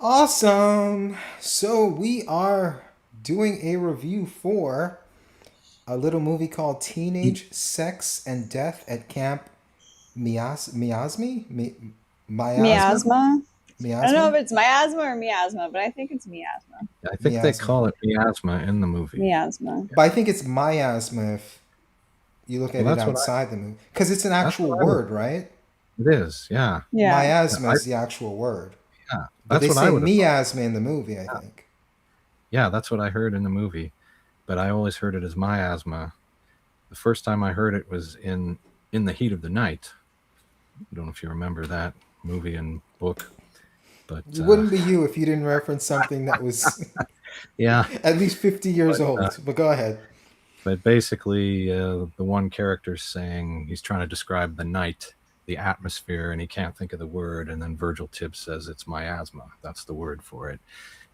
Awesome. So we are doing a review for a little movie called Teenage Sex and Death at Camp Miasmi? Miasma? Miasma. I don't know if Miasma? it's miasma or miasma, but I think it's miasma. I think they Miasma. call it miasma in the movie. Miasma. But I think it's miasma if you look at Well, it outside the movie. Because it's an that's actual what I would. word, right? It is, yeah, Yeah. yeah, Miasma is the actual word. yeah. But That's they what I say would have thought. miasma in the movie, I Yeah, think. yeah, that's what I heard in the movie, but I always heard it as miasma. The first time I heard it was in the Heat of the Night. I don't know if you remember that movie and book, but It wouldn't be you if you didn't reference something that was yeah, at least 50 years but old. But go ahead. basically, the one character's saying he's trying to describe the night, the atmosphere, and he can't think of the word. And then Virgil Tibbs says it's miasma. That's the word for it.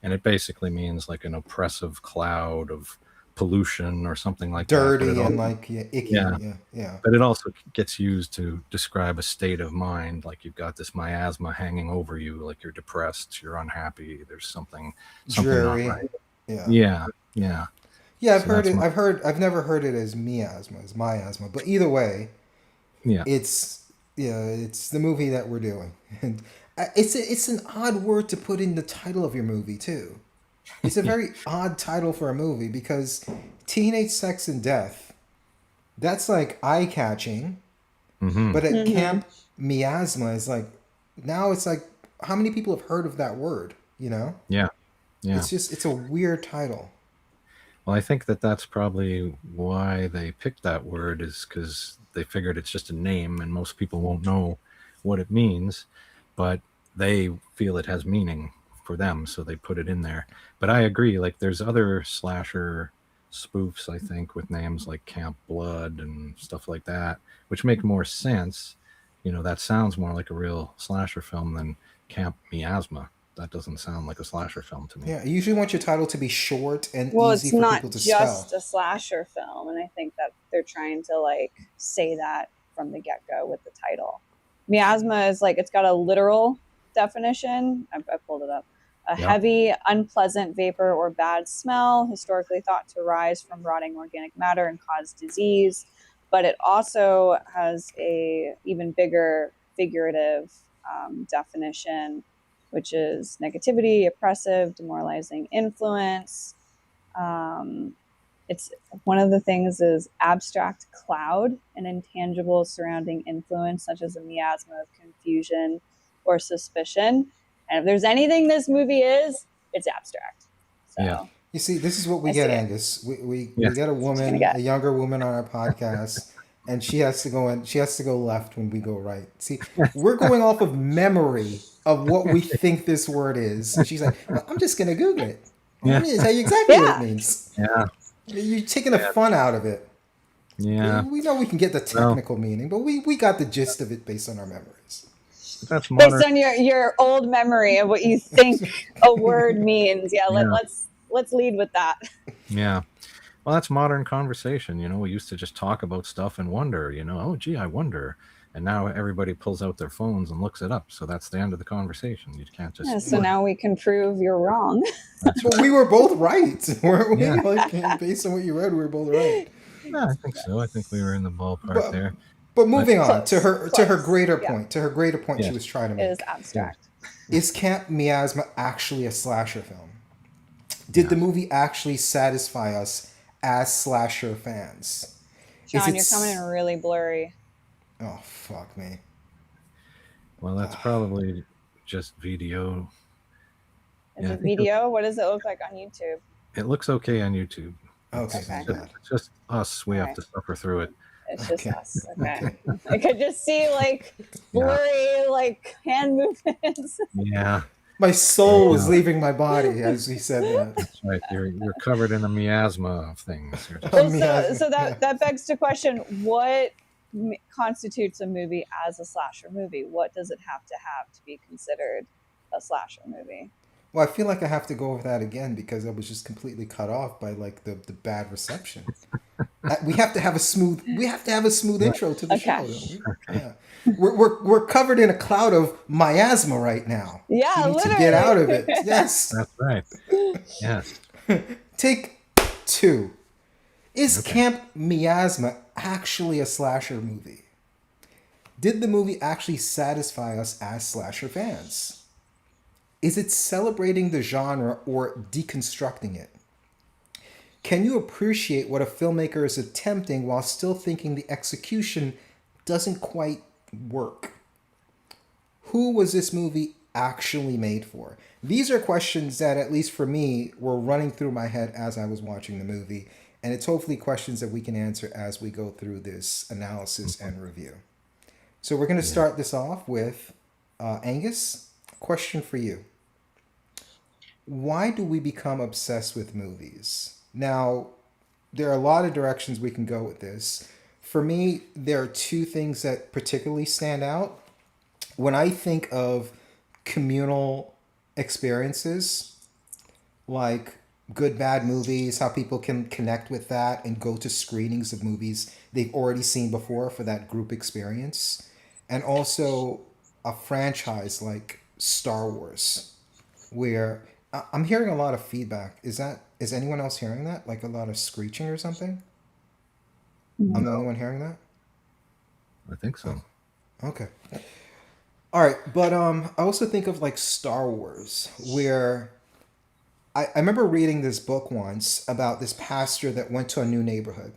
And it basically means like an oppressive cloud of pollution or something like that. But it Dirty and also, like icky. yeah, Yeah. but it also gets used to describe a state of mind. Like you've got this miasma hanging over you, like you're depressed, you're unhappy. There's something not Dreary. right. Yeah. Yeah, yeah. Yeah, I've So heard that's it. my I've never heard it as miasma, as miasma. But either way, yeah. it's the movie that we're doing, and it's an odd word to put in the title of your movie too. It's a very odd title for a movie because teenage sex and death. That's like eye catching, Mm-hmm. but at Mm-hmm. Camp Miasma is like now it's like how many people have heard of that word? You know, Yeah, yeah. it's a weird title. Well, I think that that's probably why they picked that word is because they figured it's just a name and most people won't know what it means, but they feel it has meaning for them, so they put it in there. But I agree, like there's other slasher spoofs, I think, with names like Camp Blood and stuff like that, which make more sense. That sounds more like a real slasher film than Camp Miasma. That doesn't sound like a slasher film to me. Yeah, you usually want your title to be short and Well, easy it's for not people to spell. just a slasher film, and I think that they're trying to say that from the get go with the title. Miasma is it's got a literal definition. I pulled it up. A Yeah. heavy, unpleasant vapor or bad smell, historically thought to rise from rotting organic matter and cause disease. But it also has a even bigger figurative definition, which is negativity, oppressive, demoralizing influence. It's one of the things is abstract cloud, an intangible surrounding influence, such as a miasma of confusion or suspicion. And if there's anything this movie is, it's abstract. So Yeah. You see, this is what we I get, see it. Angus. We Yeah. get a That's what you're gonna woman, a get. younger woman on our podcast, and she has to go in. She has to go left when we go right. See, we're going off of memory of what we think this word is, and she's like, well, "I'm just gonna Google it. I'm Yeah. gonna tell you exactly what it Yeah. means." Yeah. You're taking the Yeah. fun out of it. Yeah. We know we can get the Well, technical meaning, but we got the gist of it based on our memories. that's Based modern. on your old memory of what you think a word means. Yeah, Yeah. let's lead with that. Yeah. Well, that's modern conversation. We used to just talk about stuff and wonder, oh, gee, I wonder. And now everybody pulls out their phones and looks it up. So that's the end of the conversation. You can't just. Yeah, so now we can prove you're wrong. That's But right. we were both right, weren't Yeah. we? Like based on what you read, we were both right. Yeah, I think so. I think we were in the ballpark But there. but But moving on to Close. her Close. greater Yeah. point, to her greater point she yes. was trying to It is make. Yes. abstract. Is Camp Miasma actually a slasher film? Did Yeah. the movie actually satisfy us as slasher fans? Is Seán, it you're coming in really blurry. Oh fuck me. Well, that's probably just video. Is Yeah, I it think video? What does it look like on YouTube? it looks okay on YouTube. Okay, It's thank Okay. God. just us. We All have right. to suffer through it. It's just Okay. us. Okay. Okay. I could just see blurry hand movements. Yeah. My soul was Yeah. leaving my body as he said that. That's right. You're covered in a miasma of things. You're just, Well, Miasma, so yeah. that begs to question what constitutes a movie as a slasher movie? What does it have to be considered a slasher movie? Well, I feel like I have to go over that again because I was just completely cut off by like the bad reception. We have to have a smooth yeah. intro to the show, Okay. don't we? Yeah. we're covered in a cloud of miasma right now. We Yeah, need to get literally. out of it. Yes. That's right. Yes. Take two. Is Okay. Camp Miasma actually a slasher movie? Did the movie actually satisfy us as slasher fans? Is it celebrating the genre or deconstructing it? Can you appreciate what a filmmaker is attempting while still thinking the execution doesn't quite work? Who was this movie actually made for? These are questions that, at least for me, were running through my head as I was watching the movie. And it's hopefully questions that we can answer as we go through this analysis Mhm. and review. So we're going to Yeah. start this off with Angus. Question for you. Why do we become obsessed with movies? Now, there are a lot of directions we can go with this. For me, there are two things that particularly stand out. When I think of communal experiences, like good bad movies, how people can connect with that and go to screenings of movies they've already seen before for that group experience, and also a franchise like Star Wars, where I'm hearing a lot of feedback. Is anyone else hearing that? Like a lot of screeching or something? I'm the only No, one hearing that? I think Oh, so. okay. All right, but I also think of like Star Wars, where I remember reading this book once about this pastor that went to a new neighborhood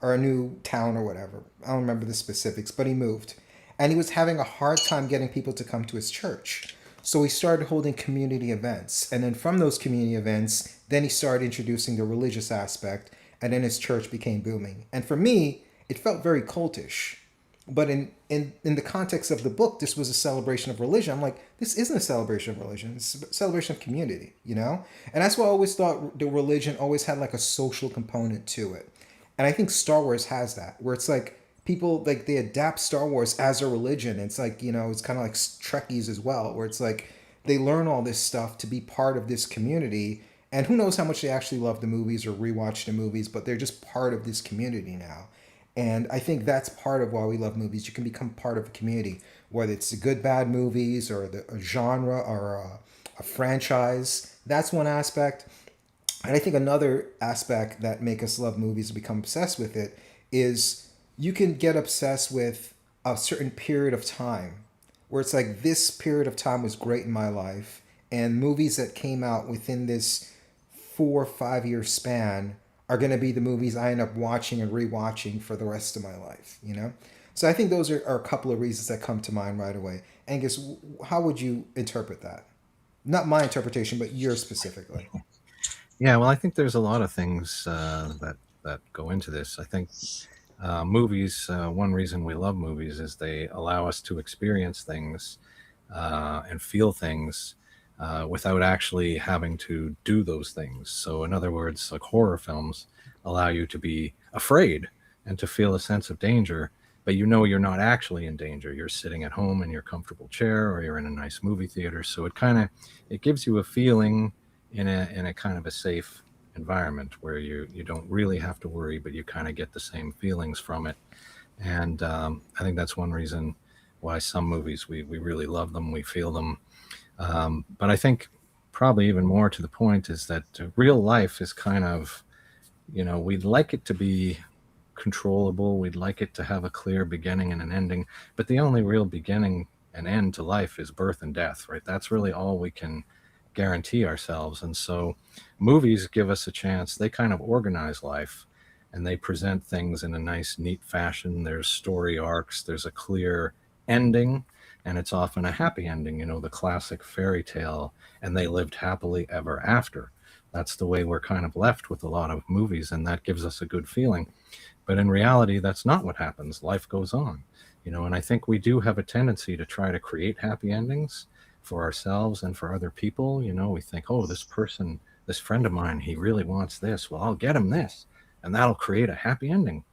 or a new town or whatever. I don't remember the specifics, but he moved. And he was having a hard time getting people to come to his church. So he started holding community events. And then from those community events, then he started introducing the religious aspect. And then his church became booming. And for me, it felt very cultish. But in the context of the book, this was a celebration of religion. I'm like, this isn't a celebration of religion. It's a celebration of community, you know? And that's why I always thought the religion always had like a social component to it. And I think Star Wars has that, where it's like people like they adapt Star Wars as a religion. It's like, you know, it's kind of like Trekkies as well, where it's like they learn all this stuff to be part of this community. And who knows how much they actually love the movies or rewatch the movies, but they're just part of this community now. And I think that's part of why we love movies. You can become part of a community, whether it's the good, bad movies or a genre or a franchise. That's one aspect. And I think another aspect that make us love movies and become obsessed with it is you can get obsessed with a certain period of time where it's like this period of time was great in my life, and movies that came out within this 4 or 5 year span are going to be the movies I end up watching and rewatching for the rest of my life, you know? So I think those are a couple of reasons that come to mind right away. Angus, how would you interpret that? Not my interpretation, but yours specifically. Yeah, well, I think there's a lot of things that go into this. I think movies. One reason we love movies is they allow us to experience things and feel things without actually having to do those things. So, in other words, like horror films allow you to be afraid and to feel a sense of danger, but you know you're not actually in danger. You're sitting at home in your comfortable chair, or you're in a nice movie theater. So it gives you a feeling in a kind of a safe environment where you don't really have to worry, but you kind of get the same feelings from it. And I think that's one reason why some movies we really love them, we feel them. But I think probably even more to the point is that real life is kind of, we'd like it to be controllable. We'd like it to have a clear beginning and an ending. But the only real beginning and end to life is birth and death, right? That's really all we can guarantee ourselves. And so movies give us a chance. They kind of organize life and they present things in a nice, neat fashion. There's story arcs, there's a clear ending, and it's often a happy ending, the classic fairy tale, and they lived happily ever after. That's the way we're kind of left with a lot of movies, and that gives us a good feeling. But in reality, that's not what happens. Life goes on, and I think we do have a tendency to try to create happy endings for ourselves and for other people. We think, oh, this person, this friend of mine, he really wants this. Well, I'll get him this, and that'll create a happy ending.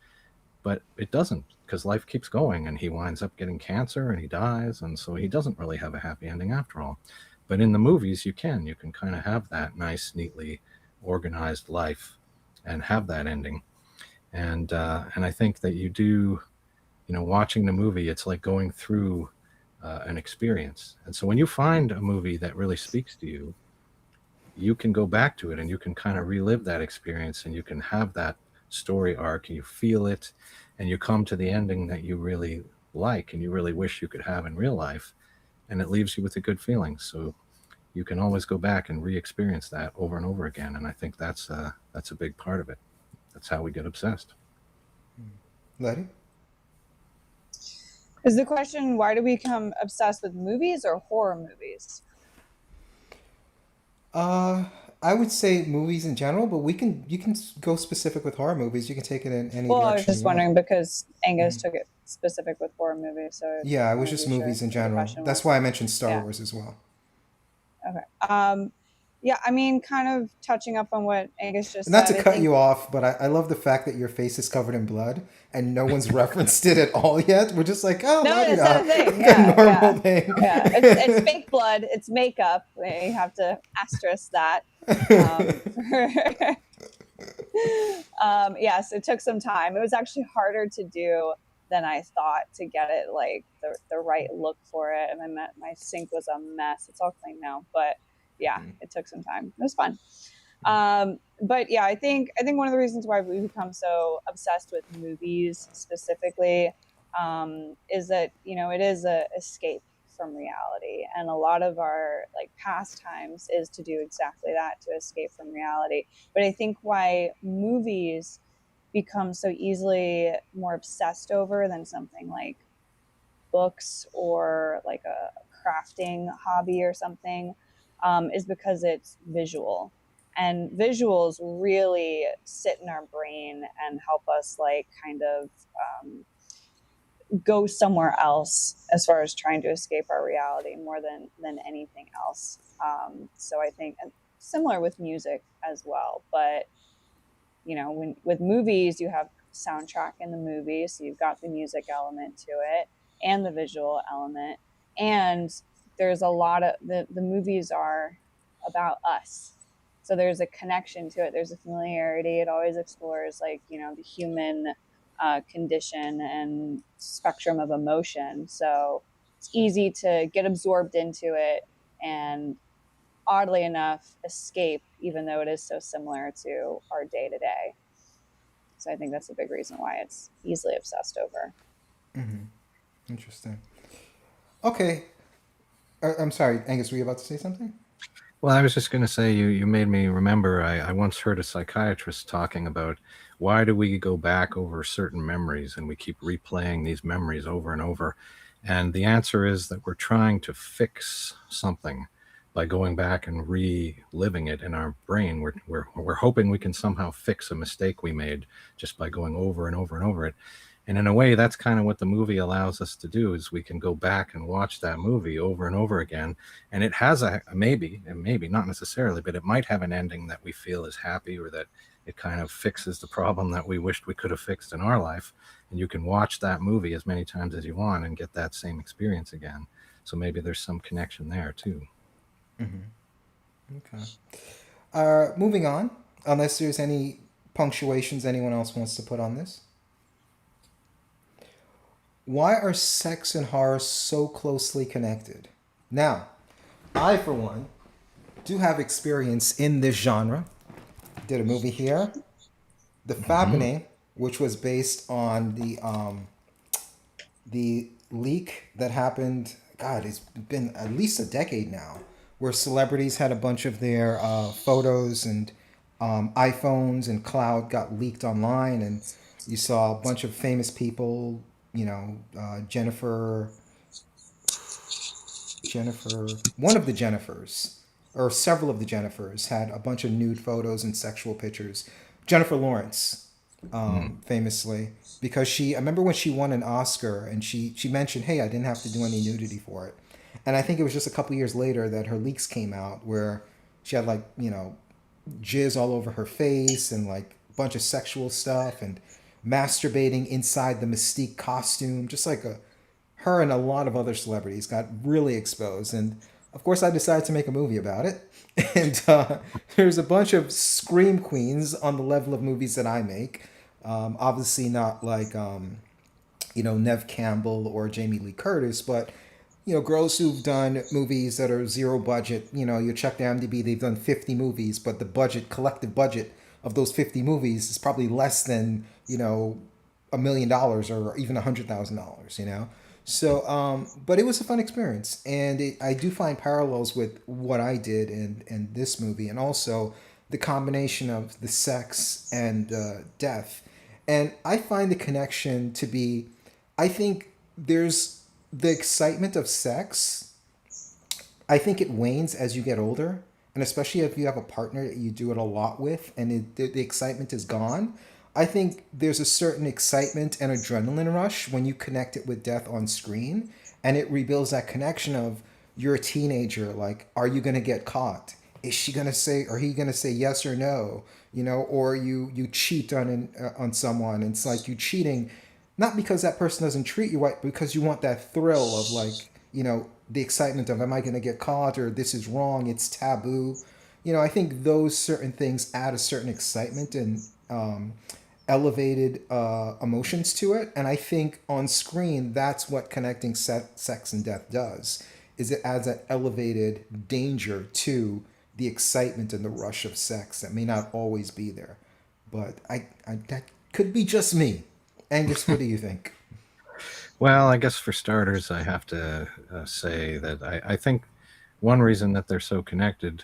But it doesn't, because life keeps going and he winds up getting cancer and he dies. And so he doesn't really have a happy ending after all. But in the movies, you can kind of have that nice, neatly organized life and have that ending. And I think that you do watching the movie, it's like going through an experience. And so when you find a movie that really speaks to you, you can go back to it and you can kind of relive that experience, and you can have that story arc, and you feel it, and you come to the ending that you really like and you really wish you could have in real life, and it leaves you with a good feeling. So you can always go back and re-experience that over and over again, and I think that's a big part of it. That's how we get obsessed. Letty? Is the question, why do we become obsessed with movies or horror movies? I would say movies in general, but you can go specific with horror movies. You can take it in any Well, I was direction you just want. wondering because Angus took it specific with horror movies, so I Yeah, it was wanted to just be sure movies in what the general. question That's was. why I mentioned Star Yeah. Wars as well. Okay. Yeah, I mean, kind of touching up on what Angus just Not said, to I cut think. you off, but I love the fact that your face is covered in blood and no one's referenced it at all yet. We're just like, oh, No, la di it's not da, a thing. like a Yeah, normal yeah, thing. yeah. It's fake blood. It's makeup. You have to asterisk that. Um, yes, it took some time. It was actually harder to do than I thought to get it like the right look for it. And then my sink was a mess. It's all clean now, but yeah, it took some time. It was fun. But yeah, I think one of the reasons why we become so obsessed with movies specifically is that it is a escape from reality, and a lot of our like pastimes is to do exactly that, to escape from reality. But I think why movies become so easily more obsessed over than something like books or like a crafting hobby or something is because it's visual. And visuals really sit in our brain and help us like kind of go somewhere else as far as trying to escape our reality more than anything else. So I think similar with music as well, but when with movies you have soundtrack in the movie, so you've got the music element to it and the visual element, and there's a lot of the movies are about us, so there's a connection to it, there's a familiarity. It always explores like the human condition and spectrum of emotion, so it's easy to get absorbed into it and oddly enough escape, even though it is so similar to our day to day. So I think that's a big reason why it's easily obsessed over. Interesting. Okay. I'm sorry, Angus, were you about to say something? Well, I was just going to say, you made me remember, I once heard a psychiatrist talking about why do we go back over certain memories and we keep replaying these memories over and over. And the answer is that we're trying to fix something by going back and reliving it in our brain. We're hoping we can somehow fix a mistake we made just by going over and over and over it. And in a way, that's kind of what the movie allows us to do, is we can go back and watch that movie over and over again. And it has maybe, and maybe not necessarily, but it might have an ending that we feel is happy, or that it kind of fixes the problem that we wished we could have fixed in our life. And you can watch that movie as many times as you want and get that same experience again. So maybe there's some connection there too. Okay. Moving on, unless there's any punctuations anyone else wants to put on this. Why are sex and horror so closely connected? Now, I, for one, do have experience in this genre. Did a movie here, The Fappening, which was based on the leak that happened. God, it's been at least a decade now, where celebrities had a bunch of their photos and iPhones and cloud got leaked online, and you saw a bunch of famous people. Jennifer, one of the Jennifers, or several of the Jennifers, had a bunch of nude photos and sexual pictures. Jennifer Lawrence, famously, because I remember when she won an Oscar and she mentioned, hey, I didn't have to do any nudity for it. And I think it was just a couple years later that her leaks came out where she had like, jizz all over her face and like a bunch of sexual stuff and masturbating inside the Mystique costume, just like her and a lot of other celebrities got really exposed. And of course, I decided to make a movie about it. And there's a bunch of scream queens on the level of movies that I make. Obviously, not like Neve Campbell or Jamie Lee Curtis, but girls who've done movies that are zero budget. You check the IMDb, they've done 50 movies, but the collective budget of those 50 movies is probably less than $1 million or even $100,000. So, but it was a fun experience, and I do find parallels with what I did in this movie, and also the combination of the sex and death. And I find the connection to be, I think there's the excitement of sex. I think it wanes as you get older, and especially if you have a partner that you do it a lot with, and the excitement is gone. I think there's a certain excitement and adrenaline rush when you connect it with death on screen, and it rebuilds that connection of you're a teenager. Like, are you gonna get caught? Is she gonna say? Are he gonna say yes or no? Or you cheat on someone. And it's like you cheating, not because that person doesn't treat you right, but because you want that thrill of, like, the excitement of, am I gonna get caught, or this is wrong? It's taboo. I think those certain things add a certain excitement and elevated emotions to it. And I think on screen, that's what connecting sex and death does. Is it adds that elevated danger to the excitement and the rush of sex that may not always be there. But that could be just me. Angus, what do you think? Well, I guess for starters, I have to say that I think one reason that they're so connected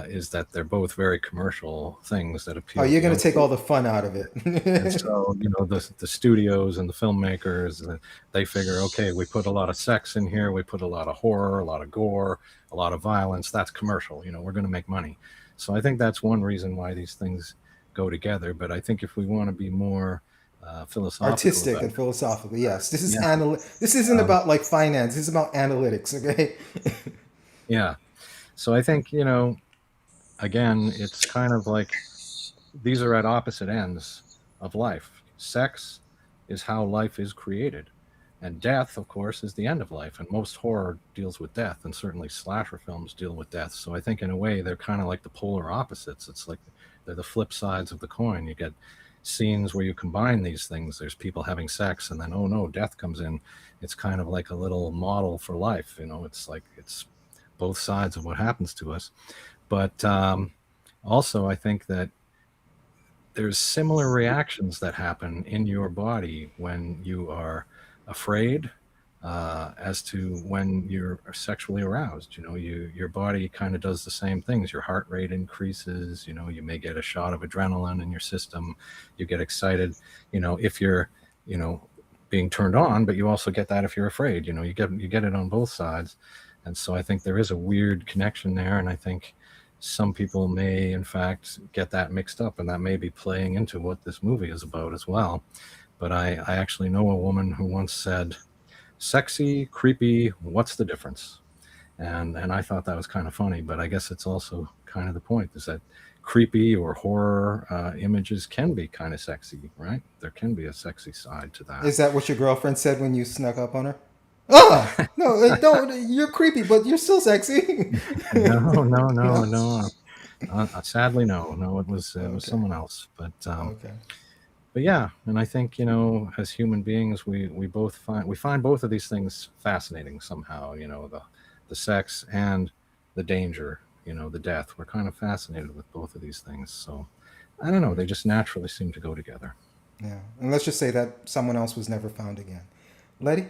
is that they're both very commercial things that Oh, appeal you're to gonna young take people. all the fun out of And it. so, the studios and the filmmakers, they figure, okay, we put a lot of sex in here, we put a lot of horror, a lot of gore, a lot of violence. That's commercial. We're going to make money. So I think that's one reason why these things go together. But I think if we want to be more philosophical Artistic about and philosophically, yes. This is it, This isn't yeah, about like finance. This is about analytics. Okay. yeah. So I think, again, it's kind of like these are at opposite ends of life. Sex is how life is created. And death, of course, is the end of life. And most horror deals with death, and certainly slasher films deal with death. So I think, in a way, they're kind of like the polar opposites. It's like they're the flip sides of the coin. You get scenes where you combine these things. There's people having sex, and then, oh no, death comes in. It's kind of like a little model for life. It's like it's both sides of what happens to us. But also, I think that there's similar reactions that happen in your body when you are afraid as to when you're sexually aroused. Your body kind of does the same things. Your heart rate increases. You may get a shot of adrenaline in your system. You get excited. If you're, you know, being turned on, but you also get that if you're afraid. You get it on both sides, and so I think there is a weird connection there, and I think some people may in fact get that mixed up, and that may be playing into what this movie is about as well. But I actually know a woman who once said, sexy, creepy, what's the difference? And I thought that was kind of funny, but I guess it's also kind of the point, is that creepy or horror images can be kind of sexy, right? There can be a sexy side to that. Is that what your girlfriend said when you snuck up on her? Ah, no, don't. You're creepy, but you're still sexy. No, no, No. no, no. Sadly, no. It was Okay. someone else, Okay. but yeah, and I think, as human beings, we both find both of these things fascinating somehow. The sex and the danger. The death. We're kind of fascinated with both of these things. So I don't know. They just naturally seem to go together. Yeah. And let's just say that someone else was never found again. Letty?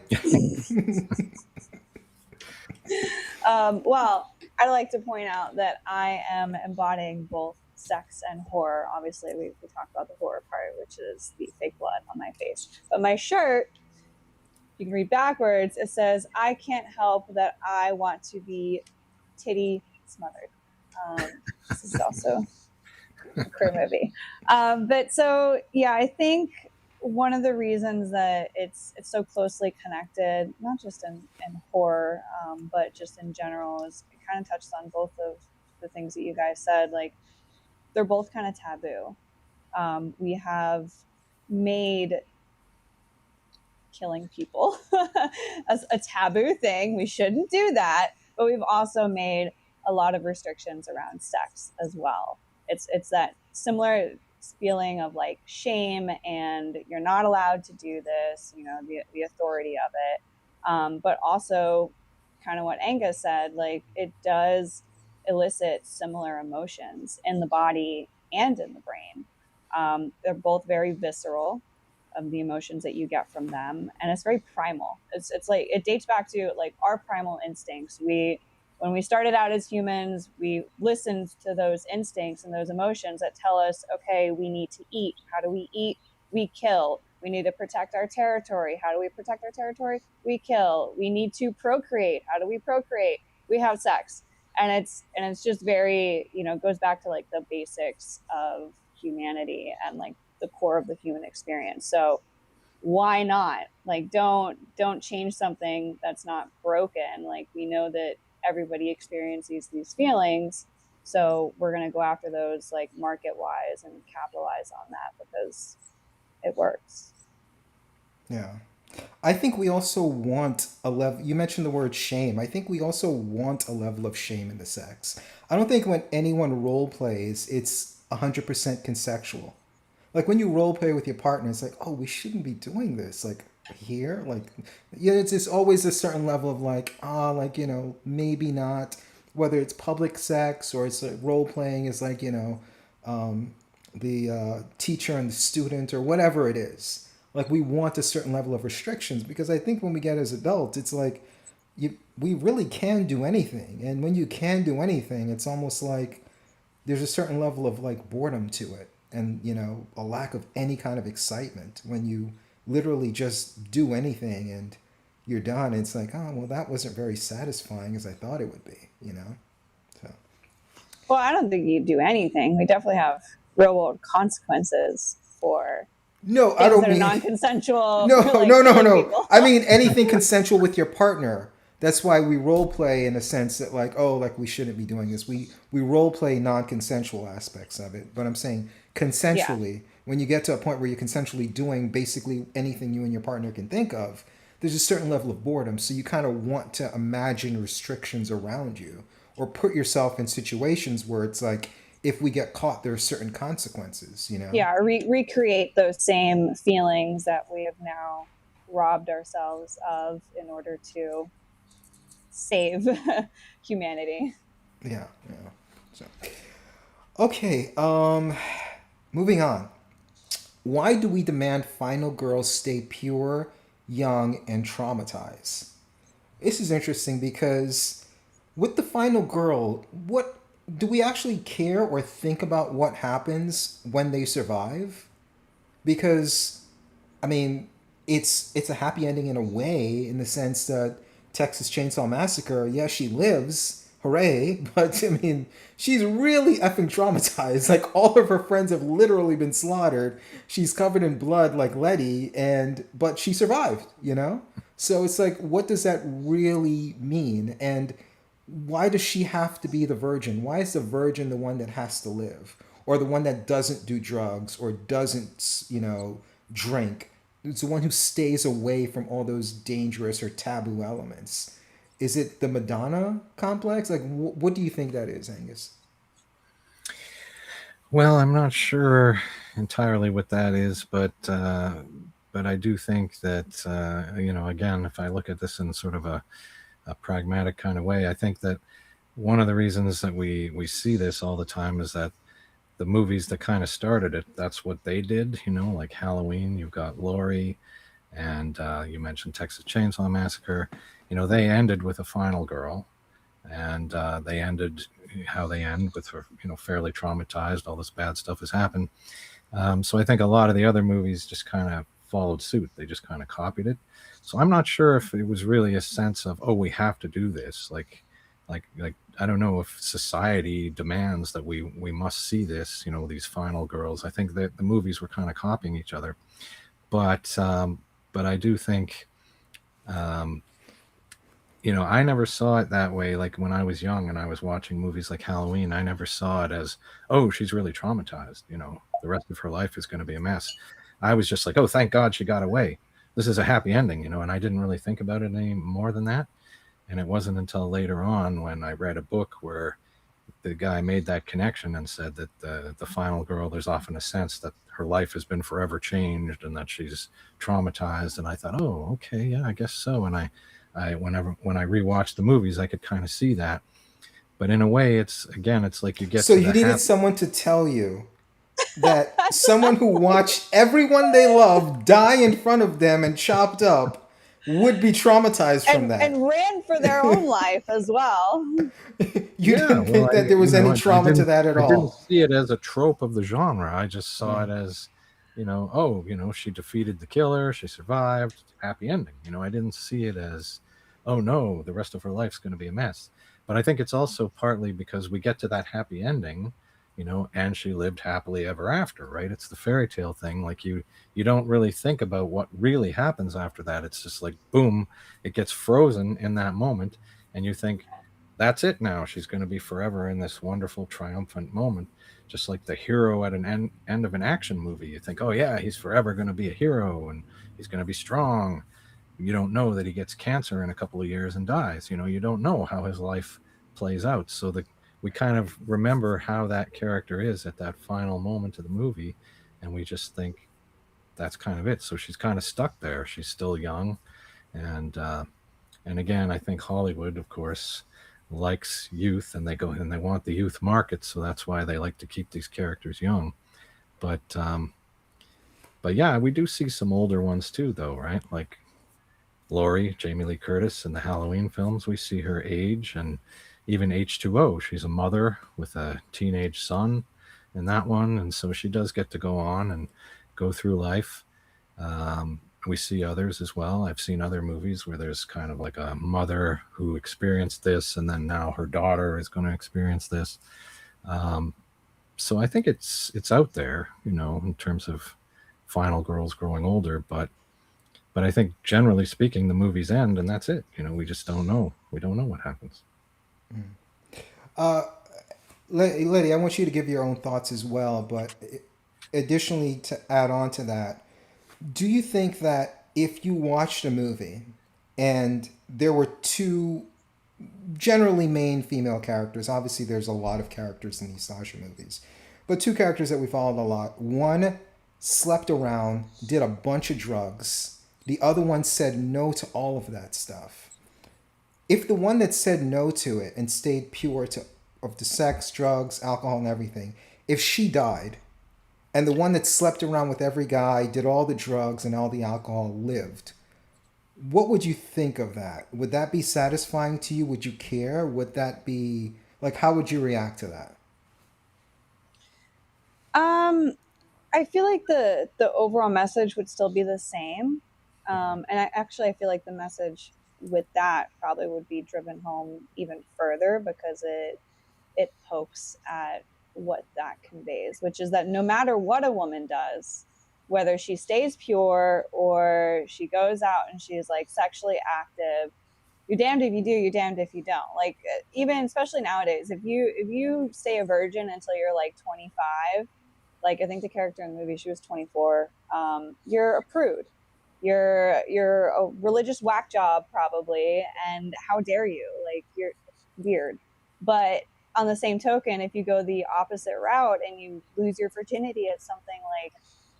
Well, I like to point out that I am embodying both sex and horror. Obviously, we talked about the horror part, which is the fake blood on my face. But my shirt, you can read backwards, it says, I can't help that I want to be titty smothered. This is also a queer movie. But so, yeah, I think one of the reasons that it's so closely connected, not just in horror, but just in general, is it kind of touched on both of the things that you guys said. Like, they're both kind of taboo. We have made killing people as a taboo thing. We shouldn't do that. But we've also made a lot of restrictions around sex as well. It's that similar. feeling of like shame and you're not allowed to do this, the authority of it. But also kind of what Angus said, like it does elicit similar emotions in the body and in the brain. They're both very visceral of the emotions that you get from them, and it's very primal. It's like it dates back to like our primal instincts. When we started out as humans, we listened to those instincts and those emotions that tell us, okay, we need to eat. How do we eat? We kill. We need to protect our territory. How do we protect our territory? We kill. We need to procreate. How do we procreate? We have sex. And it's just very, goes back to like the basics of humanity and like the core of the human experience. So why not? Like don't change something that's not broken. Like we know that everybody experiences these feelings, so we're going to go after those like market wise and capitalize on that because it works. Yeah. I think we also want a level. You mentioned the word shame. I think we also want a level of shame in the sex. I don't think when anyone role plays, it's 100% consensual. Like when you role play with your partner, it's like, oh, we shouldn't be doing this. Like here, like yeah, it's just always a certain level of like, like maybe not. Whether it's public sex or it's like role playing, is like the teacher and the student or whatever it is. Like we want a certain level of restrictions because I think when we get as adults, it's like we really can do anything, and when you can do anything, it's almost like there's a certain level of like boredom to it, and a lack of any kind of excitement when you literally just do anything and you're done. It's like, oh well, that wasn't very satisfying as I thought it would be. So Well, I don't think you do anything. We definitely have real world consequences for no, I things don't that are mean non-consensual no, for like no, no, killing no. people. I mean anything consensual with your partner. That's why we role play in a sense that like, oh, like we shouldn't be doing this. We role play non-consensual aspects of it. But I'm saying Yeah. consensually, when you get to a point where you're consensually doing basically anything you and your partner can think of, there's a certain level of boredom. So you kind of want to imagine restrictions around you or put yourself in situations where it's like, if we get caught, there are certain consequences. Yeah, recreate those same feelings that we have now robbed ourselves of in order to save humanity. Yeah, yeah. So, okay, moving on. Why do we demand final girls stay pure, young, and traumatized? This is interesting because with the final girl, what do we actually care or think about what happens when they survive? Because I mean, it's a happy ending in a way, in the sense that Texas Chainsaw Massacre, yeah, she lives, hooray! But I mean, she's really effing traumatized. Like all of her friends have literally been slaughtered. She's covered in blood like Letty, but she survived. So it's like, what does that really mean? And why does she have to be the virgin? Why is the virgin the one that has to live? Or the one that doesn't do drugs or doesn't drink? It's the one who stays away from all those dangerous or taboo elements. Is it the Madonna complex? Like, what do you think that is, Angus? Well, I'm not sure entirely what that is, but I do think that again, if I look at this in sort of a pragmatic kind of way, I think that one of the reasons that we see this all the time is that the movies that kind of started it, that's what they did. Like Halloween, you've got Laurie, and you mentioned Texas Chainsaw Massacre. They ended with a final girl, and they ended how they end with her, fairly traumatized. All this bad stuff has happened. So I think a lot of the other movies just kind of followed suit. They just kind of copied it. So I'm not sure if it was really a sense of, oh, we have to do this. Like I don't know if society demands that we must see this. These final girls. I think that the movies were kind of copying each other, but I do think. I never saw it that way. Like when I was young and I was watching movies like Halloween, I never saw it as, oh, she's really traumatized. The rest of her life is going to be a mess. I was just like, oh, thank God she got away. This is a happy ending, and I didn't really think about it any more than that. And it wasn't until later on when I read a book where the guy made that connection and said that the final girl, there's often a sense that her life has been forever changed and that she's traumatized. And I thought, oh, okay, yeah, I guess so. And when I rewatched the movies, I could kind of see that. But in a way, it's like you get So to you the needed happy. someone to tell you that someone who watched everyone they love die in front of them and chopped up would be traumatized from that. And ran for their own life as well. You Yeah, didn't well, think that there was any trauma to that at I didn't all. see it as a trope of the genre. I just saw it Mm. as, oh, she defeated the killer, she survived, happy ending. I didn't see it as, oh no, the rest of her life's going to be a mess. But I think it's also partly because we get to that happy ending, and she lived happily ever after, right? It's the fairy tale thing. Like you don't really think about what really happens after that. It's just like boom, it gets frozen in that moment, and you think that's it now. She's going to be forever in this wonderful, triumphant moment, just like the hero at an end of an action movie. You think, oh, yeah, he's forever going to be a hero and he's going to be strong. You don't know that he gets cancer in a couple of years and dies. You don't know how his life plays out. So we kind of remember how that character is at that final moment of the movie, and we just think that's kind of it. So she's kind of stuck there. She's still young, and again, I think Hollywood, of course, likes youth, and they go and they want the youth market, so that's why they like to keep these characters young. But but yeah, we do see some older ones too, though, right? Like Laurie, Jamie Lee Curtis in the Halloween films, we see her age, and even H2O, she's a mother with a teenage son in that one, and so she does get to go on and go through life. We see others as well. I've seen other movies where there's kind of like a mother who experienced this, and then now her daughter is going to experience this. Um, so I think it's out there, in terms of final girls growing older. But I think generally speaking, the movies end, and that's it. We just don't know. We don't know what happens. Uh, Letty, I want you to give your own thoughts as well, but additionally, to add on to that, do you think that if you watched a movie and there were two generally main female characters, obviously there's a lot of characters in these slasher movies, but two characters that we followed a lot, one slept around, did a bunch of drugs, the other one said no to all of that stuff. If the one that said no to it and stayed pure to of the sex, drugs, alcohol, and everything, if she died, and the one that slept around with every guy, did all the drugs and all the alcohol, lived, what would you think of that? Would that be satisfying to you? Would you care? Would that be like, how would you react to that? Um, I feel like the overall message would still be the same. And I feel like the message with that probably would be driven home even further because it pokes at what that conveys, which is that no matter what a woman does, whether she stays pure or she goes out and she's like sexually active, you're damned if you do, you're damned if you don't. Like even especially nowadays, if you stay a virgin until you're like 25, like I think the character in the movie, she was 24. You're a prude. You're a religious whack job probably, and how dare you? Like you're weird. But on the same token, if you go the opposite route and you lose your virginity at something like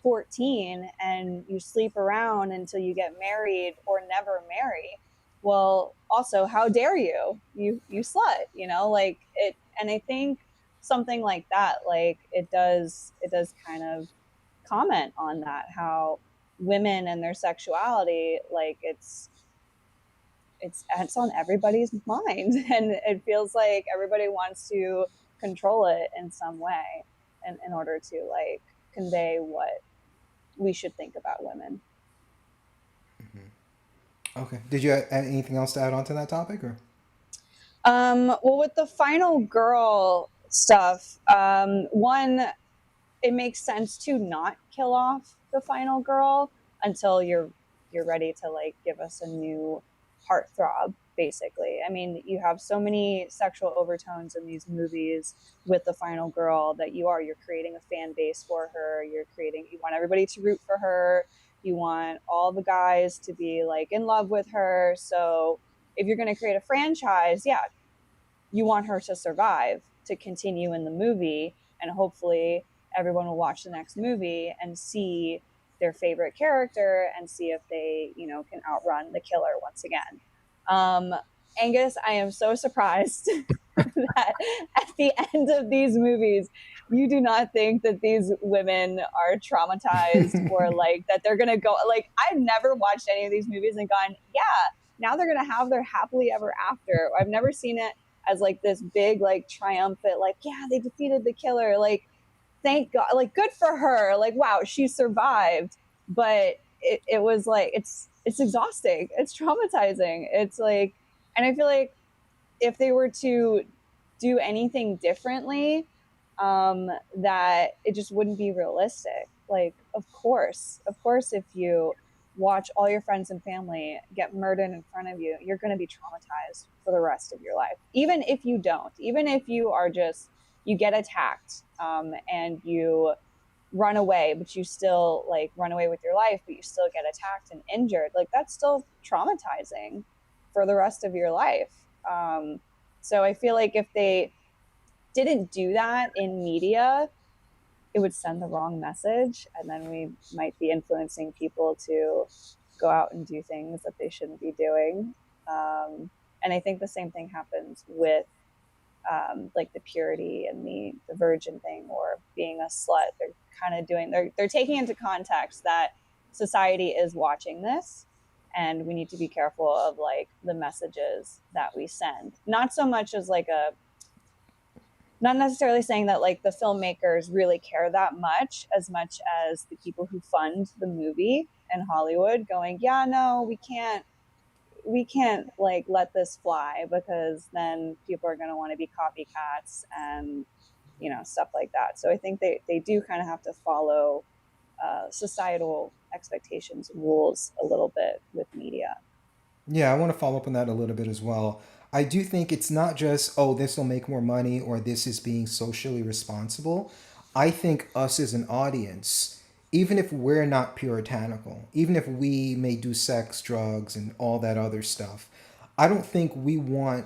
14 and you sleep around until you get married or never marry, well, also how dare you? You slut, like it. And I think something like that, like it does kind of comment on that, how women and their sexuality, like it's on everybody's mind and it feels like everybody wants to control it in some way in order to like convey what we should think about women. Okay. Did you add anything else to add on to that topic, or? Well, with the final girl stuff, one, it makes sense to not kill off the final girl until you're ready to like give us a new heartthrob, basically. I mean, you have so many sexual overtones in these movies with the final girl that you're creating a fan base for her. You want everybody to root for her. You want all the guys to be like in love with her. So if you're going to create a franchise, yeah, you want her to survive to continue in the movie, and hopefully everyone will watch the next movie and see their favorite character and see if they, you know, can outrun the killer once again. Angus, I am so surprised that at the end of these movies, you do not think that these women are traumatized or like that they're gonna go. Like, I've never watched any of these movies and gone, yeah, now they're gonna have their happily ever after. I've never seen it as like this big, like triumphant, like, yeah, they defeated the killer. Like, thank God, like, good for her. Like, wow, she survived. But it was like, it's exhausting. It's traumatizing. It's like, and I feel like if they were to do anything differently, that it just wouldn't be realistic. Like, of course, if you watch all your friends and family get murdered in front of you, you're going to be traumatized for the rest of your life. Even if you don't, even if you are just, you get attacked, and you run away, but you still like run away with your life, but you still get attacked and injured. Like, that's still traumatizing for the rest of your life. So I feel like if they didn't do that in media, it would send the wrong message, and then we might be influencing people to go out and do things that they shouldn't be doing. And I think the same thing happens with like the purity and the virgin thing, or being a slut. They're kind of doing, they're taking into context that society is watching this, and we need to be careful of like the messages that we send. Not so much as like a, not necessarily saying that like the filmmakers really care that much as the people who fund the movie in Hollywood going, yeah, no, we can't like let this fly, because then people are going to want to be copycats and, you know, stuff like that. So I think they do kind of have to follow societal expectations and rules a little bit with media. Yeah, I want to follow up on that a little bit as well. I do think it's not just, oh, this will make more money or this is being socially responsible. I think us as an audience, even if we're not puritanical, even if we may do sex, drugs, and all that other stuff, I don't think we want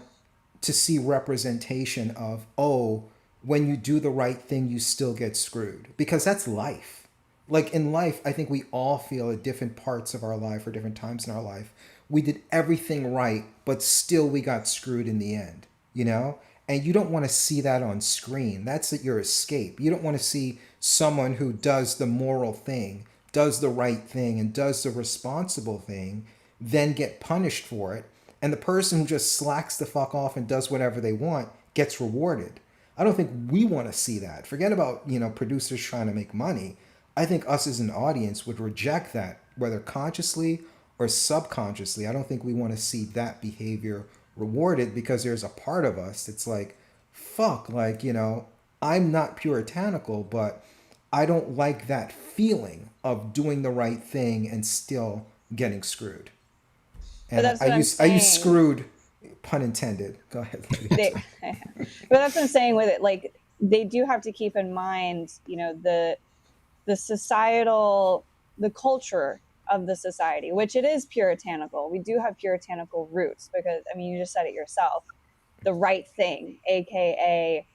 to see representation of, oh, when you do the right thing, you still get screwed. Because that's life. Like in life, I think we all feel at different parts of our life or different times in our life, we did everything right, but still we got screwed in the end, you know? And you don't want to see that on screen. That's your escape. You don't want to see someone who does the moral thing, does the right thing, and does the responsible thing, then get punished for it. And the person who just slacks the fuck off and does whatever they want gets rewarded. I don't think we want to see that. Forget about, you know, producers trying to make money. I think us as an audience would reject that, whether consciously or subconsciously. I don't think we want to see that behavior rewarded, because there's a part of us that's like, fuck, like, you know, I'm not puritanical, but I don't like that feeling of doing the right thing and still getting screwed. But And that's I what I'm use I use saying. screwed, pun intended. Go ahead, lady. I'm They, sorry. but that's what I'm saying with it. Like, they do have to keep in mind, you know, the societal, the culture of the society, which it is puritanical. We do have puritanical roots, because I mean, you just said it yourself, the right thing, aka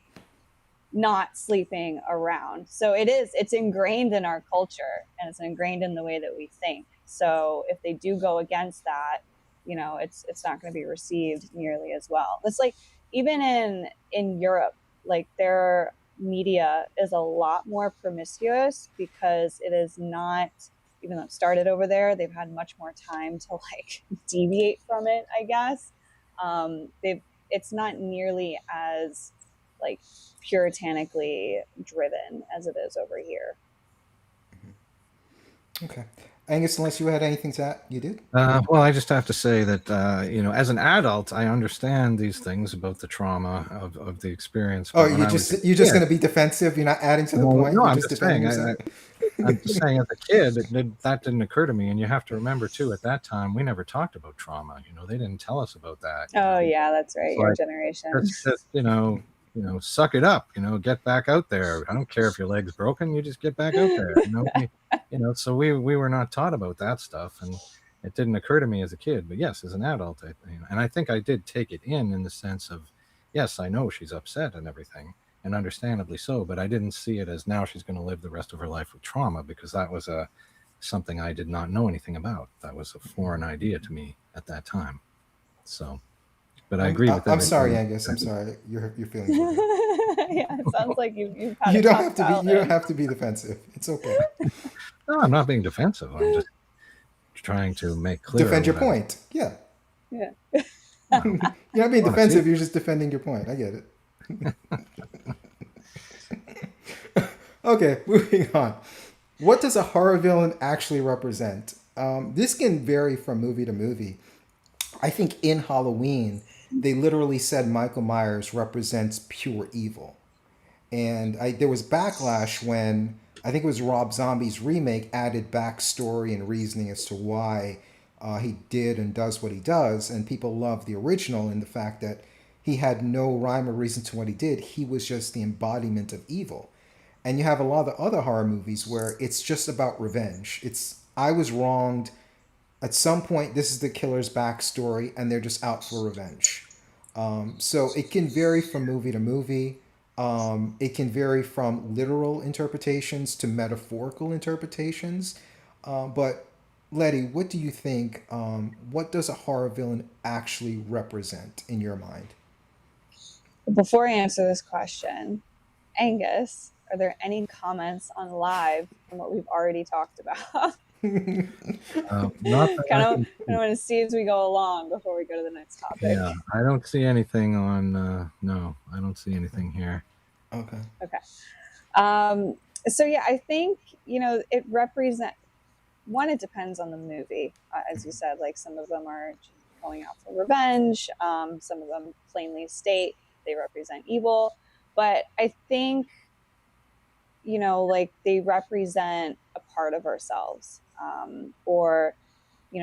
not sleeping around. So it's ingrained in our culture, and it's ingrained in the way that we think. So if they do go against that, you know, it's not going to be received nearly as well. It's like, even in Europe, like, their media is a lot more promiscuous, because it is not, even though it started over there, they've had much more time to like deviate from it, I guess. They've It's not nearly as like puritanically driven as it is over here. Okay. Angus, unless you had anything to add, you did? Well, I just have to say that, you know, as an adult, I understand these things about the trauma of the experience. Oh, But when I was a you're just kid, gonna be defensive. You're not adding to the well, point. no, You're I'm just just defending saying, yourself. I'm just saying, as a kid, that didn't occur to me. And you have to remember, too, at that time, we never talked about trauma. You know, they didn't tell us about that. You Oh know, yeah, that's right. it's Your like, generation. just suck it up. You know, get back out there. I don't care if your leg's broken. You just get back out there. So we were not taught about that stuff, and it didn't occur to me as a kid. But yes, as an adult, and I think I did take it in the sense of, yes, I know she's upset and everything, and understandably so, but I didn't see it as now she's going to live the rest of her life with trauma, because that was something I did not know anything about. That was a foreign idea to me at that time. So, but I agree with I'm sorry, everything. Angus. I'm sorry. Your feelings were hurt. Yeah, it sounds like you've had a tough You don't childhood. have to be defensive. It's okay. No, I'm not being defensive. I'm just trying to make clear Defend your what I. point. Yeah. Yeah. Well, You're not being I want to see. defensive. You're just defending your point. I get it. Okay, moving on. What does a horror villain actually represent? This can vary from movie to movie. I think in Halloween, they literally said Michael Myers represents pure evil. And there was backlash when I think it was Rob Zombie's remake added backstory and reasoning as to why he did and does what he does, and people love the original in the fact that he had no rhyme or reason to what he did. He was just the embodiment of evil. And you have a lot of other horror movies where it's just about revenge. It's I was wronged. At some point, this is the killer's backstory, and they're just out for revenge. So it can vary from movie to movie. It can vary from literal interpretations to metaphorical interpretations. But Letty, what do you think? What does a horror villain actually represent in your mind? Before I answer this question, Angus, are there any comments on live from what we've already talked about? Not that kind I of can. want to see as we go along before we go to the next topic. Yeah, I don't see anything on. No, I don't see anything here. Okay. Okay. So yeah, I think it represents one. It depends on the movie, as you said. Like some of them are going out for revenge. Some of them plainly state they represent evil, but I think like they represent a part of ourselves, or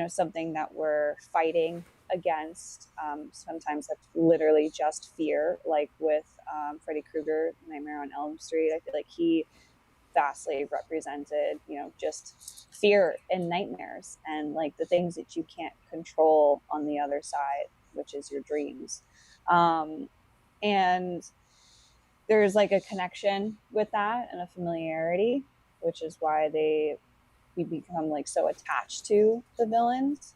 something that we're fighting against. Sometimes that's literally just fear, like with Freddy Krueger, Nightmare on Elm Street. I feel like he vastly represented, just fear and nightmares and like the things that you can't control on the other side, which is your dreams. And there's like a connection with that and a familiarity, which is why we become like so attached to the villains.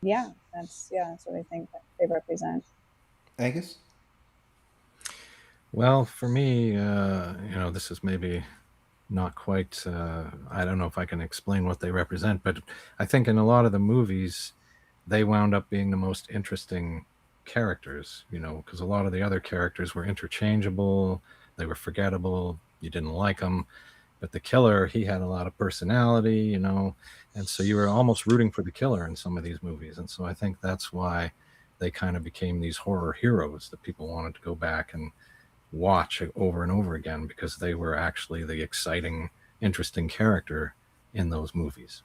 Yeah, that's what I think that they represent. Angus? Well, for me, this is maybe not quite. I don't know if I can explain what they represent, but I think in a lot of the movies, they wound up being the most interesting characters. Because a lot of the other characters were interchangeable, they were forgettable, you didn't like them. But the killer, he had a lot of personality, and so you were almost rooting for the killer in some of these movies. And so I think that's why they kind of became these horror heroes that people wanted to go back and watch over and over again, because they were actually the exciting, interesting character in those movies.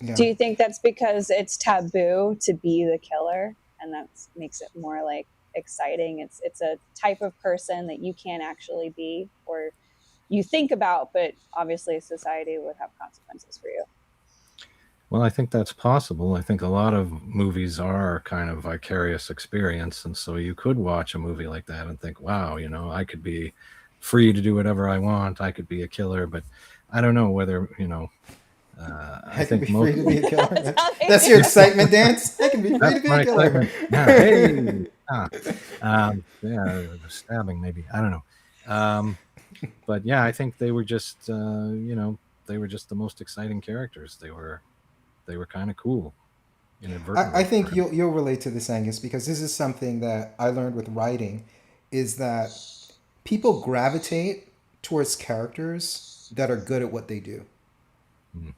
Yeah. Do you think that's because it's taboo to be the killer, and that makes it more like exciting? It's a type of person that you can't actually be, or you think about, but obviously society would have consequences for you. Well, I think that's possible. I think a lot of movies are kind of vicarious experience, and so you could watch a movie like that and think, wow, I could be free to do whatever I want. I could be a killer, but I don't know whether, I can think be most free to be a killer. That's That's your excitement dance. I can be free to that's be my a killer. excitement. Yeah, hey, yeah, stabbing maybe. I don't know. But yeah, I think they were just, they were just the most exciting characters. They were kind of cool, inadvertently. I think you'll relate to this, Angus, because this is something that I learned with writing, is that people gravitate towards characters that are good at what they do. Mm.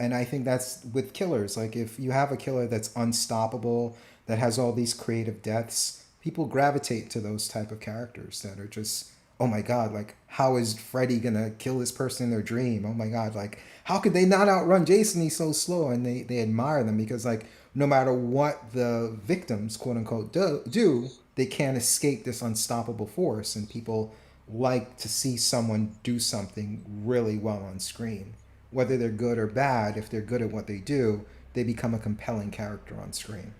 And I think that's with killers. Like if you have a killer that's unstoppable, that has all these creative deaths, people gravitate to those type of characters that are just, oh my god, like how is Freddy gonna kill this person in their dream? Oh my god, like how could they not outrun Jason? He's so slow, and they admire them because like no matter what the victims quote unquote do, they can't escape this unstoppable force, and people like to see someone do something really well on screen. Whether they're good or bad, if they're good at what they do, they become a compelling character on screen.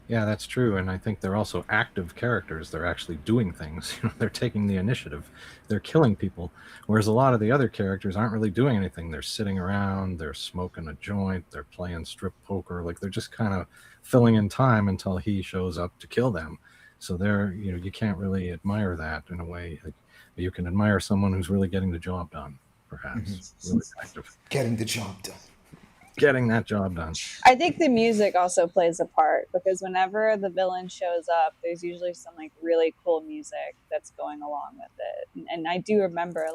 Yeah, that's true, and I think they're also active characters. They're actually doing things. They're taking the initiative. They're killing people, whereas a lot of the other characters aren't really doing anything. They're sitting around. They're smoking a joint. They're playing strip poker. Like they're just kind of filling in time until he shows up to kill them. So they're you can't really admire that in a way. Like, you can admire someone who's really getting the job done, perhaps really active, Getting the job done. getting that job done. I think the music also plays a part because whenever the villain shows up, there's usually some like really cool music that's going along with it. And I do remember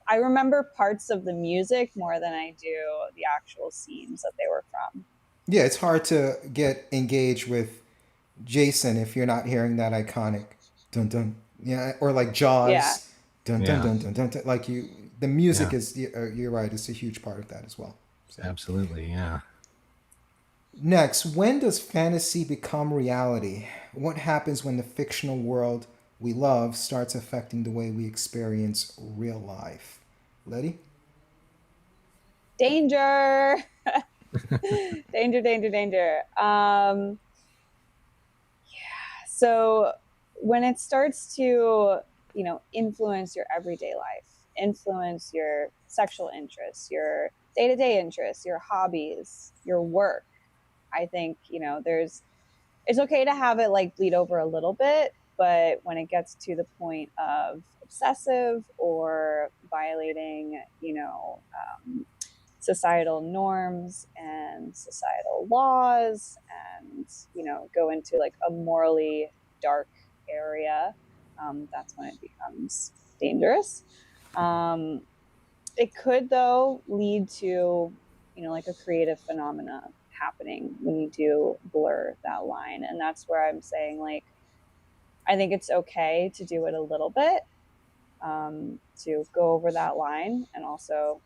I remember parts of the music more than I do the actual scenes that they were from. Yeah, it's hard to get engaged with Jason if you're not hearing that iconic dun dun. Yeah, or like Yeah. Jaws, dun dun Yeah, dun dun dun. dun. Like the music yeah, is. You're right. It's a huge part of that as well. So absolutely, yeah. next, when does fantasy become reality? What happens when the fictional world we love starts affecting the way we experience real life? Letty? Danger. Danger, danger, danger. So when it starts to, influence your everyday life, influence your sexual interests, your day-to-day interests, your hobbies, your work, I think, it's okay to have it like bleed over a little bit, but when it gets to the point of obsessive or violating, societal norms and societal laws and go into like a morally dark area, that's when it becomes dangerous. um, it could though lead to like a creative phenomena happening when you do blur that line, and that's where I'm saying like I think it's okay to do it a little bit, to go over that line, and also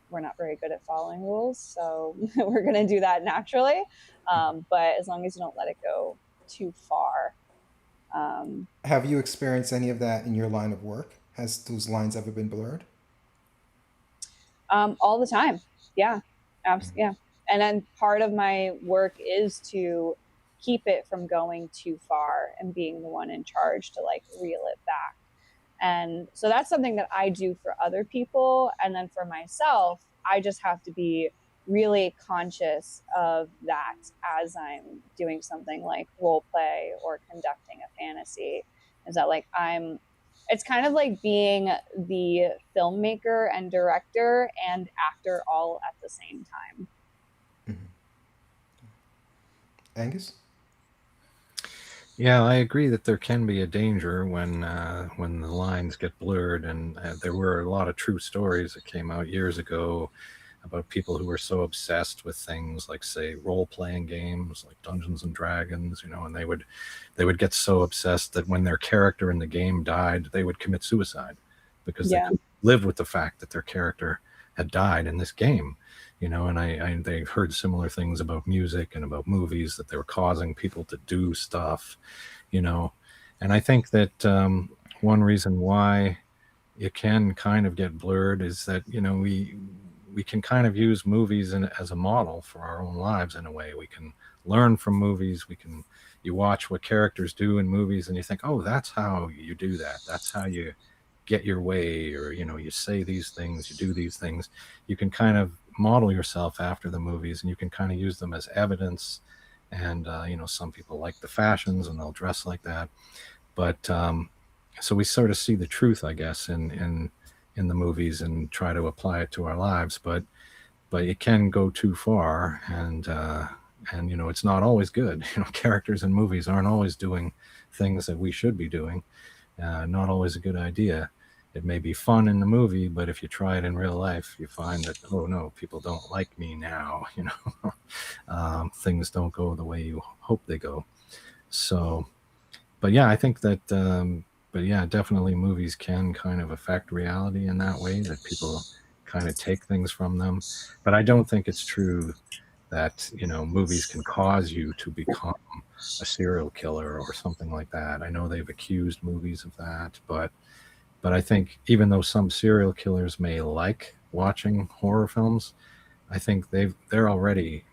we're not very good at following rules, so we're going to do that naturally. But as long as you don't let it go too far. Um, Have you experienced any of that in your line of work? Has those lines ever been blurred? all the time. Yeah. Yeah. And then part of my work is to keep it from going too far and being the one in charge to like reel it back. And so that's something that I do for other people. And then for myself, I just have to be really conscious of that as I'm doing something like role play or conducting a fantasy. Is that like it's kind of like being the filmmaker and director and actor all at the same time. Angus? Yeah, I agree that there can be a danger when the lines get blurred, and there were a lot of true stories that came out years ago about people who were so obsessed with things like, say, role-playing games like Dungeons and Dragons, and they would get so obsessed that when their character in the game died, they would commit suicide because they Yeah. couldn't live with the fact that their character had died in this game. And they heard similar things about music and about movies, that they were causing people to do stuff, you know. And I think that one reason why it can kind of get blurred is that we can kind of use movies as a model for our own lives in a way. We can learn from movies. You watch what characters do in movies and you think, oh, that's how you do that. That's how you get your way, or you say these things, you do these things. You can kind of model yourself after the movies, and you can kind of use them as evidence. And some people like the fashions and they'll dress like that, but so we sort of see the truth, I guess, in the movies and try to apply it to our lives. But it can go too far, and it's not always good. Characters in movies aren't always doing things that we should be doing. Not always a good idea. It may be fun in the movie, but if you try it in real life, you find that, oh no, people don't like me now. Things don't go the way you hope they go. So, but yeah, I think that, but yeah, definitely movies can kind of affect reality in that way, that people kind of take things from them. But I don't think it's true that, movies can cause you to become a serial killer or something like that. I know they've accused movies of that, but I think even though some serial killers may like watching horror films, I think they're already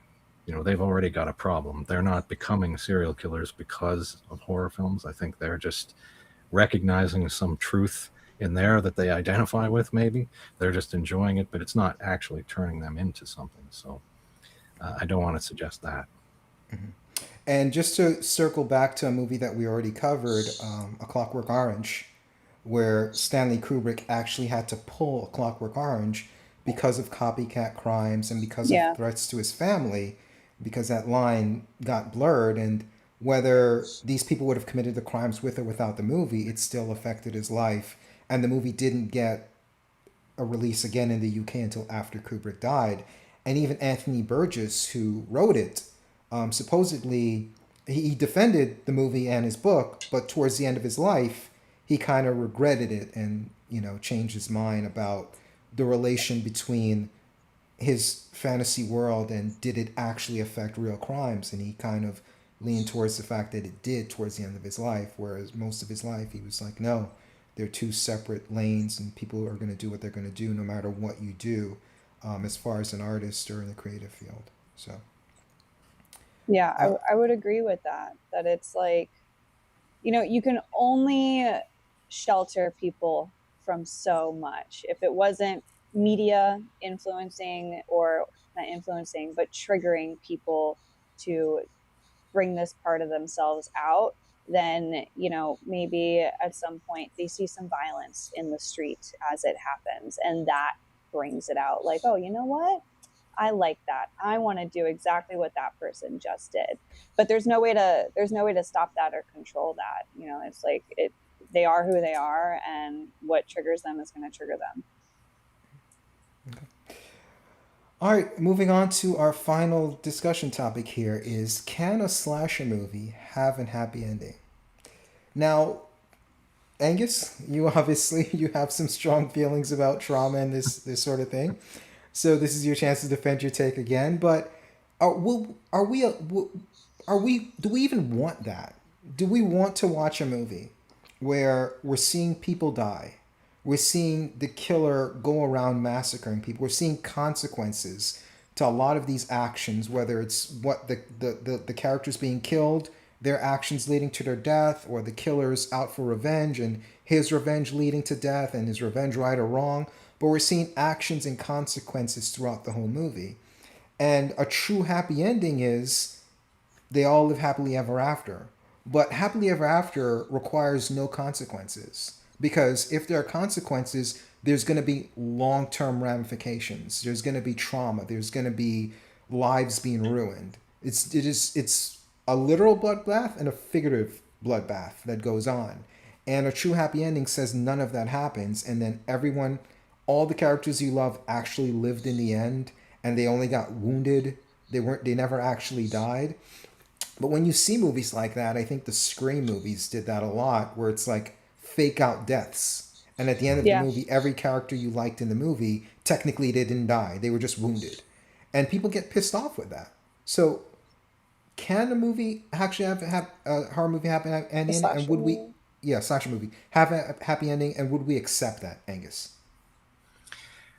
they've already got a problem. They're not becoming serial killers because of horror films. I think they're just recognizing some truth in there that they identify with. Maybe they're just enjoying it, but it's not actually turning them into something. So I don't want to suggest that. And just to circle back to a movie that we already covered, A Clockwork Orange, where Stanley Kubrick actually had to pull A Clockwork Orange because of copycat crimes and because of Yeah. threats to his family, because that line got blurred. And whether these people would have committed the crimes with or without the movie, it still affected his life. And the movie didn't get a release again in the UK until after Kubrick died. And even Anthony Burgess, who wrote it, supposedly he defended the movie and his book, but towards the end of his life, he kind of regretted it and changed his mind about the relation between his fantasy world and did it actually affect real crimes. And he kind of leaned towards the fact that it did towards the end of his life, whereas most of his life he was like, no, they're two separate lanes and people are going to do what they're going to do no matter what you do, as far as an artist or in the creative field. So Yeah, uh, I would agree with that. That it's like, you can only shelter people from so much. If it wasn't media influencing, or not influencing, but triggering people to bring this part of themselves out, then, maybe at some point they see some violence in the street as it happens. And that brings it out like, oh, you know what? I like that. I want to do exactly what that person just did. But there's no way to stop that or control that. It's like they are who they are, and what triggers them is going to trigger them. all right, moving on to our final discussion topic here is, can a slasher movie have a happy ending? Now, Angus, you obviously you have some strong feelings about trauma and this sort of thing. So this is your chance to defend your take again. But are we do we even want that? Do we want to watch a movie where we're seeing people die? We're seeing the killer go around massacring people. We're seeing consequences to a lot of these actions, whether it's what the characters being killed, their actions leading to their death, or the killer's out for revenge and his revenge leading to death and his revenge right or wrong. But we're seeing actions and consequences throughout the whole movie. And a true happy ending is they all live happily ever after. But happily ever after requires no consequences. Because if there are consequences, there's going to be long term ramifications. There's going to be trauma. There's going to be lives being ruined. It's a literal bloodbath and a figurative bloodbath that goes on. And a true happy ending says none of that happens, and then everyone, all the characters you love actually lived in the end, and they only got wounded. They never actually died. But when you see movies like that, I think the Scream movies did that a lot, where it's like fake out deaths. And at the end of the Yeah. movie, every character you liked in the movie, technically they didn't die. They were just wounded. And people get pissed off with that. So can a movie actually have a horror movie happy A ending? And slasher would we, movie. yeah, slasher movie, have a happy ending? And would we accept that, Angus?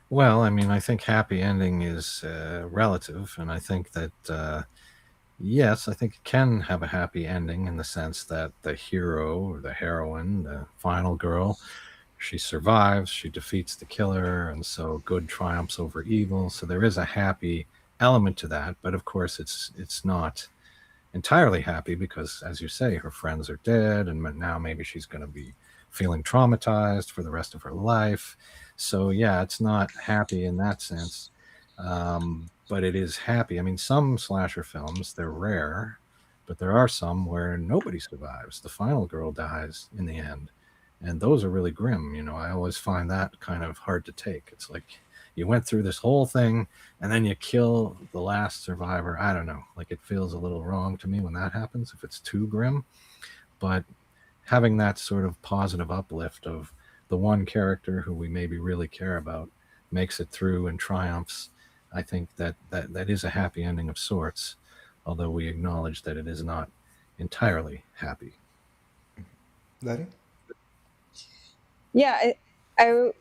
Well, I mean, I think happy ending is relative, and I think that yes, I think it can have a happy ending in the sense that the hero or the heroine, the final girl, she survives, she defeats the killer, and so good triumphs over evil. So there is a happy element to that, but of course, it's not entirely happy because, as you say, her friends are dead, and now maybe she's going to be feeling traumatized for the rest of her life. So yeah, it's not happy in that sense, but it is happy. I mean, some slasher films, they're rare, but there are some where nobody survives. The final girl dies in the end, and those are really grim. I always find that kind of hard to take. It's like you went through this whole thing and then you kill the last survivor. I don't know. Like it feels a little wrong to me when that happens, if it's too grim. But having that sort of positive uplift of the one character who we maybe really care about makes it through and triumphs, I think that is a happy ending of sorts, although we acknowledge that it is not entirely happy. Letty? Yeah. I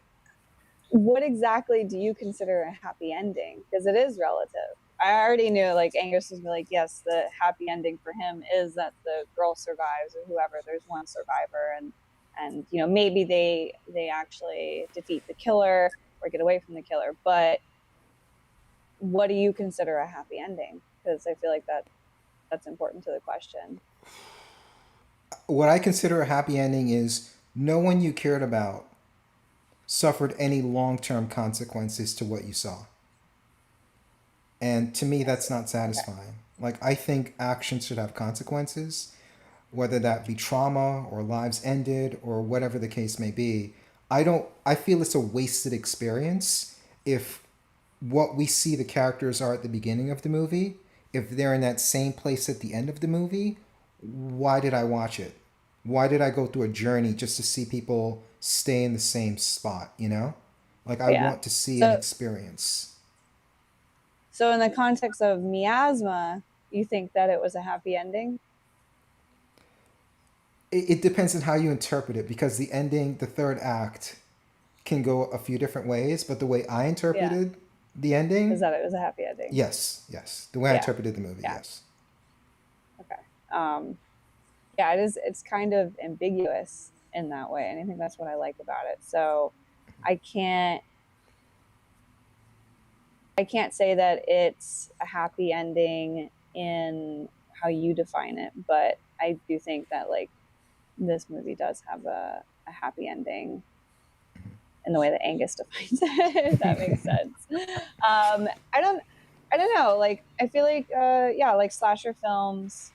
what exactly do you consider a happy ending? Because it is relative. I already knew, like, Angus was like, yes, the happy ending for him is that the girl survives, or whoever. There's one survivor, and you know, maybe they actually defeat the killer or get away from the killer. But what do you consider a happy ending? Because I feel like that's important to the question. What I consider a happy ending is no one you cared about suffered any long term consequences to what you saw. And to me, that's not Okay. satisfying. Like, I think actions should have consequences, whether that be trauma or lives ended or whatever the case may be. I feel it's a wasted experience if what we see the characters are at the beginning of the movie, if they're in that same place at the end of the movie, why did I watch it? Why did I go through a journey just to see people stay in the same spot, you know? Like, I Yeah. want to see an So experience. so in the context of Miasma, you think that it was a happy ending? It depends on how you interpret it because the ending, the third act, can go a few different ways, but the way I Yeah. interpreted the Is ending, that it was a happy ending? yes, yes. The way I Yeah. interpreted the movie, Yeah. yes. Okay. Yeah, it is. It's kind of ambiguous in that way, and I think that's what I like about it. So I can't I can't say that it's a happy ending in how you define it, but I do think that, like, this movie does have a happy ending in the way that Angus defines it, if that makes sense. Um, I don't I don't know. Like, I feel like yeah, like slasher films,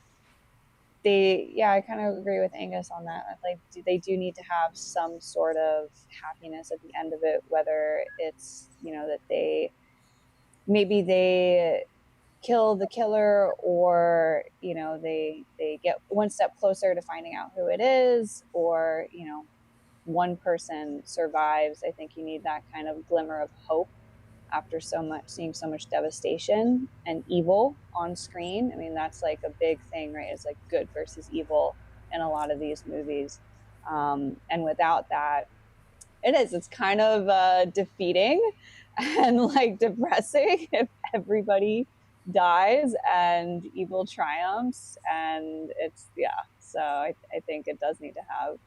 they, yeah, I kind of agree with Angus on that. Like, they do need to have some sort of happiness at the end of it, whether it's, you know, that they kill the killer, or, you know, they get one step closer to finding out who it is, or, you know, one person survives. I think you need that kind of glimmer of hope after so much, seeing so much devastation and evil on screen. I mean, that's like a big thing, right? It's like good versus evil in a lot of these movies. And without that, it's kind of defeating and like depressing if everybody dies and evil triumphs. And it's, yeah. So I think it does need to have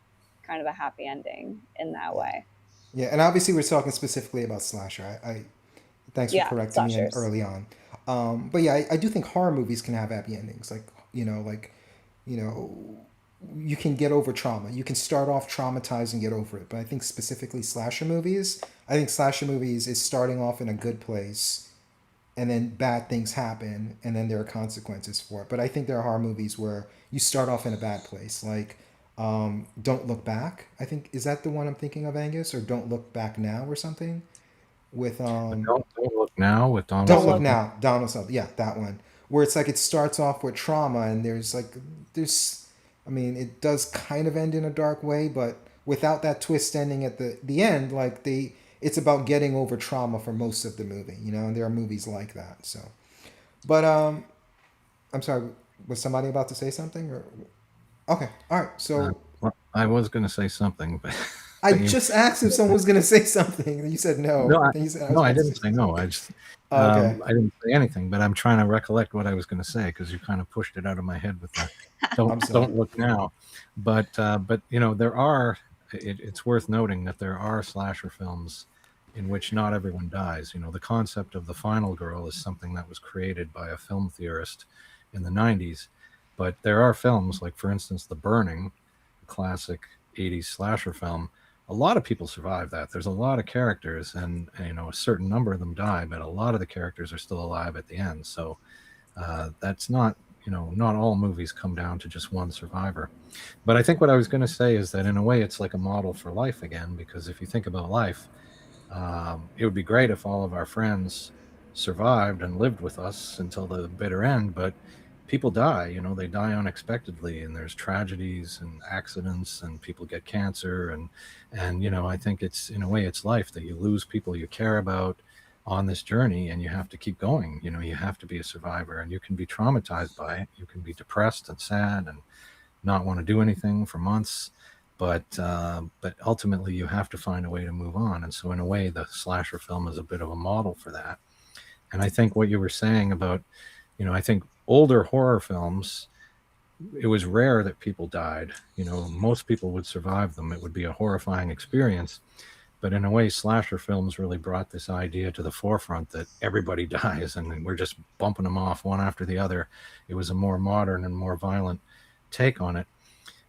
kind of a happy ending in that Yeah. way. Yeah, and obviously we're talking specifically about slasher. I thanks for Yeah, correcting me in slashers. early on. But yeah, I do think horror movies can have happy endings. You know, you can get over trauma. You can start off traumatized and get over it. But I think specifically slasher movies, I think slasher movies is starting off in a good place, and then bad things happen, and then there are consequences for it. But I think there are horror movies where you start off in a bad place, like Don't Look Back. I think is that the one I'm thinking of, Angus, or Don't Look Back Now or something with But don't look now with Donald Don't Don't Look look. Sutherland. Now, Donald Sutherland. Yeah, that one. Where it's like it starts off with trauma and there's I mean, it does kind of end in a dark way, but without that twist ending at the end, like it's about getting over trauma for most of the movie, you know, and there are movies like that. So, but I'm sorry, was somebody about to say something or okay, all right. So Well, I was going to say something, but I but you just asked if someone was going to say something, and you said no. no, Then you said I was no, I about to say didn't say something. no. Oh, okay. I didn't say anything, but I'm trying to recollect what I was going to say because you kind of pushed it out of my head with the I'm sorry. don't look now. But you know there are. It's worth noting that there are slasher films in which not everyone dies. You know, the concept of the final girl is something that was created by a film theorist in the '90s. But there are films like, for instance, The Burning, a classic '80s slasher film. A lot of people survive that. There's a lot of characters, and you know a certain number of them die, but a lot of the characters are still alive at the end. So that's not, you know, not all movies come down to just one survivor. But I think what I was going to say is that in a way it's like a model for life again, because if you think about life, it would be great if all of our friends survived and lived with us until the bitter end, but people die, you know, they die unexpectedly, and there's tragedies and accidents, and people get cancer, and you know, I think it's, in a way, it's life that you lose people you care about on this journey, and you have to keep going. You know, you have to be a survivor, and you can be traumatized by it, you can be depressed and sad and not want to do anything for months, but ultimately you have to find a way to move on. And so in a way the slasher film is a bit of a model for that. And I think what you were saying about, I think older horror films, it was rare that people died. Most people would survive them. It would be a horrifying experience. But in a way, slasher films really brought this idea to the forefront that everybody dies and we're just bumping them off one after the other. It was a more modern and more violent take on it.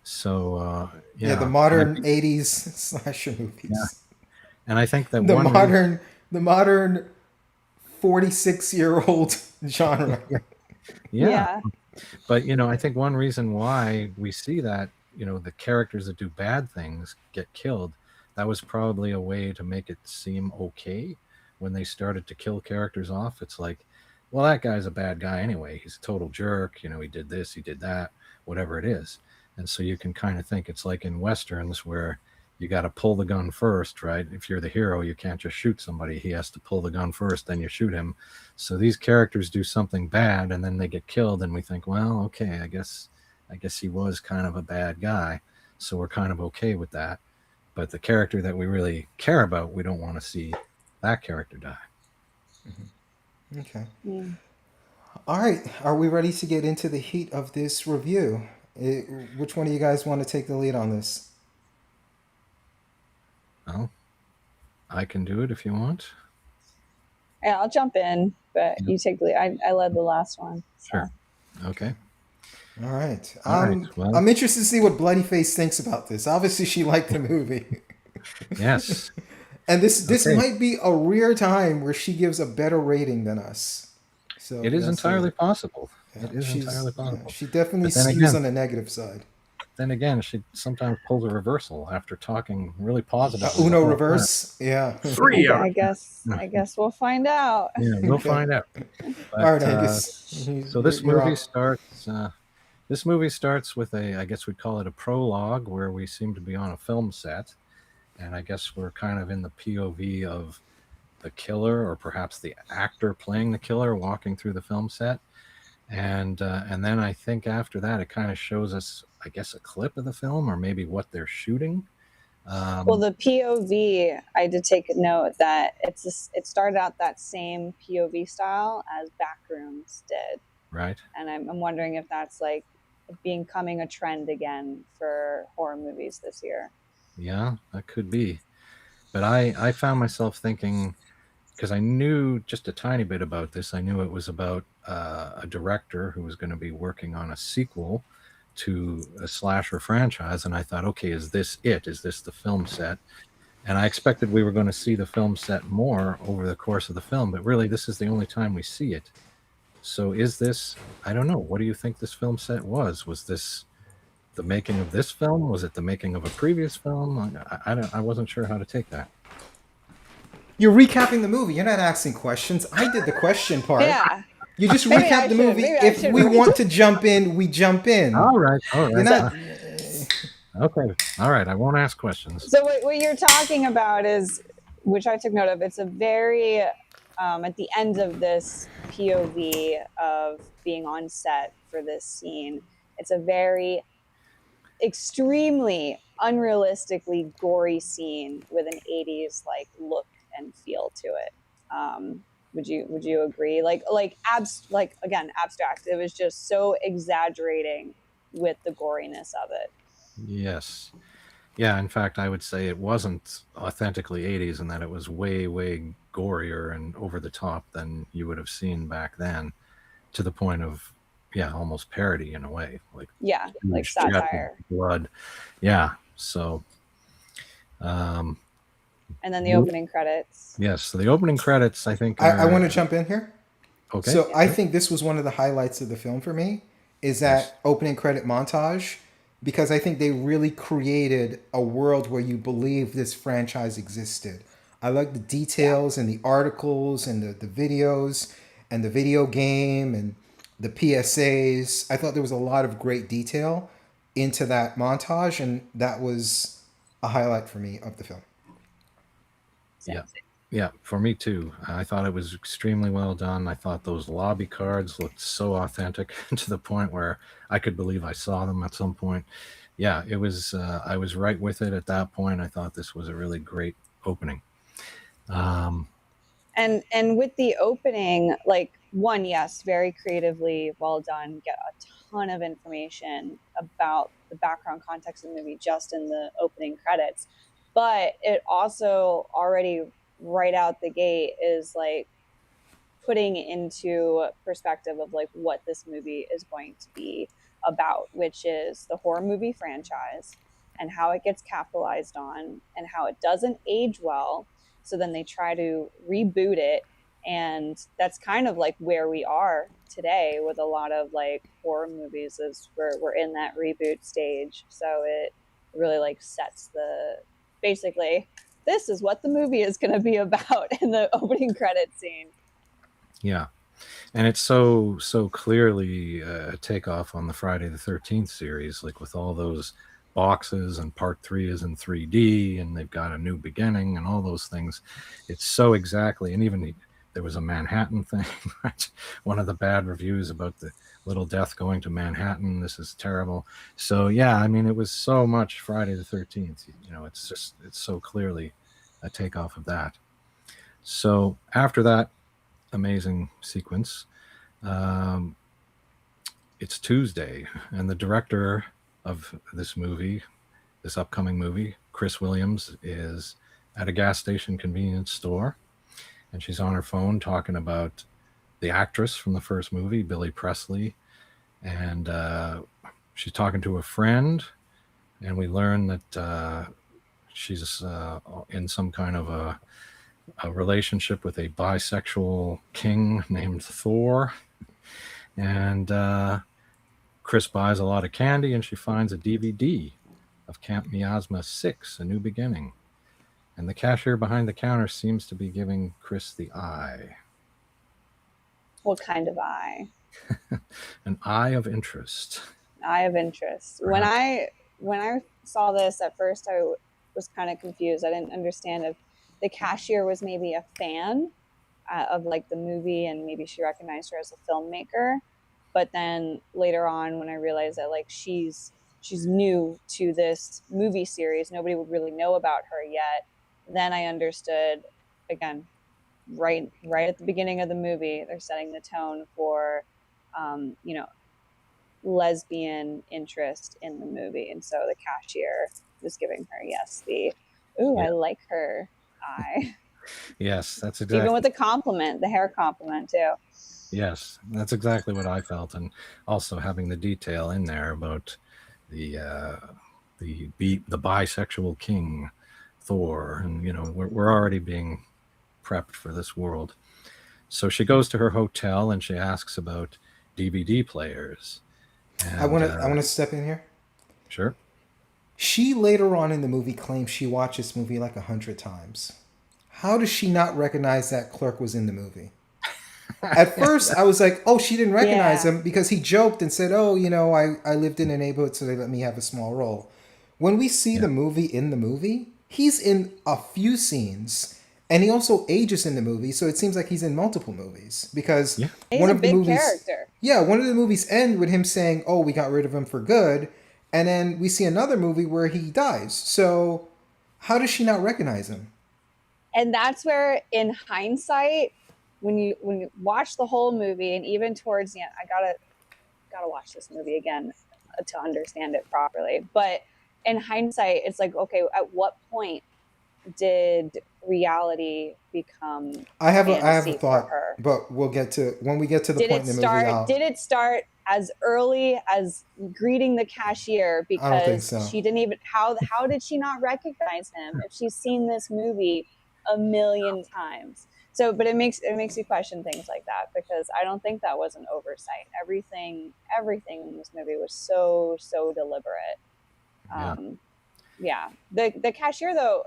So, Yeah, the modern 80s slasher movies. Yeah. And I think that the modern 46-year-old genre. Yeah. But, I think one reason why we see that, the characters that do bad things get killed, that was probably a way to make it seem okay when they started to kill characters off. It's like, well, that guy's a bad guy anyway. He's a total jerk. He did this, he did that, whatever it is. And so you can kind of think it's like in Westerns where you got to pull the gun first, right? If you're the hero, you can't just shoot somebody. He has to pull the gun first, then you shoot him. So these characters do something bad and then they get killed and we think, well, okay, I guess he was kind of a bad guy. So we're kind of okay with that. But the character that we really care about, we don't want to see that character die. Mm-hmm. Okay. Yeah. All right. Are we ready to get into the heat of this review? Which one of you guys want to take the lead on this? Well, I can do it if you want. Yeah, I'll jump in, but you take the lead. I led the last one. So. Sure. Okay. All right. Well, I'm interested to see what Bloodyface thinks about this. Obviously, she liked the movie. Yes. And this might be a rare time where she gives a better rating than us. So it is entirely possible. Yeah, it is entirely possible. Yeah, she definitely skews on the negative side. Then again, she sometimes pulls a reversal after talking really positive. Uno reverse, yeah. 3 I guess we'll find out. Yeah, we'll find out. But, all right, Angus. So this movie starts. This movie starts with I guess we'd call it a prologue, where we seem to be on a film set, and I guess we're kind of in the POV of the killer, or perhaps the actor playing the killer, walking through the film set. And then I think after that, it kind of shows us, I guess, a clip of the film, or maybe what they're shooting. Well, the POV, I did take a note that it started out that same POV style as Backrooms did. Right. And I'm wondering if that's like becoming a trend again for horror movies this year. Yeah, that could be. But I found myself thinking, because I knew just a tiny bit about this. I knew it was about a director who was going to be working on a sequel to a slasher franchise. And I thought, okay, is this it? Is this the film set? And I expected we were going to see the film set more over the course of the film. But really, this is the only time we see it. So is this, I don't know, what do you think this film set was? Was this the making of this film? Was it the making of a previous film? I wasn't sure how to take that. You're recapping the movie. You're not asking questions. I did the question part. Yeah. You just recap the movie. If we want to jump in, we jump in. All right. You're not... Okay. All right. I won't ask questions. So what you're talking about is, which I took note of, it's a very, at the end of this POV of being on set for this scene, it's a very extremely unrealistically gory scene with an 80s like look and feel to it. Would you agree? Like again, abstract. It was just so exaggerating with the goriness of it. Yes. Yeah, in fact, I would say it wasn't authentically 80s, and that it was way, way gorier and over the top than you would have seen back then, to the point of, yeah, almost parody in a way. Like, yeah, like satire. Blood. Yeah. So and then the opening credits. Yes, so the opening credits, I think... I want to jump in here. Okay. So I think this was one of the highlights of the film for me, is that opening credit montage, because I think they really created a world where you believe this franchise existed. I like the details and the articles and the videos and the video game and the PSAs. I thought there was a lot of great detail into that montage, and that was a highlight for me of the film. Yeah, for me too. I thought it was extremely well done. I thought those lobby cards looked so authentic to the point where I could believe I saw them at some point. Yeah, it was. I was right with it at that point. I thought this was a really great opening. And And with the opening, like, one, yes, very creatively well done, get a ton of information about the background context of the movie just in the opening credits. But it also already right out the gate is like putting into perspective of like what this movie is going to be about, which is the horror movie franchise and how it gets capitalized on and how it doesn't age well. So then they try to reboot it. And that's kind of like where we are today with a lot of like horror movies, is we're in that reboot stage. So it really like sets the, basically, this is what the movie is going to be about in the opening credit scene. Yeah. And it's so clearly a takeoff on the Friday the 13th series, like with all those boxes, and part 3 is in 3D, and they've got a new beginning and all those things. It's so exactly, and even there was a Manhattan thing, right? One of the bad reviews about the little death going to Manhattan. This is terrible. So yeah, I mean, it was so much Friday the 13th. You know, it's so clearly a takeoff of that. So after that amazing sequence, it's Tuesday, and the director of this movie, this upcoming movie, Chris Williams, is at a gas station convenience store, and she's on her phone talking about the actress from the first movie, Billy Presley, and she's talking to a friend, and we learn that she's in some kind of a relationship with a bisexual king named Thor. And Chris buys a lot of candy, and she finds a DVD of Camp Miasma 6, A New Beginning. And the cashier behind the counter seems to be giving Chris the eye. What kind of eye? An eye of interest. Eye of interest. When I saw this at first, I was kind of confused. I didn't understand if the cashier was maybe a fan of like the movie, and maybe she recognized her as a filmmaker. But then later on, when I realized that like she's new to this movie series, nobody would really know about her yet. Then I understood, again, right at the beginning of the movie, they're setting the tone for, you know, lesbian interest in the movie, and so the cashier was giving her, yes, the ooh, I like her eye. Yes, that's exactly. Even with the compliment, the hair compliment too. Yes, that's exactly what I felt, and also having the detail in there about the bisexual king, Thor, and you know, we're already being prepped for this world. So she goes to her hotel and she asks about DVD players. And, I want to step in here. Sure. She later on in the movie claims she watched this movie like 100 times. How does she not recognize that Clerk was in the movie? At first, I was like, oh, she didn't recognize him because he joked and said, oh, you know, I lived in a neighborhood, so they let me have a small role. When we see the movie in the movie, he's in a few scenes, and he also ages in the movie, so it seems like he's in multiple movies because He's one a of the big movies, character. yeah, one of the movies end with him saying, oh, we got rid of him for good, and then we see another movie where he dies. So how does she not recognize him? And that's where, in hindsight, when you watch the whole movie, and even towards the end, I gotta watch this movie again to understand it properly. But in hindsight, it's like, okay, at what point did reality become I have a fantasy thought, for her? but we'll get to when we get to the Did point it in the movie. did it start as early as greeting the cashier? I don't think Because so. she didn't even, how did she not recognize him if she's seen this movie a million times? So, but it makes you question things like that, because I don't think that was an oversight. Everything in this movie was so deliberate. Yeah. The cashier though,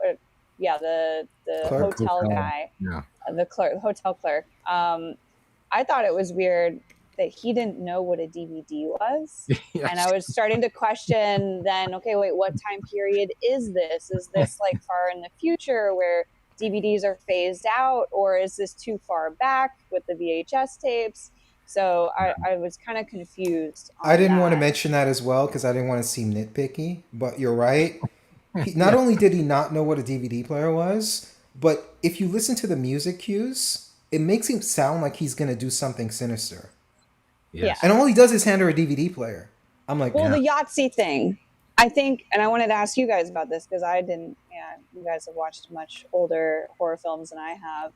the Clerk? hotel guy, Yeah. the hotel clerk. I thought it was weird that he didn't know what a DVD was. Yes. And I was starting to question then, okay, wait, what time period is this? Is this like far in the future where DVDs are phased out, or is this too far back with the VHS tapes? So I was kind of confused. I didn't want to mention that as well because I didn't want to seem nitpicky, but you're right. Not only did he not know what a DVD player was, But if you listen to the music cues, it makes him sound like he's gonna do something sinister. Yes. And all he does is hand her a DVD player. I'm like, Well, Yeah. the Yahtzee thing, I think, and I wanted to ask you guys about this because I didn't. Yeah, you guys have watched much older horror films than I have.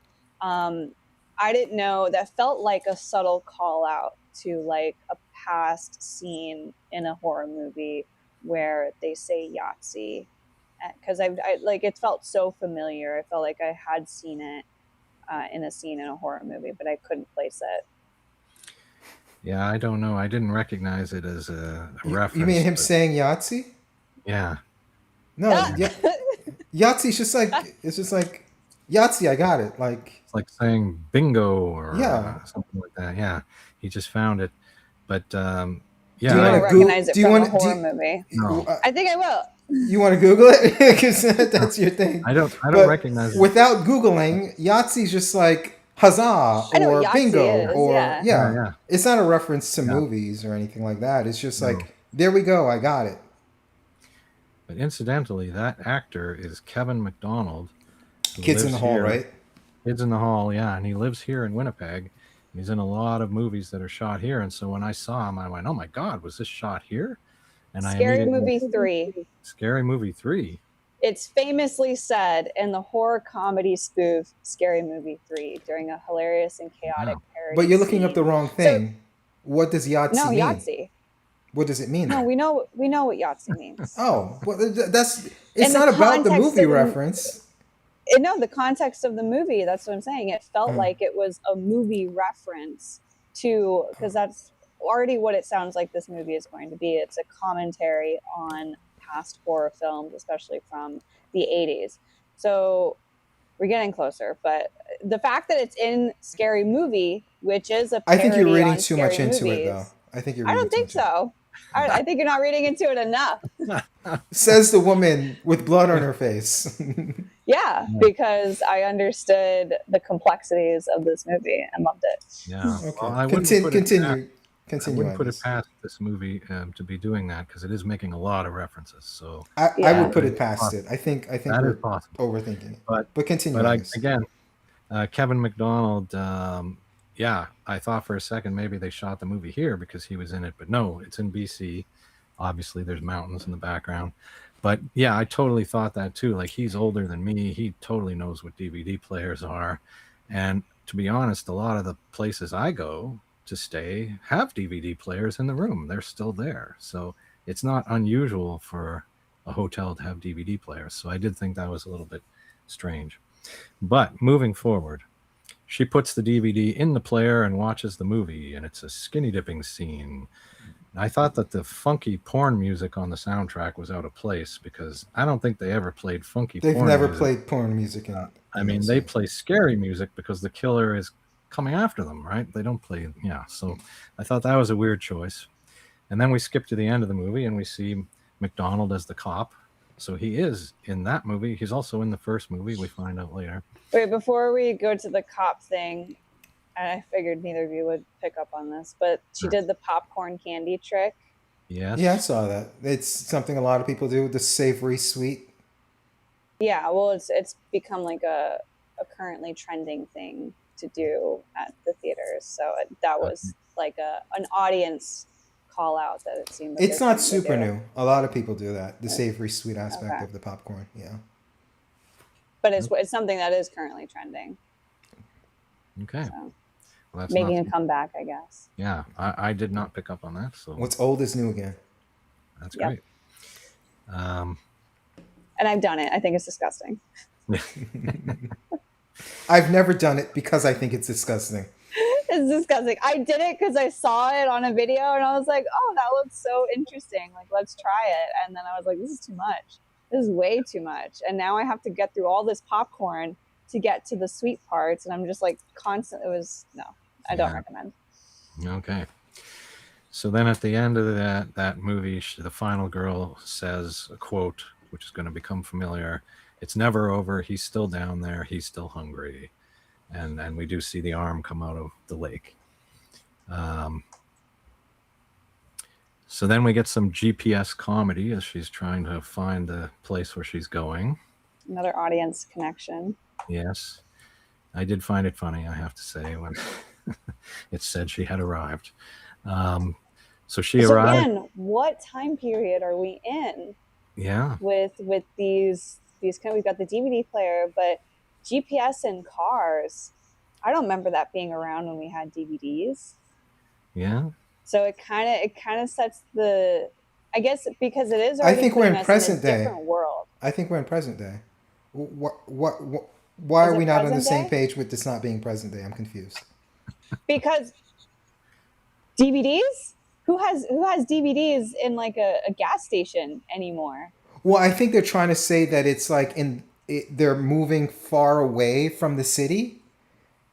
I didn't know that felt like a subtle call out to like a past scene in a horror movie where they say Yahtzee, because I like it felt so familiar. I felt like I had seen it in a scene in a horror movie, but I couldn't place it. Yeah, I don't know. I didn't recognize it as a reference. you mean him but saying Yahtzee? yeah. No, Yahtzee's just like it's just like Yahtzee. I got it. Like It's like saying bingo or Yeah. something like that. Yeah, he just found it. But Do yeah, you I wanna don't Goo- recognize it do you from wanna- a do horror you- movie. No. I think I will. You want to Google it because that's your thing. I don't But recognize it. without Googling, Yahtzee's just like huzzah I know or what Yahtzee bingo is, or yeah. Yeah. It's not a reference to Yeah. movies or anything like that. It's just No. like there we go. I got it. But incidentally, that actor is Kevin McDonald. Who Kids in lives the Hall, here. right? Kids in the Hall, yeah, and he lives here in Winnipeg. And he's in a lot of movies that are shot here. And so when I saw him, I went, "Oh my God, was this shot here?" And Scary I Movie 3. Scary Movie 3. It's famously said in the horror comedy spoof Scary Movie 3 during a hilarious and chaotic parody. But you're looking up the scene. wrong thing. What does Yahtzee No, mean? Yahtzee. What does it mean? No, then? we know what Yahtzee means. Oh, well, that's In it's the not about the context movie of the- reference. No, the context of the movie, that's what I'm saying. It felt like it was a movie reference to, because that's already what it sounds like this movie is going to be. It's a commentary on past horror films, especially from the 80s. So we're getting closer, but the fact that it's in Scary Movie, which is a I parody think you're reading on too Scary much into movies, it, though. I think you're. I Reading don't think too much so. I think you're not reading into it enough. Says the woman with blood on her face. Yeah, because I understood the complexities of this movie and loved it. Yeah. Okay. Well, I wouldn't put it Continue. I Continue. wouldn't put it Angus. past this movie to be doing that because it is making a lot of references. So I Yeah. would put it past it. I think that we're is possible. overthinking it. But continue. But Angus. Kevin McDonald, yeah, I thought for a second maybe they shot the movie here because he was in it, but no, it's in BC. Obviously, there's mountains in the background. But yeah, I totally thought that too. Like, he's older than me. He totally knows what DVD players are. And to be honest, a lot of the places I go to stay have DVD players in the room. They're still there. So it's not unusual for a hotel to have DVD players. So I did think that was a little bit strange. But moving forward, she puts the DVD in the player and watches the movie, and it's a skinny dipping scene. I thought that the funky porn music on the soundtrack was out of place because I don't think they ever played funky They've porn never music. played porn music in. I mean, they play scary music because the killer is coming after them, right? They don't play, yeah. So I thought that was a weird choice. And then we skip to the end of the movie and we see McDonald as the cop. So he is in that movie. He's also in the first movie. We find out later. Wait, before we go to the cop thing, and I figured neither of you would pick up on this, but she did the popcorn candy trick. Yes. Yeah, I saw that. It's something a lot of people do. The savory sweet. Yeah, well, it's become like a currently trending thing to do at the theaters. So that was like an audience call out that it seemed. Like It's not super new. A lot of people do that. The savory sweet aspect of the popcorn. Yeah. But it's something that is currently trending. Okay. So Well, that's making a comeback, I guess. Yeah, I did not pick up on that. So What's old is new again. That's Yep. great. And I've done it. I think it's disgusting. I've never done it because I think it's disgusting. It's disgusting. I did it because I saw it on a video and I was like, oh, that looks so interesting. Like, let's try it. And then I was like, this is too much. This is way too much. And now I have to get through all this popcorn to get to the sweet parts. And I'm just like constant. No, I don't recommend. Okay. So then at the end of that movie, the final girl says a quote, which is going to become familiar. It's never over. He's still down there. He's still hungry. And we do see the arm come out of the lake. So then we get some GPS comedy as she's trying to find the place where she's going. Another audience connection. Yes, I did find it funny, I have to say, when it said she had arrived. So she So arrived. again, what time period are we in Yeah, with these kind of, we've got the DVD player, but GPS in cars. I don't remember that being around when we had DVDs. yeah, So it kind of sets the, I guess because it is I already think we're putting in us in a present day. different world. I think we're in present day. Why Is are we it not on the present same day? page with this not being present day? I'm confused. Because DVDs? Who has DVDs in like a gas station anymore? Well, I think they're trying to say that it's like they're moving far away from the city,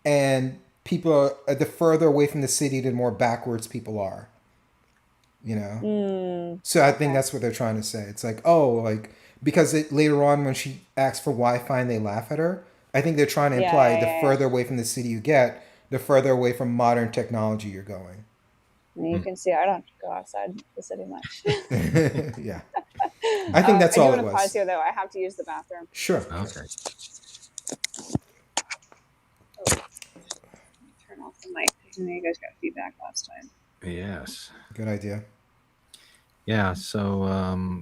and people are the further away from the city, the more backwards people are. You know. So I think Okay. that's what they're trying to say. It's like, oh, like because later on when she asks for Wi-Fi and they laugh at her, I think they're trying to Yeah, imply yeah, the yeah, yeah. further away from the city you get, the further away from modern technology you're going. And you can see I don't go outside the city much. Yeah, I think that's I do all want it to pause was. here though. I have to use the bathroom. Sure. okay. Turn off the mic because I know you guys got feedback last time. Yes. Good idea. Yeah, so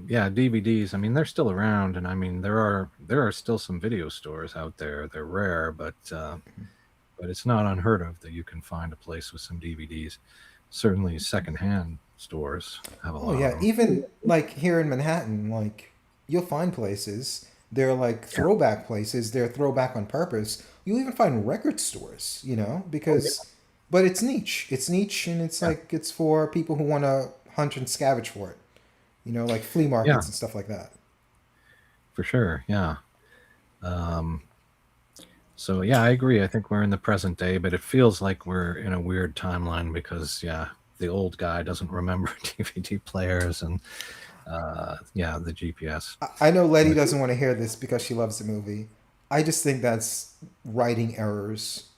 yeah, DVDs. I mean, they're still around, and I mean, there are still some video stores out there. They're rare, but it's not unheard of that you can find a place with some DVDs. Certainly, secondhand stores have a Oh lot of yeah, them. even like here in Manhattan, like you'll find places. They're like Yeah. throwback places. They're throwback on purpose. You'll even find record stores, Oh yeah. because, but it's niche. It's niche, and it's Yeah. like it's for people who want to hunt and scavenge for it. Like flea Yeah, markets and stuff like that. for sure. Yeah. Um, so yeah, I agree. I think we're in the present day, but it feels like we're in a weird timeline because yeah, the old guy doesn't remember DVD players and yeah, the GPS. I know Letty But doesn't want to hear this because she loves the movie. I just think that's writing errors.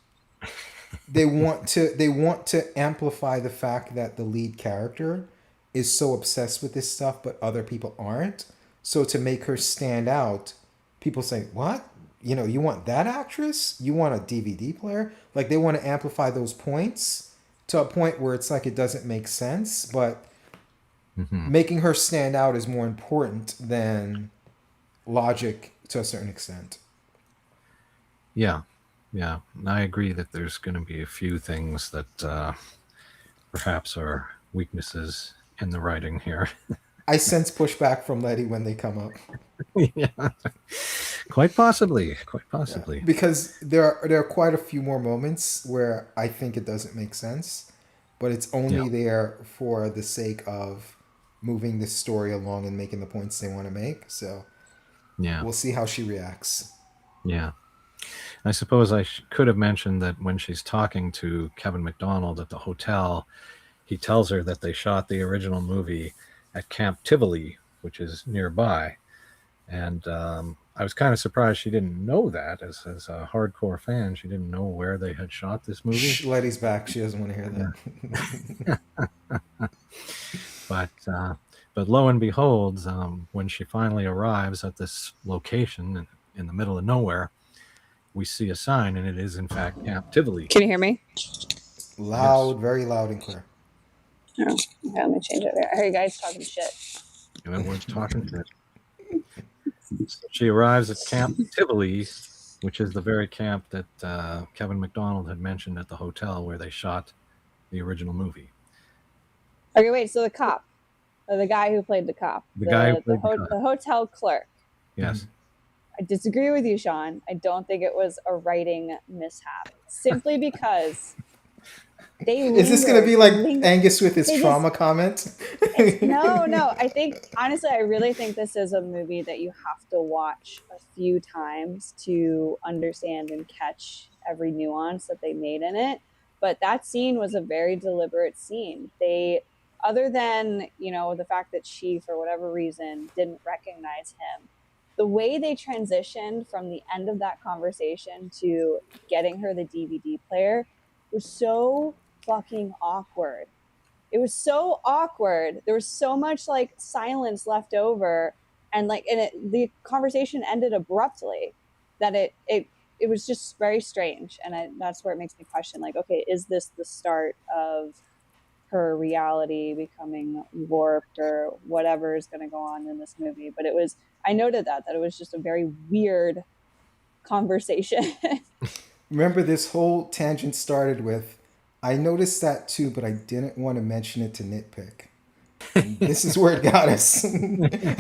They want to amplify the fact that the lead character is so obsessed with this stuff but other people aren't. So to make her stand out, people say, "What? You want that actress? You want a DVD player?" Like they want to amplify those points to a point where it's like it doesn't make sense, but mhm. making her stand out is more important than logic to a certain extent. Yeah, yeah, and I agree that there's going to be a few things that perhaps are weaknesses in the writing here. I sense pushback from Letty when they come up. Yeah, quite possibly, quite Yeah, possibly. because there are quite a few more moments where I think it doesn't make sense, but it's Yeah, only there for the sake of moving the story along and making the points they want to make. So yeah, we'll see how she reacts. yeah. I suppose I could have mentioned that when she's talking to Kevin McDonald at the hotel, he tells her that they shot the original movie at Camp Tivoli, which is nearby. And I was kind of surprised she didn't know that. As a hardcore fan, she didn't know where they had shot this movie. Shh, Letty's back. She doesn't want to hear Yeah. that. But lo and behold, when she finally arrives at this location in the middle of nowhere, we see a sign, and it is in fact Camp Tivoli. Can you hear me? Yes, Loud, very loud and clear. Oh, okay, let me change it. I heard you guys talking shit. and it was talking shit. So she arrives at Camp Tivoli, which is the very camp that Kevin McDonald had mentioned at the hotel where they shot the original movie. Okay, wait. So the cop, or the guy who played the cop, The guy who the played the cop. the hotel clerk. Yes. I disagree with you, Seán. I don't think it was a writing mishap, simply because they Is this going to be like linger. Angus with his They just trauma comment? no. I think honestly, I really think this is a movie that you have to watch a few times to understand and catch every nuance that they made in it. But that scene was a very deliberate scene. They, other than the fact that she, for whatever reason, didn't recognize him, the way they transitioned from the end of that conversation to getting her the DVD player was so fucking awkward. It was so awkward. There was so much like silence left over, and the conversation ended abruptly that it it was just very strange, and that's where it makes me question, like, okay, is this the start of her reality becoming warped or whatever is going to go on in this movie? But it was, I noted that it was just a very weird conversation. Remember, this whole tangent started with, I noticed that too, but I didn't want to mention it to nitpick. And this is where it got us.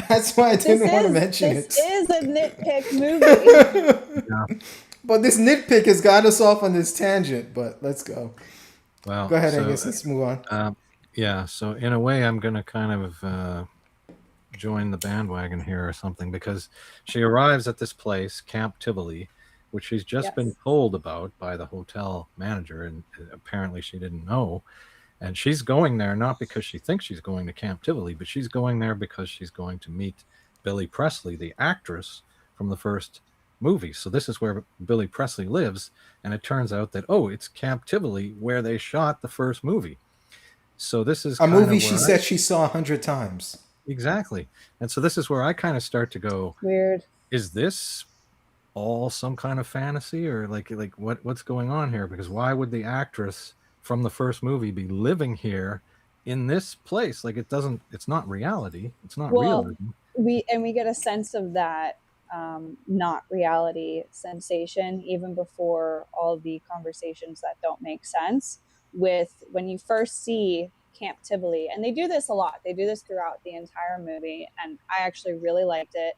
That's why I didn't want to mention this it. is a nitpick movie. Yeah. But this nitpick has got us off on this tangent. But let's go. Well, Go ahead, so Angus. Let's move on. yeah, so in a way, I'm going to kind of join the bandwagon here or something, because she arrives at this place, Camp Tivoli, which she's just been Yes. told about by the hotel manager, and apparently she didn't know. And she's going there not because she thinks she's going to Camp Tivoli, but she's going there because she's going to meet Billy Presley, the actress from the first movie. So this is where Billy Presley lives, and it turns out that, oh, it's Camp Tivoli where they shot the first movie. So this is A kind movie of she where said she saw 100 times. exactly. And so this is where I kind of start to go, Weird. is this all some kind of fantasy, or like what's going on here? Because why would the actress from the first movie be living here in this place? Like, it's not reality. It's not Well, realism. we get a sense of that not reality sensation even before all the conversations that don't make sense, with when you first see Camp Tivoli. And they do this a lot. They do this throughout the entire movie, and I actually really liked it.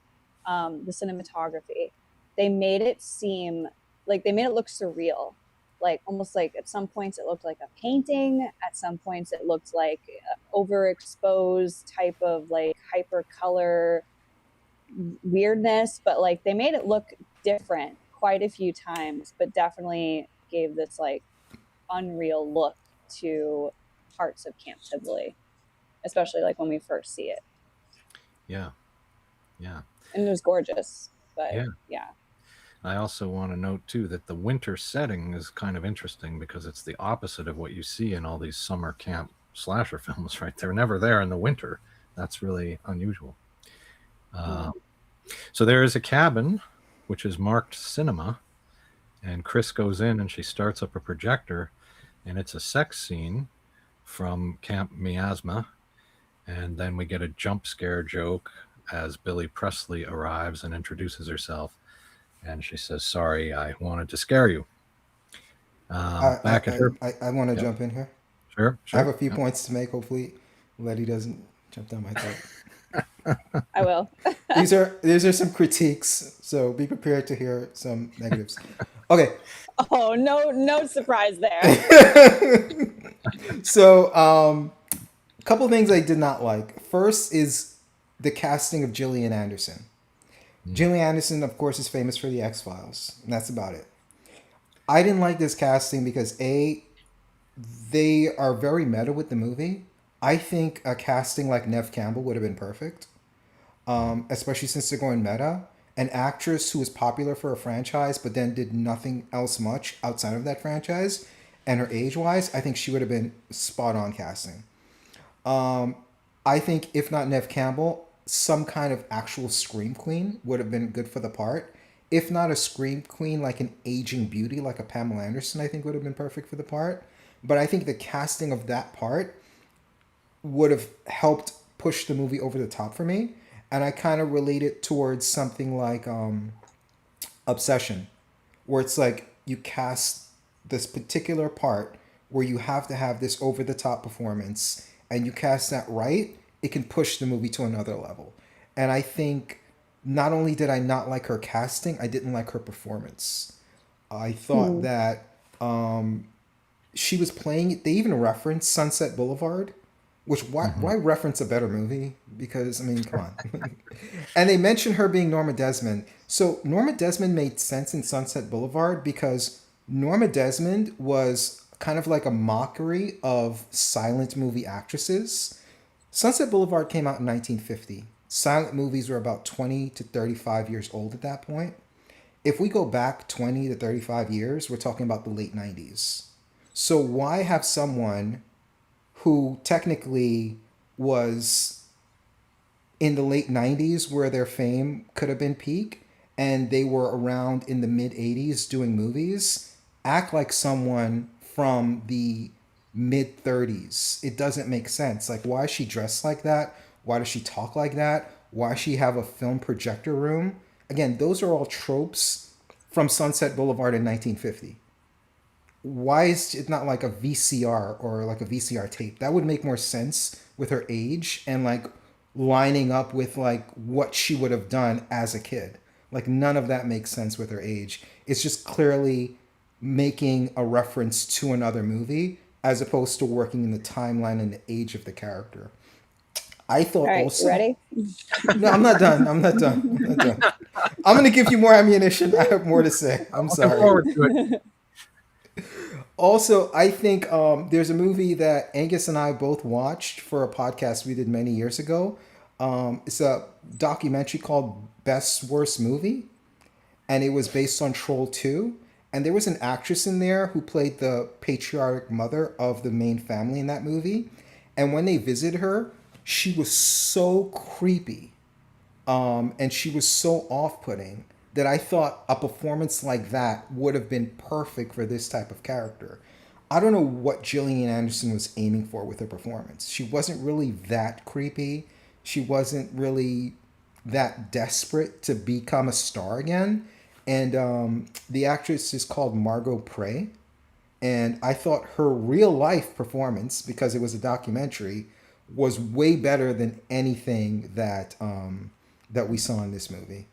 The cinematography, they made it seem like, they made it look surreal, like almost like at some points it looked like a painting, at some points it looked like overexposed type of like hyper color weirdness, but like they made it look different quite a few times, but definitely gave this like unreal look to parts of Camp Tivoli, especially like when we first see it. Yeah. Yeah. And it was gorgeous, but Yeah. yeah. I also want to note too that the winter setting is kind of interesting, because it's the opposite of what you see in all these summer camp slasher films, right? They're never there in the winter. That's really unusual. So there is a cabin which is marked cinema, and Kris goes in and she starts up a projector, and it's a sex scene from Camp Miasma. And then we get a jump scare joke as Billy Presley arrives and introduces herself, and she says, "Sorry, I wanted to scare you." Back at her, I want to yep, jump in here. sure, I have sure, a few yep. points to make. Hopefully, Letty doesn't jump down my throat. I will. These are some critiques, so be prepared to hear some negatives. Okay. Oh, no surprise there. So, a couple things I did not like. First is the casting of Gillian Anderson. Gillian Anderson, of course, is famous for the X-Files, and that's about it. I didn't like this casting because they are very meta with the movie. I think a casting like Neve Campbell would have been perfect, especially since they're going meta. An actress who was popular for a franchise but then did nothing else much outside of that franchise, and her age wise, I think she would have been spot on casting. I think if not Neve Campbell, some kind of actual scream queen would have been good for the part. If not a scream queen, like an aging beauty, like a Pamela Anderson, I think would have been perfect for the part. But I think the casting of that part would have helped push the movie over the top for me. And I kind of relate it towards something like Obsession, where it's like you cast this particular part where you have to have this over the top performance, and you cast that right, it can push the movie to another level. And I think not only did I not like her casting, I didn't like her performance. I thought that she was playing it. They even referenced Sunset Boulevard, which Mm-hmm. why reference a better movie? Because I mean, come on. And they mentioned her being Norma Desmond. So Norma Desmond made sense in Sunset Boulevard because Norma Desmond was kind of like a mockery of silent movie actresses. Sunset Boulevard came out in 1950. Silent movies were about 20 to 35 years old at that point. If we go back 20 to 35 years, we're talking about the late 90s. So why have someone who technically was in the late 90s where their fame could have been peak, and they were around in the mid 80s doing movies act like someone from the mid 30s. It doesn't make sense. Like, why is she dressed like that? Why does she talk like that? Why does she have a film projector room? Again, those are all tropes from Sunset Boulevard in 1950. Why is it not like a VCR or like a VCR tape? That would make more sense with her age and like lining up with like what she would have done as a kid. Like none of that makes sense with her age. It's just clearly making a reference to another movie as opposed to working in the timeline and the age of the character. I All thought right, you also. ready? No, I'm not done. I'm not done. I'm not done. I'm gonna give you more ammunition. I have more to say. I'm Looking sorry. forward to it. Also, I think there's a movie that Angus and I both watched for a podcast we did many years ago. It's a documentary called Best Worst Movie, and it was based on Troll 2. And there was an actress in there who played the patriarch mother of the main family in that movie. And when they visited her, she was so creepy, and she was so off-putting that I thought a performance like that would have been perfect for this type of character. I don't know what Gillian Anderson was aiming for with her performance. She wasn't really that creepy. She wasn't really that desperate to become a star again. And the actress is called Margot Prey. And I thought her real life performance, because it was a documentary, was way better than anything that we saw in this movie.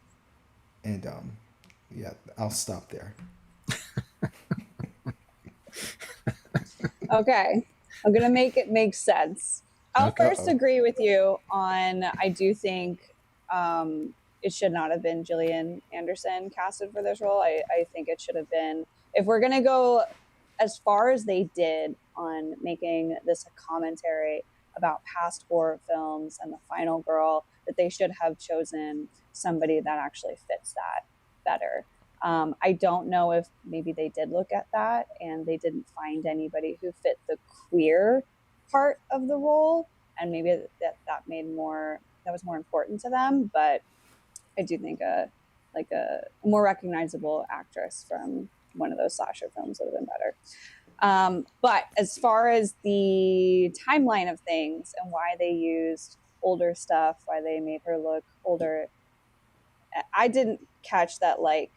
And yeah, I'll stop there. Okay, I'm gonna make it make sense. I'll Okay. first agree with you on. I do think it should not have been Gillian Anderson casted for this role. I think it should have been. If we're gonna go as far as they did on making this a commentary about past horror films and the final girl, that they should have chosen somebody that actually fits that better. I don't know if maybe they did look at that and they didn't find anybody who fit the queer part of the role, and maybe that made more, that was more important to them. But I do think a more recognizable actress from one of those slasher films would have been better. But as far as the timeline of things and why they used older stuff, why they made her look older, I didn't catch that, like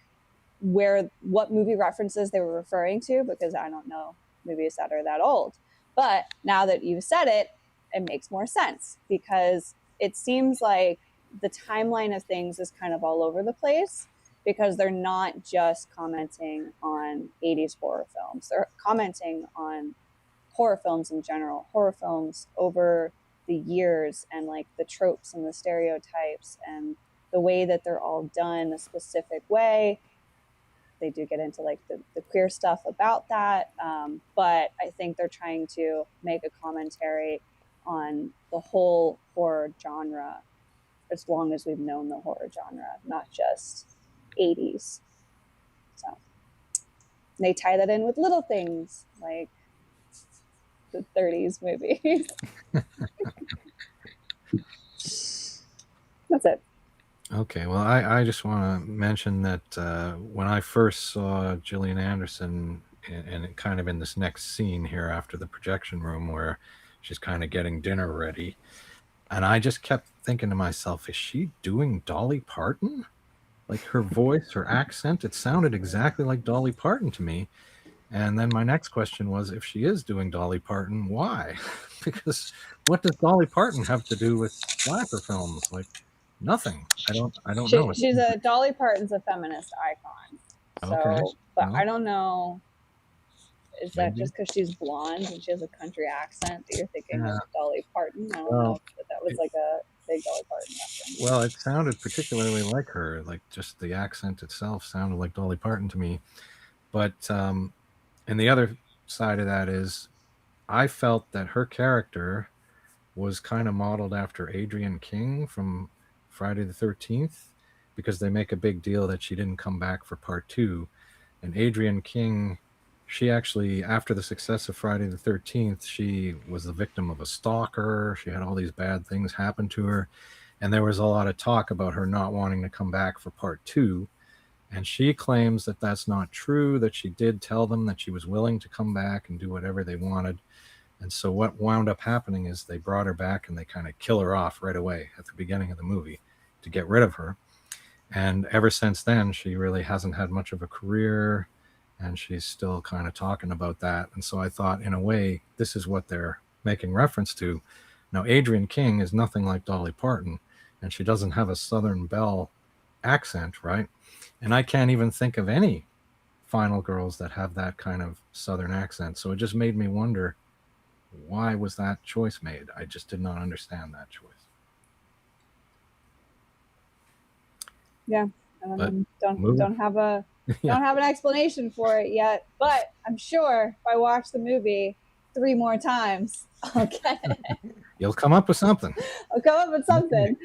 what movie references they were referring to, because I don't know movies that are that old. But now that you've said it, it makes more sense, because it seems like the timeline of things is kind of all over the place, because they're not just commenting on 80s horror films. They're commenting on horror films in general, horror films over the years, and like the tropes and the stereotypes and the way that they're all done a specific way. They do get into like the queer stuff about that. But I think they're trying to make a commentary on the whole horror genre, as long as we've known the horror genre, not just 80s. So they tie that in with little things like the 30s movies. That's it. Okay, well, I just want to mention that when I first saw Gillian Anderson, and kind of in this next scene here after the projection room where she's kind of getting dinner ready, and I just kept thinking to myself, is she doing Dolly Parton? Like her voice, her accent, it sounded exactly like Dolly Parton to me. And then my next question was, if she is doing Dolly Parton, why? Because what does Dolly Parton have to do with slasher films? Like nothing. I don't know. She's a Dolly Parton's a feminist icon. So, Okay. but Well, I don't know. Is that maybe. just because she's blonde and she has a country accent that you're thinking Yeah. of Dolly Parton? I don't Well, know if that was like a big Dolly Parton reference. Well, it sounded particularly like her. Like just the accent itself sounded like Dolly Parton to me. But and the other side of that is, I felt that her character was kind of modeled after Adrienne King from Friday the 13th, because they make a big deal that she didn't come back for part 2. And Adrienne King, she actually, after the success of Friday the 13th, she was the victim of a stalker. She had all these bad things happen to her. And there was a lot of talk about her not wanting to come back for part 2. And she claims that that's not true, that she did tell them that she was willing to come back and do whatever they wanted. And so what wound up happening is they brought her back and they kind of kill her off right away at the beginning of the movie to get rid of her. And ever since then, she really hasn't had much of a career, and she's still kind of talking about that. And so I thought, in a way, this is what they're making reference to. Now, Adrienne King is nothing like Dolly Parton, and she doesn't have a Southern Belle accent, right? And I can't even think of any final girls that have that kind of Southern accent. So it just made me wonder, why was that choice made? I just did not understand that choice. Yeah, don't have a don't have an explanation for it yet, but I'm sure if I watch the movie 3 more times, I'll get it. You'll come up with something. I'll come up with something.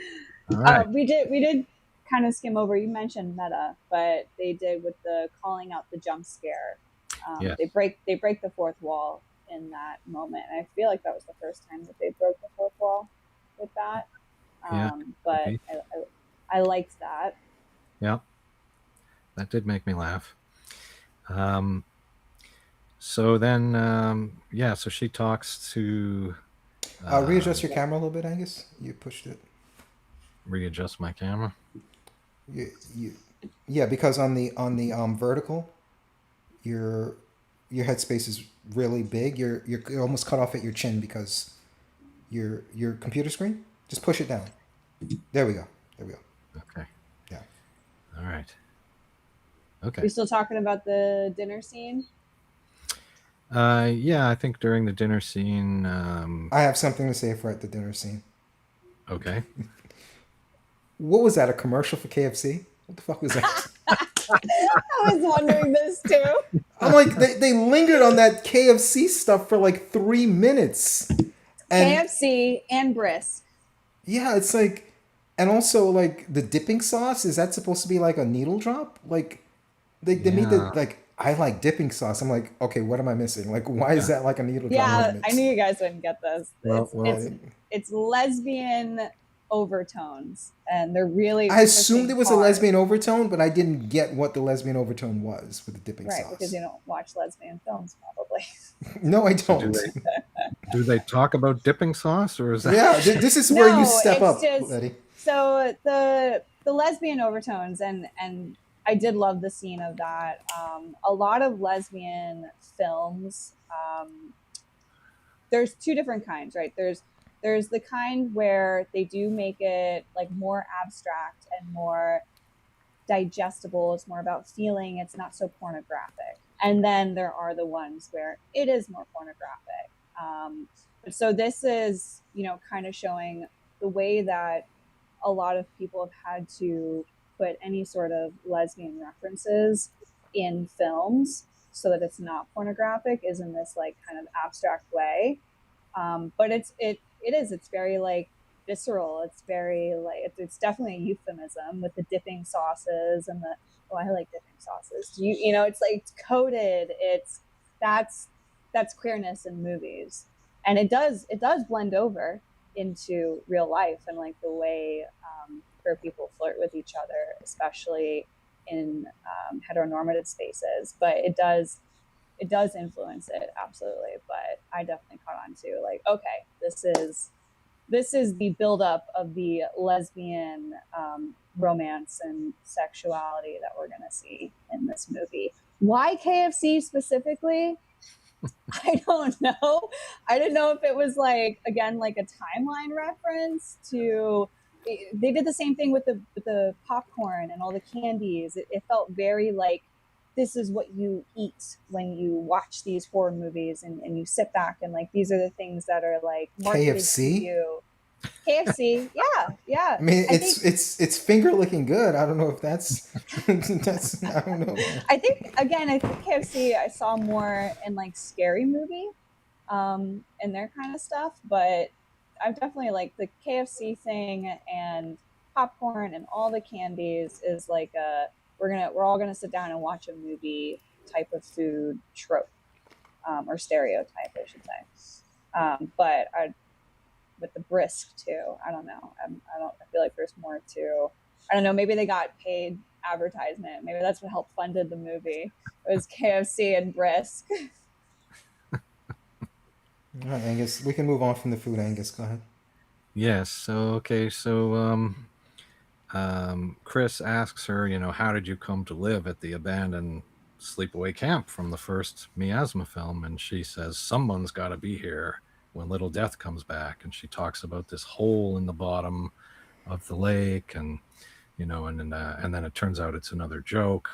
All right. We did kind of skim over. You mentioned meta, but they did with the calling out the jump scare. Yes. They break the fourth wall in that moment, and I feel like that was the first time that they broke the fourth wall with that. But I liked that. Yeah, that did make me laugh. So then, so she talks to... readjust your camera a little bit, Angus. You pushed it. Readjust my camera? Yeah, because on the vertical, your headspace is really big. You're almost cut off at your chin because your computer screen. Just push it down. There we go. Okay. Yeah. All right. Okay. We still talking about the dinner scene? Yeah, I think during the dinner scene... I have something to say for at the dinner scene. Okay. What was that, a commercial for KFC? What the fuck was that? I was wondering this too. I'm like, they lingered on that KFC stuff for like 3 minutes. And KFC and Brisk. yeah, it's like, and also like the dipping sauce, is that supposed to be like a needle drop? Like they made the, like, I like dipping sauce. I'm like, okay, what am I missing? Like, why is that like a needle drop? Yeah, I knew you guys wouldn't get this. Well, It's lesbian overtones, and they're really... I assumed it was a lesbian overtone, but I didn't get what the lesbian overtone was with the dipping sauce. Right, because you don't watch lesbian films, probably. No, I don't. Do they talk about dipping sauce, or is that... Yeah, this is where you step up, Letty. So the lesbian overtones, and I did love the scene of that. A lot of lesbian films, there's 2 different kinds, right? There's the kind where they do make it like more abstract and more digestible. It's more about feeling. It's not so pornographic. And then there are the ones where it is more pornographic. So this is, kind of showing the way that a lot of people have had to put any sort of lesbian references in films so that it's not pornographic, is in this like kind of abstract way. But it's very like visceral. It's very like, it's definitely a euphemism with the dipping sauces and the, I like dipping sauces. It's like it's coded. That's queerness in movies, and it does blend over into real life and like the way queer people flirt with each other, especially in heteronormative spaces. But it does influence it, absolutely. But I definitely caught on to like, okay, this is the buildup of the lesbian romance and sexuality that we're going to see in this movie. Why KFC specifically? I don't know. I didn't know if it was like, again, like a timeline reference to... They did the same thing with the popcorn and all the candies. It felt very like, this is what you eat when you watch these horror movies, and you sit back and like, these are the things that are like marketed KFC? to you. KFC, yeah. I mean, it's finger licking good. I don't know if that's I don't know. I think KFC I saw more in like scary movie, and their kind of stuff, but I've definitely like the KFC thing and popcorn and all the candies is like we're all gonna sit down and watch a movie type of food trope, or stereotype, I should say. But with the Brisk too, I don't know. I feel like there's more to... I don't know. Maybe they got paid advertisement. Maybe that's what helped funded the movie. It was KFC and Brisk. All right, Angus, we can move on from the food. Angus, go ahead. Yes. So okay. So Kris asks her, how did you come to live at the abandoned sleepaway camp from the first Miasma film? And she says, someone's got to be here when Little Death comes back. And she talks about this hole in the bottom of the lake, and and then it turns out it's another joke.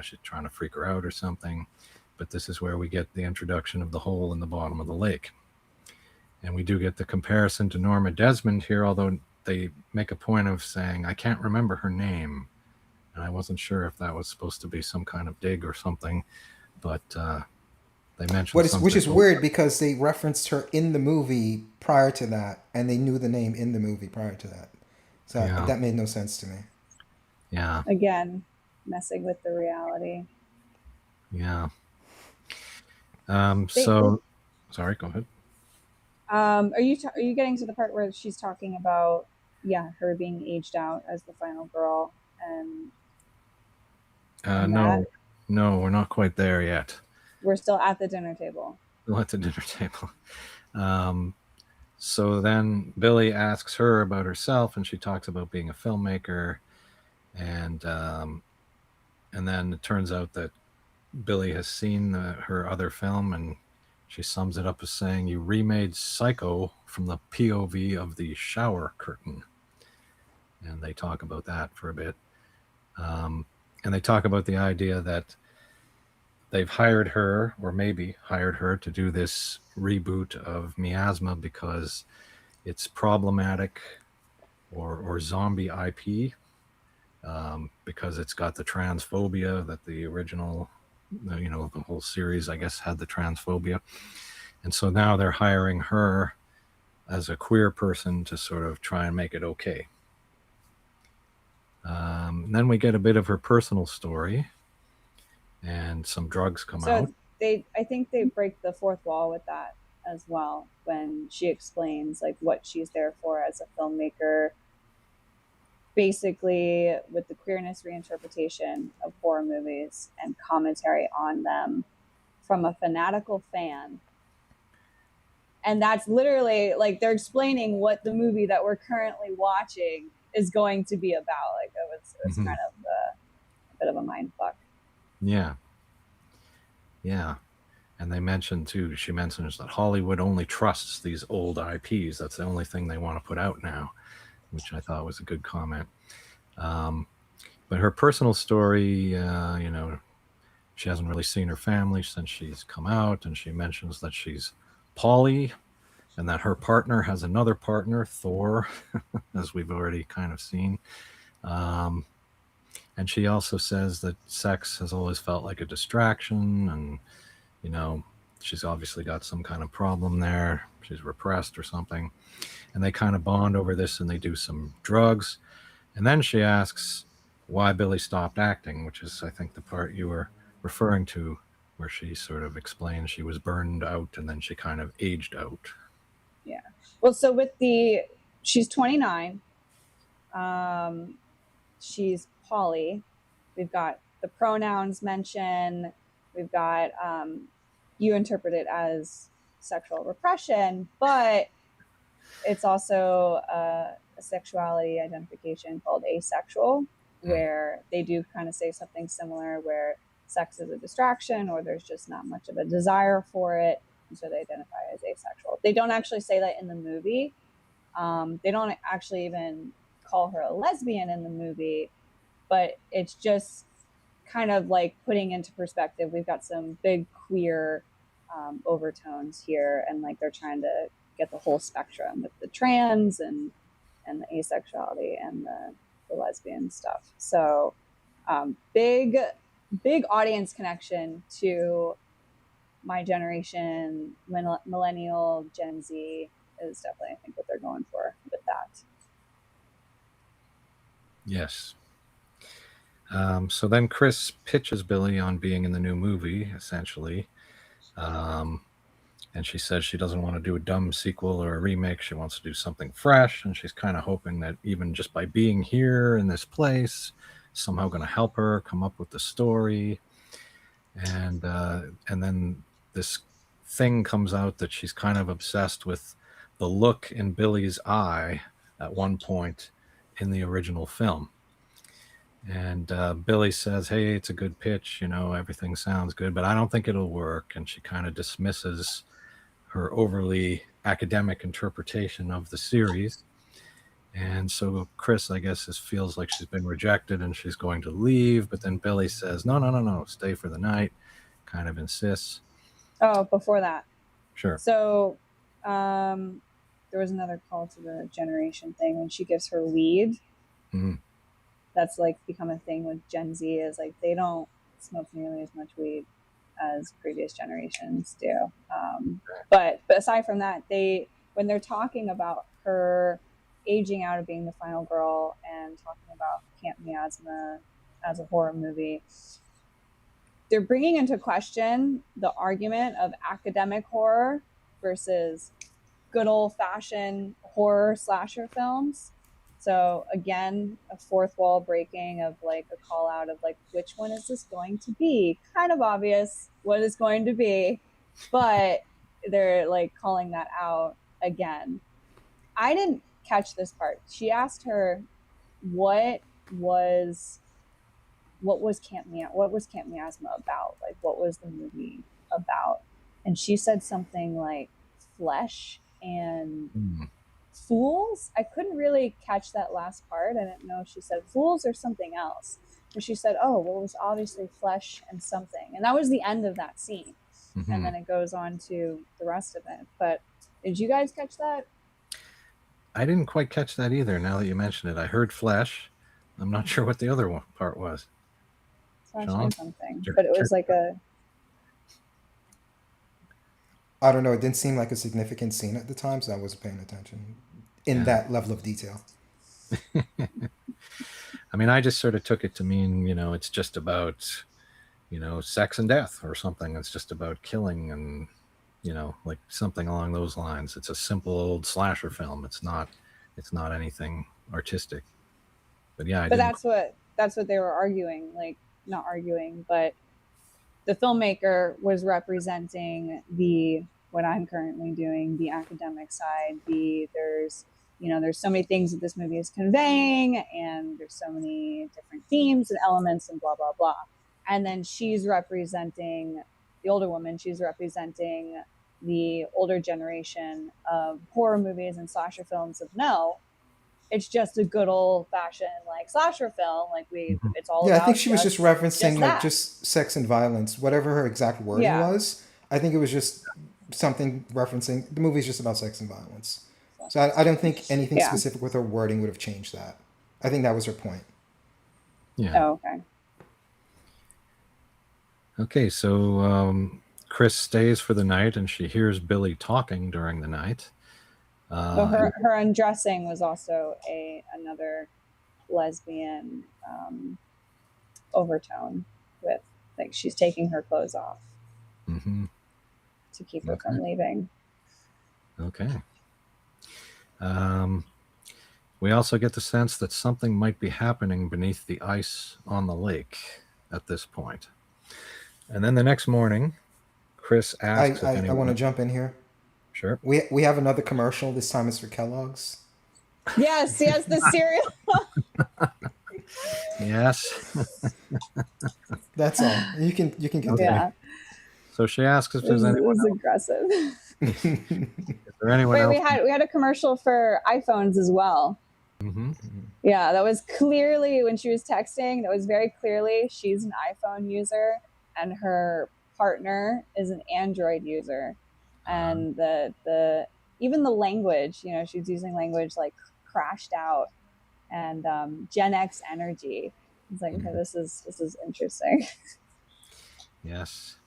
She's trying to freak her out or something. But this is where we get the introduction of the hole in the bottom of the lake. And we do get the comparison to Norma Desmond here, although they make a point of saying, I can't remember her name. And I wasn't sure if that was supposed to be some kind of dig or something, but they mentioned something. Which is weird because they referenced her in the movie prior to that, and they knew the name in the movie prior to that. So that made no sense to me. Yeah. Again, messing with the reality. Yeah. Sorry, go ahead. Are you getting to the part where she's talking about her being aged out as the final girl and no, we're not quite there yet. We're still at the dinner table. Still at the dinner table. So then Billy asks her about herself, and she talks about being a filmmaker, and then it turns out that Billy has seen her other film, and she sums it up as saying, you remade Psycho from the POV of the shower curtain. And they talk about that for a bit. And they talk about the idea that they've hired her, or maybe hired her, to do this reboot of Miasma because it's problematic or zombie IP, because it's got the transphobia that the original, the whole series, I guess, had the transphobia. And so now they're hiring her as a queer person to sort of try and make it okay. Then we get a bit of her personal story, and some drugs come out. I think they break the fourth wall with that as well, when she explains like what she's there for as a filmmaker, basically with the queerness reinterpretation of horror movies and commentary on them from a fanatical fan. And that's literally like they're explaining what the movie that we're currently watching is going to be about. Like it was kind of a bit of a mind fuck. Yeah. And they mentioned too, she mentions that Hollywood only trusts these old IPs. That's the only thing they want to put out now, which I thought was a good comment. But her personal story, she hasn't really seen her family since she's come out, and she mentions that she's poly and that her partner has another partner, Thor, as we've already kind of seen. And she also says that sex has always felt like a distraction, and, she's obviously got some kind of problem there. She's repressed or something. And they kind of bond over this, and they do some drugs. And then she asks why Billy stopped acting, which is, I think, the part you were referring to, where she sort of explains she was burned out and then she kind of aged out. Yeah. Well, so she's 29. She's poly. We've got the pronouns mentioned. We've got, you interpret it as sexual repression, but it's also a sexuality identification called asexual, where they do kind of say something similar, where sex is a distraction or there's just not much of a desire for it, and so they identify as asexual. They don't actually say that in the movie. They don't actually even call her a lesbian in the movie, but it's just kind of like putting into perspective, we've got some big queer overtones here, and like they're trying to get the whole spectrum with the trans and the asexuality and the lesbian stuff. So big audience connection to my generation, millennial, Gen Z is definitely, I think, what they're going for with that. Yes. So then Kris pitches Billy on being in the new movie, essentially. And she says she doesn't want to do a dumb sequel or a remake. She wants to do something fresh. And she's kind of hoping that even just by being here in this place, somehow going to help her come up with the story. And then this thing comes out that she's kind of obsessed with the look in Billy's eye at one point in the original film. And Billy says, hey, it's a good pitch, everything sounds good, but I don't think it'll work. And she kind of dismisses her overly academic interpretation of the series. And so Kris, I guess, feels like she's been rejected and she's going to leave. But then Billy says, no, stay for the night, kind of insists. Oh, before that. Sure. So there was another call to the generation thing when she gives her weed. Mm-hmm. That's like become a thing with Gen Z, is like they don't smoke nearly as much weed as previous generations do. But aside from that, when they're talking about her aging out of being the final girl and talking about Camp Miasma as a horror movie, they're bringing into question the argument of academic horror versus good old-fashioned horror slasher films. So again, a fourth wall breaking of like a call out of like, which one is this going to be? Kind of obvious what it's going to be, but they're like calling that out again. I didn't catch this part. She asked her what was Camp Miasma about? Like, what was the movie about? And she said something like flesh and fools. I couldn't really catch that last part. I didn't know if she said fools or something else. But she said, oh, well, it was obviously flesh and something. And that was the end of that scene. Mm-hmm. And then it goes on to the rest of it. But did you guys catch that? I didn't quite catch that either, now that you mention it. I heard flesh. I'm not sure what the other one part was. Flesh and something. But it was like I don't know. It didn't seem like a significant scene at the time, so I wasn't paying attention in that level of detail. I mean, I just sort of took it to mean, it's just about, sex and death or something. It's just about killing and, like something along those lines. It's a simple old slasher film. It's not anything artistic. But yeah, that's what they were arguing. Like, not arguing, but the filmmaker was representing what I'm currently doing, the academic side. There's so many things that this movie is conveying, and there's so many different themes and elements and blah, blah, blah. And then she's representing the older woman. She's representing the older generation of horror movies and slasher films of no. It's just a good old fashioned like slasher film. Like it's all. Yeah, about I think she was just referencing just sex and violence, whatever her exact wording was. I think it was just something referencing the movie's just about sex and violence. So I don't think anything specific with her wording would have changed that. I think that was her point. Yeah. Oh, okay. Okay, so Kris stays for the night, and she hears Billy talking during the night. So her undressing was also another lesbian overtone with like she's taking her clothes off to keep her from leaving. Okay. We also get the sense that something might be happening beneath the ice on the lake at this point. And then the next morning, Kris asks if anyone... I want to jump in here. Sure. We have another commercial. This time it's for Kellogg's. Yes, the cereal. Yes. That's all. You can continue. Yeah. So she asks if there's anyone else. Aggressive. Is there anyone else? We had a commercial for iPhones as well. Mm-hmm. Yeah, that was clearly when she was texting. That was very clearly she's an iPhone user and her partner is an Android user. And the even the language, she's using language like crashed out and Gen X energy. It's like, okay, this is interesting. Yes.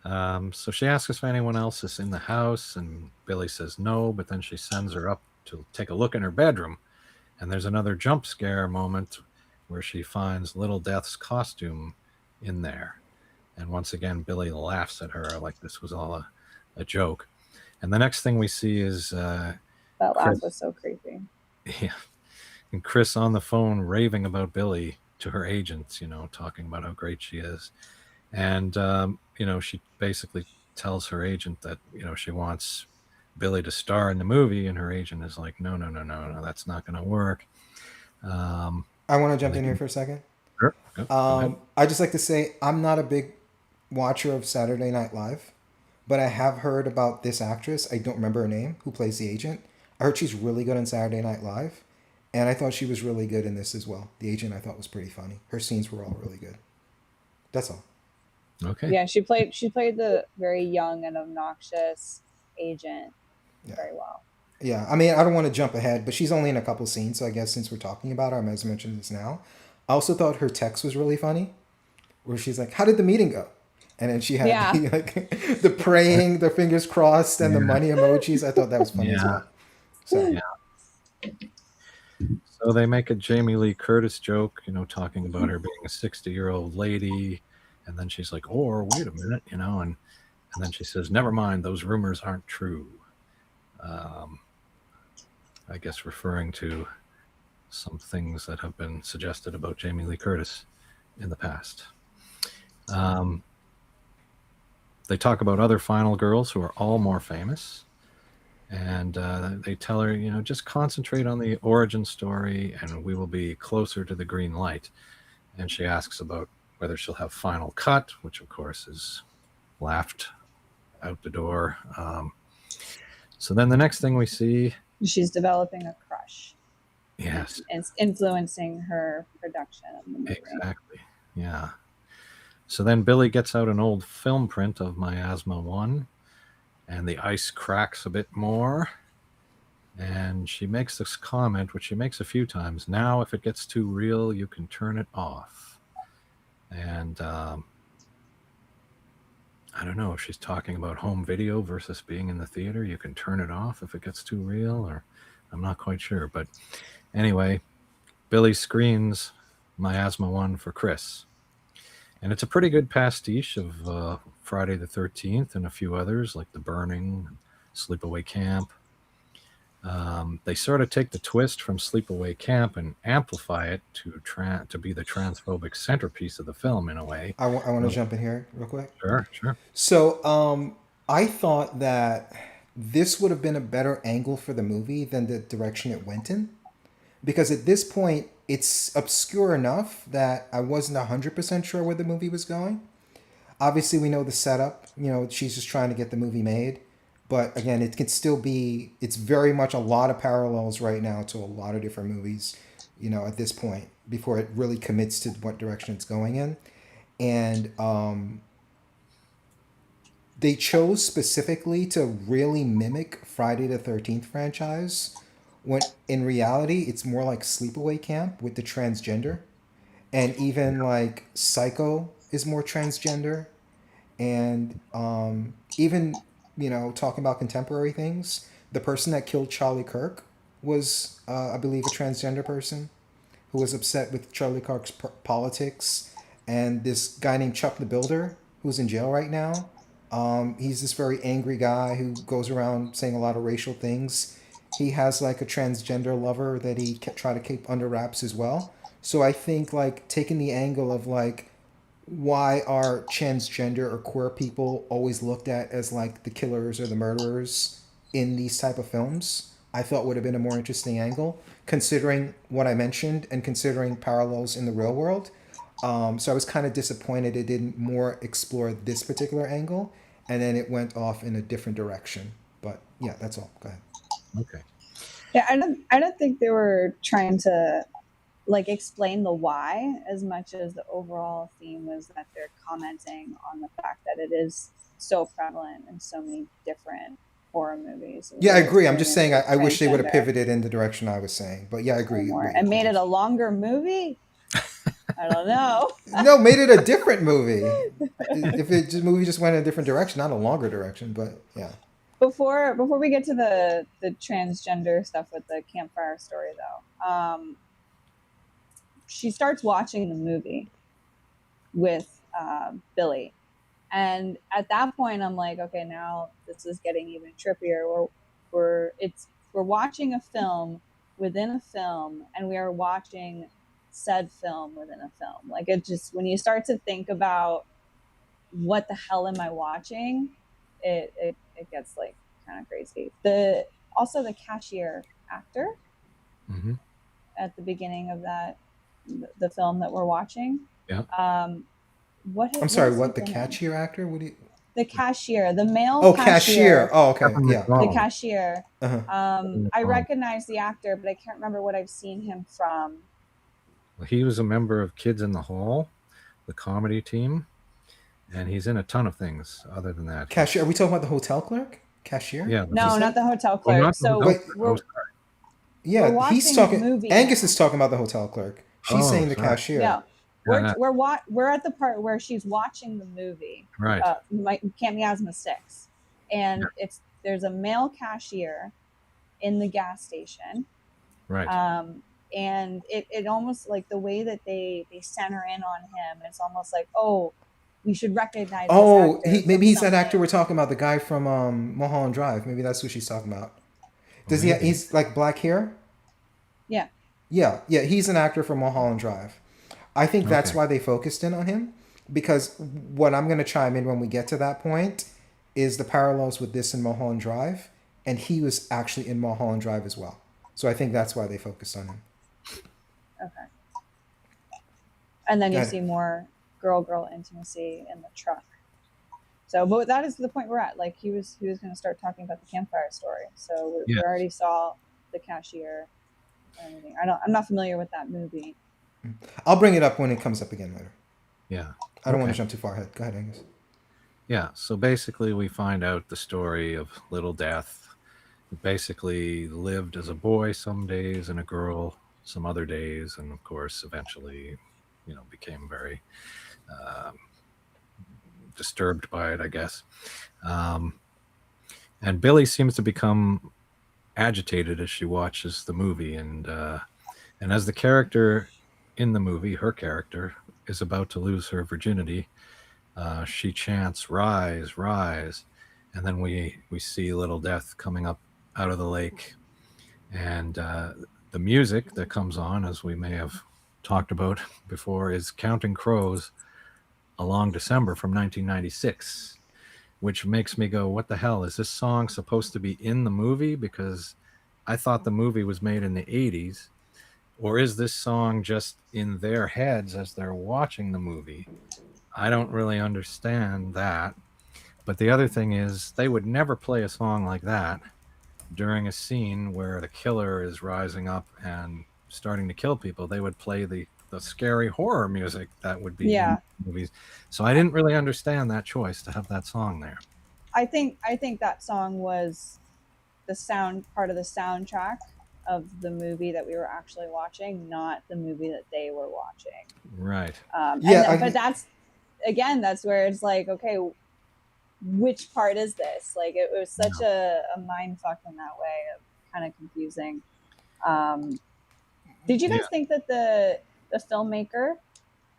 So she asks if anyone else is in the house, and Billy says no, but then she sends her up to take a look in her bedroom, and there's another jump scare moment where she finds Little Death's costume in there. And once again, Billy laughs at her like this was all a joke. And the next thing we see is... that laugh was so creepy. Yeah. and Kris on the phone raving about Billy to her agents, talking about how great she is. And, she basically tells her agent that, she wants Billy to star in the movie. And her agent is like, no, no, no, no, no, that's not going to work. I want to And jump in here for a second. sure, go ahead. I just like to say I'm not a big watcher of Saturday Night Live, but I have heard about this actress. I don't remember her name, who plays the agent. I heard she's really good on Saturday Night Live, and I thought she was really good in this as well. The agent I thought was pretty funny. Her scenes were all really good. That's all. Okay. Yeah, she played the very young and obnoxious agent Yeah. very well. Yeah, I mean, I don't want to jump ahead, but she's only in a couple scenes, so I guess since we're talking about her, I might as well mention this now. I also thought her text was really funny, where she's like, "How did the meeting go?" And then she had Yeah. the like the praying, the fingers crossed, and the Yeah. money emojis. I thought that was funny as Yeah. well. So Yeah. So they make a Jamie Lee Curtis joke, talking about her being a 60-year-old lady. And then she's like, or wait a minute, and then she says, never mind, those rumors aren't true. I guess referring to some things that have been suggested about Jamie Lee Curtis in the past. They talk about other final girls who are all more famous. And they tell her, just concentrate on the origin story and we will be closer to the green light. And she asks about whether she'll have final cut, which of course is laughed out the door. So then the next thing we see, She's developing a crush. yes, And it's influencing her production of the movie. exactly, yeah. So then Billy gets out an old film print of Miasma 1, and the ice cracks a bit more. And she makes this comment, which she makes a few times. Now, if it gets too real, you can turn it off. And I don't know if she's talking about home video versus being in the theater. You can turn it off if it gets too real, or I'm not quite sure. But anyway, Billy screens Miasma 1 for Kris. And it's a pretty good pastiche of Friday the 13th and a few others like The Burning, Sleepaway Camp. They sort of take the twist from Sleepaway Camp and amplify it to be the transphobic centerpiece of the film in a way. I want to jump in here real quick. Sure. So I thought that this would have been a better angle for the movie than the direction it went in, because at this point it's obscure enough that I wasn't 100% sure where the movie was going. Obviously, we know the setup. She's just trying to get the movie made. But again, it can still be, it's very much a lot of parallels right now to a lot of different movies, at this point, before it really commits to what direction it's going in. And they chose specifically to really mimic Friday the 13th franchise, when in reality, it's more like Sleepaway Camp with the transgender. And even like Psycho is more transgender. And even talking about contemporary things, the person that killed Charlie Kirk was I believe a transgender person who was upset with Charlie Kirk's politics. And this guy named Chuck the Builder, who's in jail right now, he's this very angry guy who goes around saying a lot of racial things. He has like a transgender lover that he try to keep under wraps as well. So I think like taking the angle of like, why are transgender or queer people always looked at as like the killers or the murderers in these type of films, I thought would have been a more interesting angle, considering what I mentioned and considering parallels in the real world. So I was kind of disappointed it didn't more explore this particular angle, and then it went off in a different direction. But yeah, that's all. Go ahead. Okay. Yeah, I don't think they were trying to like explain the why as much as the overall theme was that they're commenting on the fact that it is so prevalent in so many different horror movies. Yeah, I agree. I'm just saying I wish they would have pivoted in the direction I was saying. But yeah, I agree. More and made it a longer movie. I don't know. No, made it a different movie. If the movie just went in a different direction, not a longer direction, but yeah. Before we get to the transgender stuff with the campfire story, though, she starts watching the movie with Billy, and at that point, I'm like, okay, now this is getting even trippier. We're watching a film within a film, and we are watching said film within a film. Like, it just, when you start to think about what the hell am I watching, it gets like kind of crazy. Also the cashier actor Mm-hmm. at the beginning of the film that we're watching. Yeah. I'm sorry, what, the catchier actor? What do you... The cashier, the male Oh, cashier. Oh, okay. Kevin Yeah. The McDonald. cashier. Uh-huh. I recognize the actor, but I can't remember what I've seen him from. Well, he was a member of Kids in the Hall, the comedy team, and he's in a ton of things other than that. Cashier. Are we talking about the hotel clerk? Cashier? Yeah. No, not the hotel Oh, clerk. not the So hotel clerk. we're, Oh, sorry. Yeah, we're he's watching talking. the movie Angus now. is talking about the hotel clerk. She's Oh, saying the sorry. cashier. No, Yeah, we're at the part where she's watching the movie, right. Camp Miasma 6, and Yeah. there's a male cashier in the gas station, Right. and it almost, like, the way that they center in on him, it's almost like, oh, we should recognize Oh, this actor maybe from he's that something. actor we're talking about, the guy from Mulholland Drive. Maybe that's what she's talking about. Does he? Maybe. He's like black hair. Yeah. Yeah, yeah. He's an actor from Mulholland Drive. I think that's Okay. why they focused in on him, because what I'm going to chime in when we get to that point is the parallels with this in Mulholland Drive, and he was actually in Mulholland Drive as well. So I think that's why they focused on him. Okay. And then you Got it. see more girl intimacy in the truck. So, but that is the point we're at. Like, he was going to start talking about the campfire story. So we Yes. already saw the cashier and everything. I'm not familiar with that movie. I'll bring it up when it comes up again later. Yeah. I don't want to Okay. jump too far ahead. Go ahead, Angus. Yeah. So basically, we find out the story of Little Death. He basically lived as a boy some days and a girl some other days, and of course, eventually, became very disturbed by it, I guess. And Billy seems to become agitated as she watches the movie, and as the character in the movie, her character, is about to lose her virginity, she chants, "Rise, rise," and then we see Little Death coming up out of the lake, and the music that comes on, as we may have talked about before, is Counting Crows, A Long December from 1996, which makes me go, what the hell? Is this song supposed to be in the movie? Because I thought the movie was made in the 80s. Or is this song just in their heads as they're watching the movie? I don't really understand that. But the other thing is, they would never play a song like that during a scene where the killer is rising up and starting to kill people. They would play the scary horror music that would be in movies. So I didn't really understand that choice to have that song there. I think that song was part of the soundtrack of the movie that we were actually watching, not the movie that they were watching. Right. But that's where it's like, okay, which part is this? Like, it was such a mind fuck in that way, of kind of confusing. Did you guys think that the filmmaker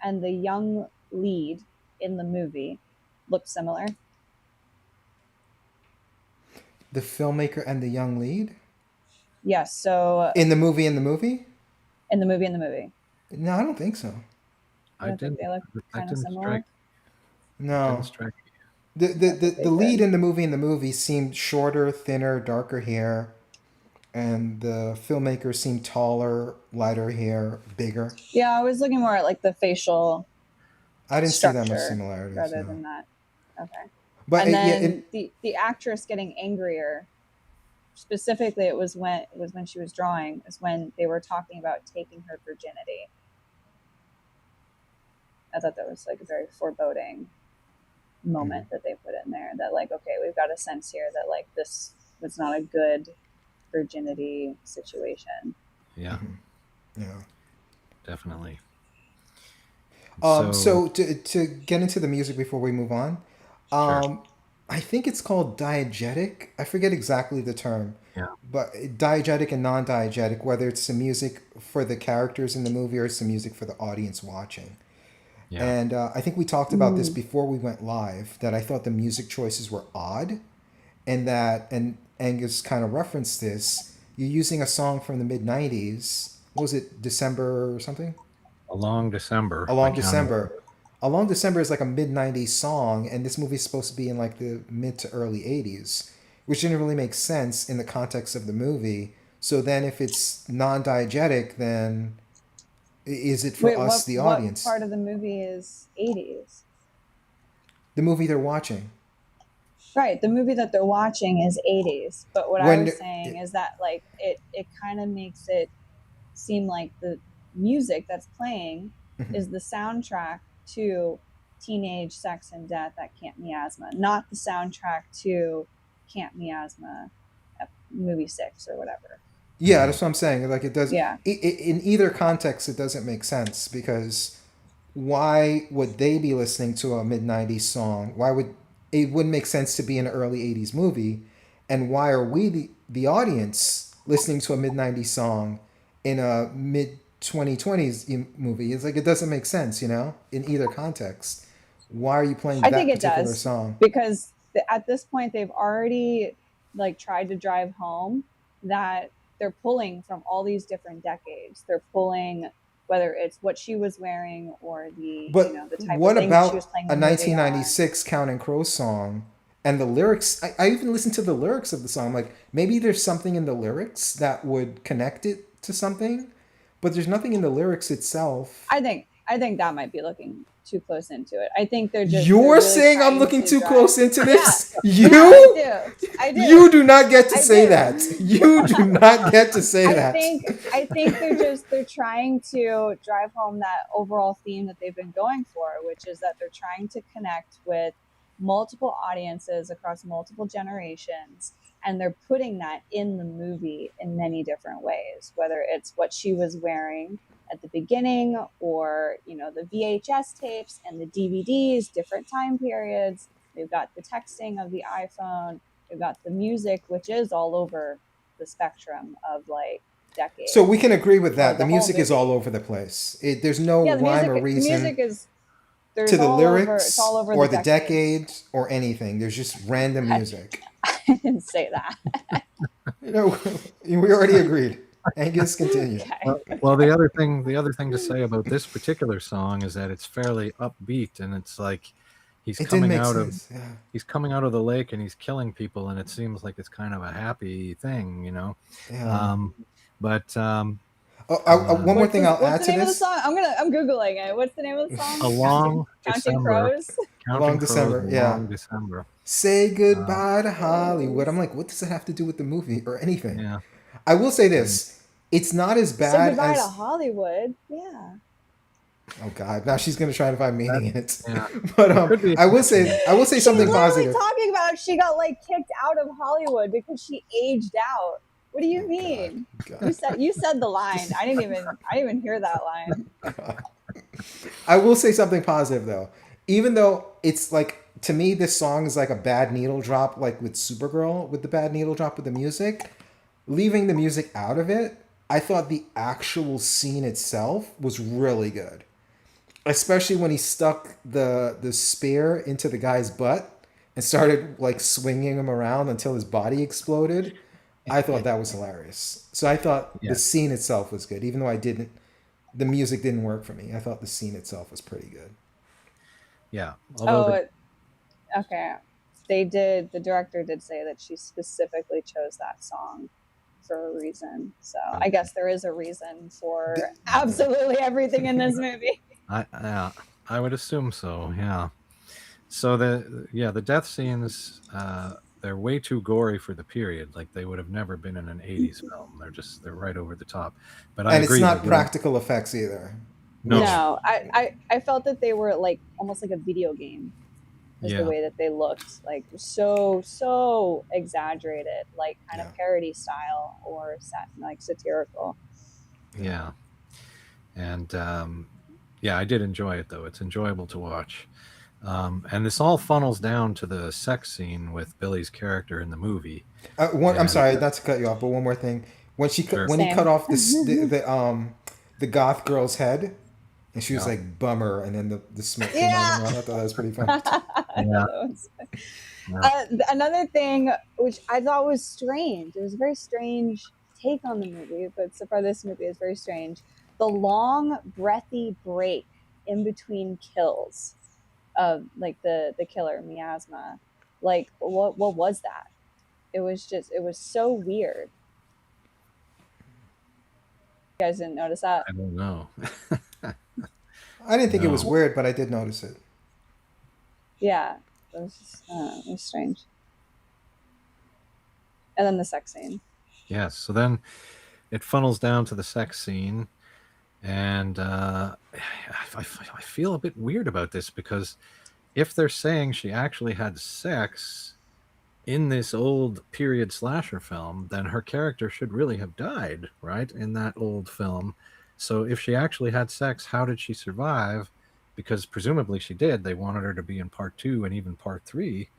and the young lead in the movie looked similar? The filmmaker and the young lead? Yes. So In the movie? in the movie. No, I don't think so. I don't think they look kind of similar. No. Strike. The lead in the movie seemed shorter, thinner, darker hair, and the filmmaker seemed taller, lighter hair, bigger. Yeah, I was looking more at like the facial. I didn't see that much similarities rather than that. Okay. But and then the actress getting angrier. Specifically, it was when she was drawing. Is when they were talking about taking her virginity. I thought that was like a very foreboding moment that they put in there. That, like, okay, we've got a sense here that, like, this was not a good virginity situation. Yeah. Yeah. Definitely. So to get into the music before we move on, sure. I think it's called diegetic. I forget exactly the term. Yeah. But diegetic and non-diegetic, whether it's the music for the characters in the movie or it's the music for the audience watching. Yeah. And I think we talked about this before we went live, that I thought the music choices were odd, and Angus kind of referenced this. you're using a song from the mid '90s. What was it, December or something? A Long December by Along Counting. December. Along December is like a mid '90s song, and this movie's supposed to be in like the mid to early '80s, which didn't really make sense in the context of the movie. So then, if it's non-diegetic, then is it for Wait, us, the what audience? part of the movie is 80s? The movie they're watching. Right, the movie that they're watching is 80s. But what I When was saying is that like it kind of makes it seem like the music that's playing is the soundtrack to Teenage Sex and Death at Camp Miasma, not the soundtrack to Camp Miasma movie 6 or whatever. Yeah, that's what I'm saying. Like it does. Yeah. In either context, it doesn't make sense because why would they be listening to a mid '90s song? Why would it wouldn't make sense to be an early '80s movie? And why are we the audience listening to a mid '90s song in a mid 2020s movie? It's like it doesn't make sense, in either context. Why are you playing I that think it particular does song? because at this point they've already like tried to drive home that they're pulling from all these different decades. They're pulling whether it's what she was wearing or the But the type of what thing that she was about playing a the movie on. 1996 Counting Crows song and the lyrics? I even listened to the lyrics of the song. Like maybe there's something in the lyrics that would connect it to something, but there's nothing in the lyrics itself. I think that might be looking too close into it. I think they're You're really saying I'm trying looking to too drive. close into Yeah, this? yeah, I You? do. I do. You do not get to I say do. that. You do not get to say that. I think they're trying to drive home that overall theme that they've been going for, which is that they're trying to connect with multiple audiences across multiple generations, and they're putting that in the movie in many different ways, whether it's what she was wearing at the beginning or the VHS tapes and the DVDs, different time periods. They've got the texting of the iPhone. They've got the music, which is all over the spectrum of like So we decades can agree with or that. The the whole music is all movie. over the place. There's no Yeah, rhyme or the reason music is to there's the all over it's all lyrics over or the the decades. decade or anything. There's just random I, music. I didn't say that. You know, we already agreed. Angus, continue. Okay. Well, the other thing to say about this particular song is that it's fairly upbeat, and it's like he's It didn't coming make out of sense. Yeah. he's coming out of the lake and he's killing people, and it seems like it's kind of a happy thing. Yeah. Um, but One more thing I'll What's add the to name of the this. song? I'm googling it. What's the name of the a song? long Counting December, Crows. Along counting crows, a December. Yeah. long December. Say Uh, goodbye to Hollywood. I'm like, what does it have to do with the movie or anything? yeah, I will say and this. It's not as Say bad goodbye to as. Hollywood. Yeah. Oh God! Now she's gonna try to find that meaning in it. yeah, But it could be a I will connection say there. I will say She's something literally positive. talking about she got like kicked out of Hollywood because she aged out. What do you Oh God! mean? God. You said the line. I didn't even hear that line. I will say something positive though. Even though it's like to me this song is like a bad needle drop like with Supergirl with the bad needle drop with the music, leaving the music out of it, I thought the actual scene itself was really good. Especially when he stuck the spear into the guy's butt and started like swinging him around until his body exploded. I thought that was hilarious. So I thought the Yeah, scene itself was good, even though the music didn't work for me. I thought the scene itself was pretty good. yeah. Although Oh, the okay. The director did say that she specifically chose that song for a reason. So I guess there is a reason for The, absolutely everything in this movie. I would assume so. Yeah. So the death scenes, they're way too gory for the period. Like they would have never been in an '80s film. They're right over the top. But I and it's agree, they're not getting practical effects either, which no. No, I felt that they were like almost like a video game is the Yeah, way that they looked, like so exaggerated, like kind of yeah, parody style or like satirical. yeah. yeah, and yeah, I did enjoy it though. It's enjoyable to watch. And this all funnels down to the sex scene with Billy's character in the movie. I'm And sorry, not to cut you off, but one more thing. sure, When he cut Same. off the goth girl's head, and she was yeah, like bummer, and then the smoke came out of Yeah. her mouth. I thought that was pretty funny. I yeah, thought that was yeah, another thing which I thought was strange. It was a very strange take on the movie, but so far this movie is very strange. The long, breathy break in between kills of like the killer Miasma. Like what was that? It was so weird. You guys didn't notice that? I don't know. I didn't think it was No. weird, but I did notice it. Yeah, it was just, it was strange. And then the sex scene. Yes. So then it funnels down to the sex scene, and I feel a bit weird about this, because if they're saying she actually had sex in this old period slasher film, then her character should really have died, right, in that old film. So if she actually had sex, how did she survive? Because presumably she did. They wanted her to be in part 2 and even part 3.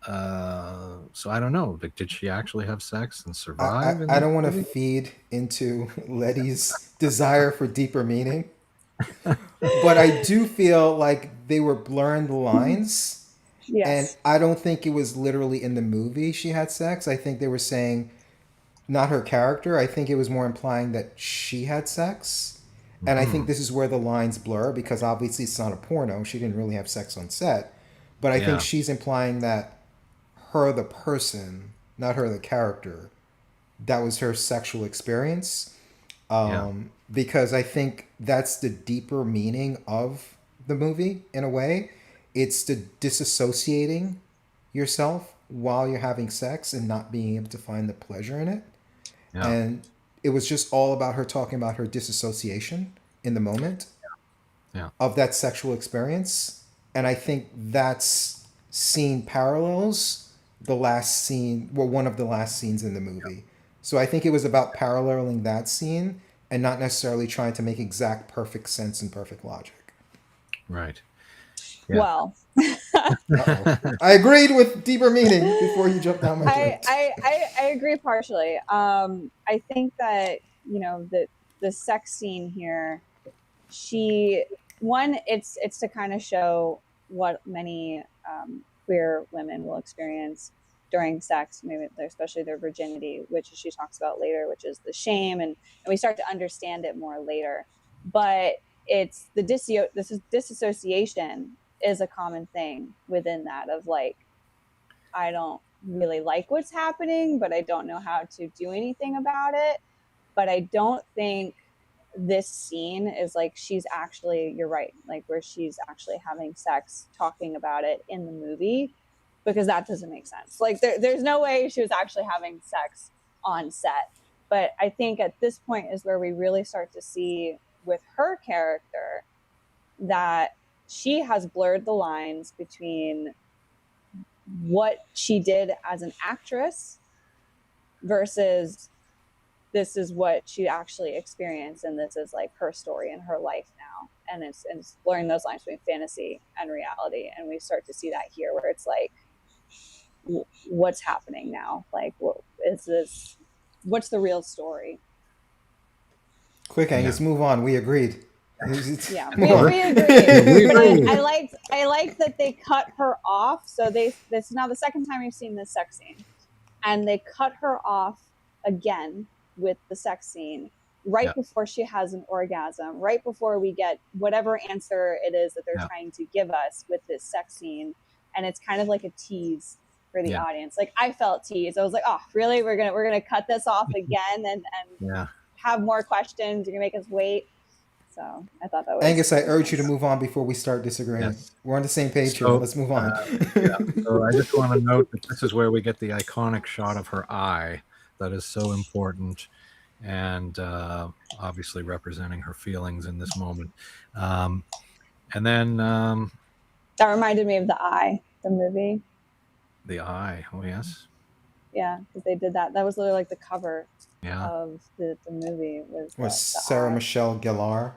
So I don't know. Did she actually have sex and survive in I that don't want to movie? feed into Letty's desire for deeper meaning, but I do feel like they were blurring the lines, and Yes. I don't think it was literally in the movie she had sex. I think they were saying not her character. I think it was more implying that she had sex. And I think Hmm. this is where the lines blur, because obviously it's not a porno. She didn't really have sex on set. But I think Yeah. she's implying that her, the person, not her, the character, that was her sexual experience. Yeah. Because I think that's the deeper meaning of the movie in a way. It's the disassociating yourself while you're having sex and not being able to find the pleasure in it. Yeah. And it was just all about her talking about her disassociation in the moment Yeah. of that sexual experience. And I think that's scene parallels the last scene, well, one of the last scenes in the movie. So I think it was about paralleling that scene and not necessarily trying to make exact perfect sense and perfect logic. Right. Yeah. Well, Uh-oh. I agreed with deeper meaning before you jumped down my I, throat. I I agree partially. I think that the sex scene here, she one it's to kind of show what many queer women will experience during sex, maybe especially their virginity, which she talks about later, which is the shame, and we start to understand it more later. But it's this is disassociation is a common thing within that of like, I don't really like what's happening, but I don't know how to do anything about it. But I don't think this scene is like she's actually, you're right, like where she's actually having sex, talking about it in the movie, because that doesn't make sense. Like there's no way she was actually having sex on set. But I think at this point is where we really start to see with her character that she has blurred the lines between what she did as an actress versus this is what she actually experienced, and this is like her story and her life now, and it's blurring those lines between fantasy and reality, and we start to see that here where it's like, what's happening now, like what is this, what's the real story? Quick, Yeah. Angus, move on. We agreed. Yeah, Move on. we agree. We But agree. I like that they cut her off. So this is now the second time we've seen this sex scene, and they cut her off again with the sex scene right Yeah. before she has an orgasm, right before we get whatever answer it is that they're Yeah. trying to give us with this sex scene. And it's kind of like a tease for the Yeah. audience. Like I felt teased. I was like, oh, really? We're gonna cut this off again and Yeah. have more questions. You're gonna make us wait. So I thought that Angus, I was urge you to nice. move on before we start disagreeing. Yes. We're on the same page here. So, Let's move on. yeah. So I just want to note that this is where we get the iconic shot of her eye that is so important, and obviously representing her feelings in this moment. And then That reminded me of The Eye, the movie. the eye. Oh, yes. Yeah, because they did that. That was literally like the cover Yeah. of the movie was Was the Sarah eye. Michelle Gellar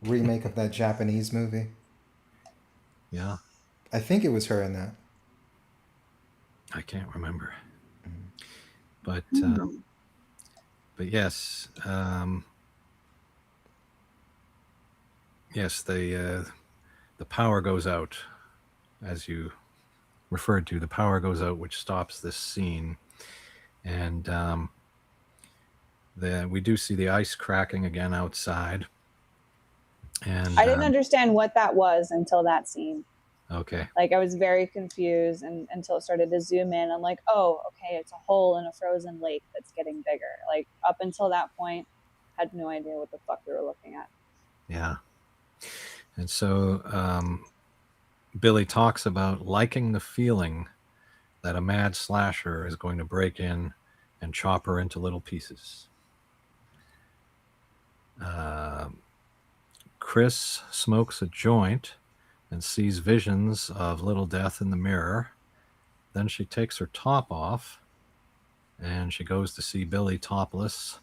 remake of that Japanese movie? Yeah. I think it was her in that. I can't remember. But Hmm. yes. Yes, the power goes out, as you referred to. The power goes out, which stops this scene. And We do see the ice cracking again outside. And I didn't understand what that was until that scene. okay. Like, I was very confused until it started to zoom in. I'm like, oh, okay, it's a hole in a frozen lake that's getting bigger. Like, up until that point, had no idea what the fuck we were looking at. Yeah. And so Billy talks about liking the feeling that a mad slasher is going to break in and chop her into little pieces. Kris smokes a joint and sees visions of little death in the mirror. Then she takes her top off and she goes to see Billy topless.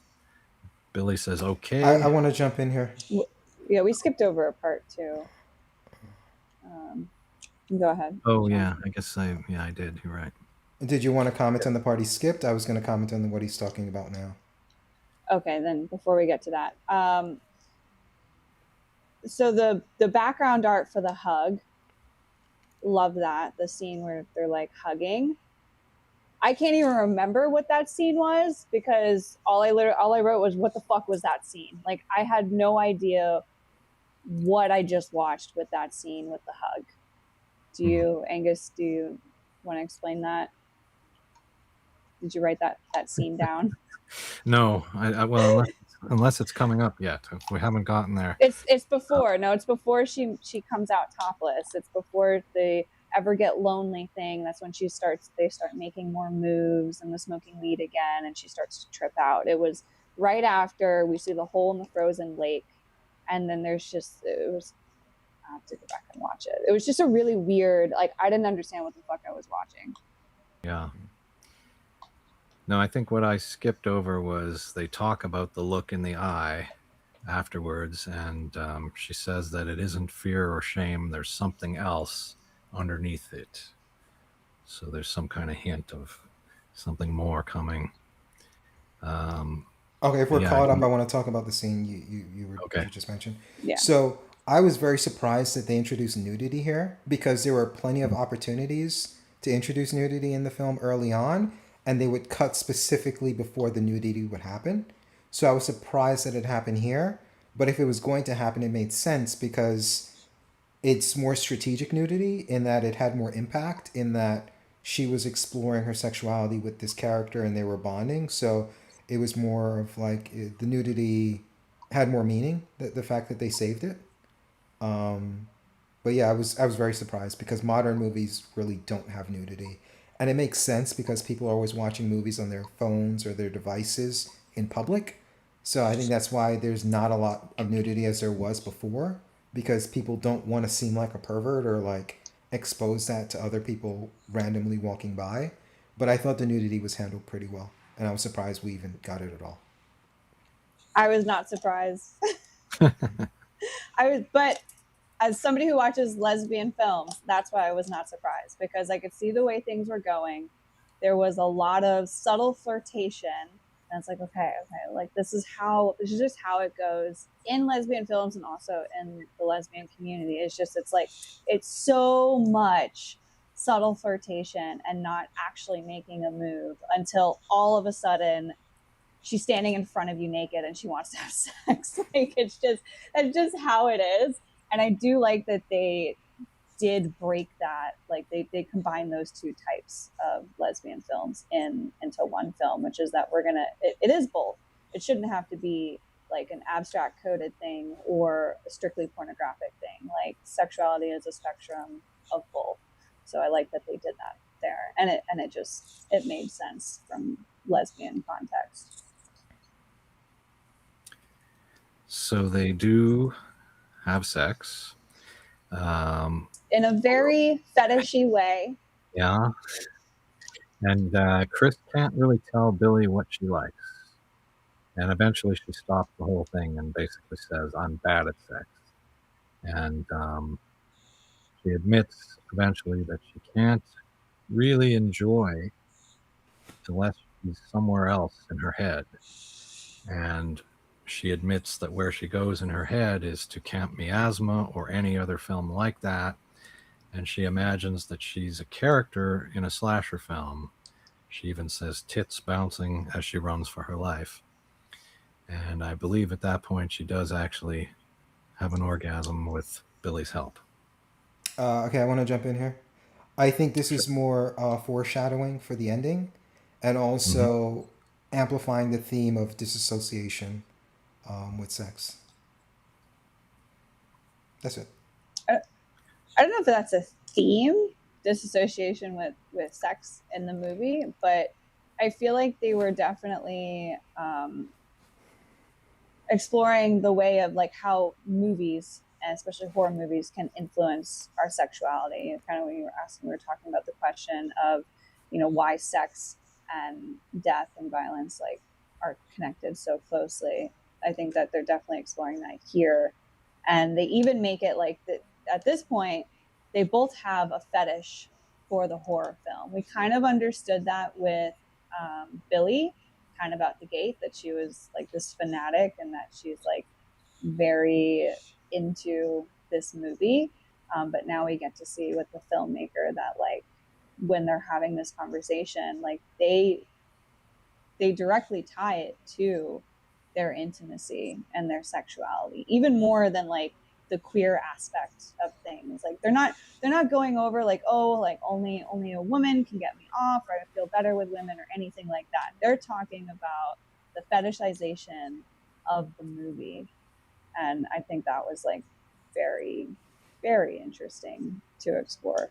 Billy says, okay. I want to jump in here. Yeah, we skipped over a part too. Go ahead. Oh, Sean. yeah, I guess I did. You're right. Did you want to comment on the part he skipped? I was going to comment on what he's talking about now. Okay, then before we get to that, so the background art for the hug, love that. The scene where they're like hugging. I can't even remember what that scene was because all I wrote was, what the fuck was that scene? Like, I had no idea what I just watched with that scene with the hug. Do you, Angus, do you want to explain that? Did you write that scene down? No, well, unless it's coming up yet. If we haven't gotten there. It's before. No, it's before she comes out topless. It's before the ever get lonely thing. That's when they start making more moves and the smoking weed again, and she starts to trip out. It was right after we see the hole in the frozen lake, and then I have to go back and watch it. It was just a really weird, like, I didn't understand what the fuck I was watching. Yeah. No, I think what I skipped over was they talk about the look in the eye afterwards, and she says that it isn't fear or shame. There's something else underneath it. So there's some kind of hint of something more coming. Okay, if we're caught up, I want to talk about the scene you just mentioned. Yeah. So I was very surprised that they introduced nudity here because there were plenty of opportunities to introduce nudity in the film early on, and they would cut specifically before the nudity would happen. So I was surprised that it happened here. But if it was going to happen, it made sense because it's more strategic nudity in that it had more impact, in that she was exploring her sexuality with this character and they were bonding. So it was more of like the nudity had more meaning, the fact that they saved it. But yeah, I was very surprised because modern movies really don't have nudity. And it makes sense because people are always watching movies on their phones or their devices in public. So I think that's why there's not a lot of nudity as there was before, because people don't want to seem like a pervert or like expose that to other people randomly walking by. But I thought the nudity was handled pretty well, and I was surprised we even got it at all. I was not surprised. But as somebody who watches lesbian films, that's why I was not surprised, because I could see the way things were going. There was a lot of subtle flirtation. And it's like, okay, like this is just how it goes in lesbian films and also in the lesbian community. It's so much subtle flirtation and not actually making a move until all of a sudden she's standing in front of you naked and she wants to have sex. Like, that's just how it is. And I do like that they did break that. Like, they combine those two types of lesbian films into one film, which is that it is both. It shouldn't have to be like an abstract coded thing or a strictly pornographic thing. Like, sexuality is a spectrum of both. So I like that they did that there. And it made sense from lesbian context. So they do have sex. In a very fetishy way. Yeah. And Kris can't really tell Billy what she likes. And eventually she stops the whole thing and basically says, I'm bad at sex. And she admits eventually that she can't really enjoy unless she's somewhere else in her head. And she admits that where she goes in her head is to Camp Miasma or any other film like that. And she imagines that she's a character in a slasher film. She even says tits bouncing as she runs for her life. And I believe at that point she does actually have an orgasm with Billy's help. Okay, I want to jump in here. I think this is more foreshadowing for the ending, and also amplifying the theme of disassociation with sex. That's it. I, I don't know if that's a theme, disassociation with sex in the movie, but I feel like they were definitely exploring the way of like how movies, and especially horror movies, can influence our sexuality. Kind of when you were asking, we were talking about the question of, why sex and death and violence like are connected so closely. I think that they're definitely exploring that here, and they even make it like that at this point. They both have a fetish for the horror film. We kind of understood that with Billy, kind of out the gate, that she was like this fanatic and that she's like very into this movie. But now we get to see with the filmmaker that like when they're having this conversation, like they directly tie it to their intimacy and their sexuality, even more than like the queer aspect of things. Like they're not going over like, oh, like only a woman can get me off, or I feel better with women, or anything like that. They're talking about the fetishization of the movie, and I think that was like very, very interesting to explore.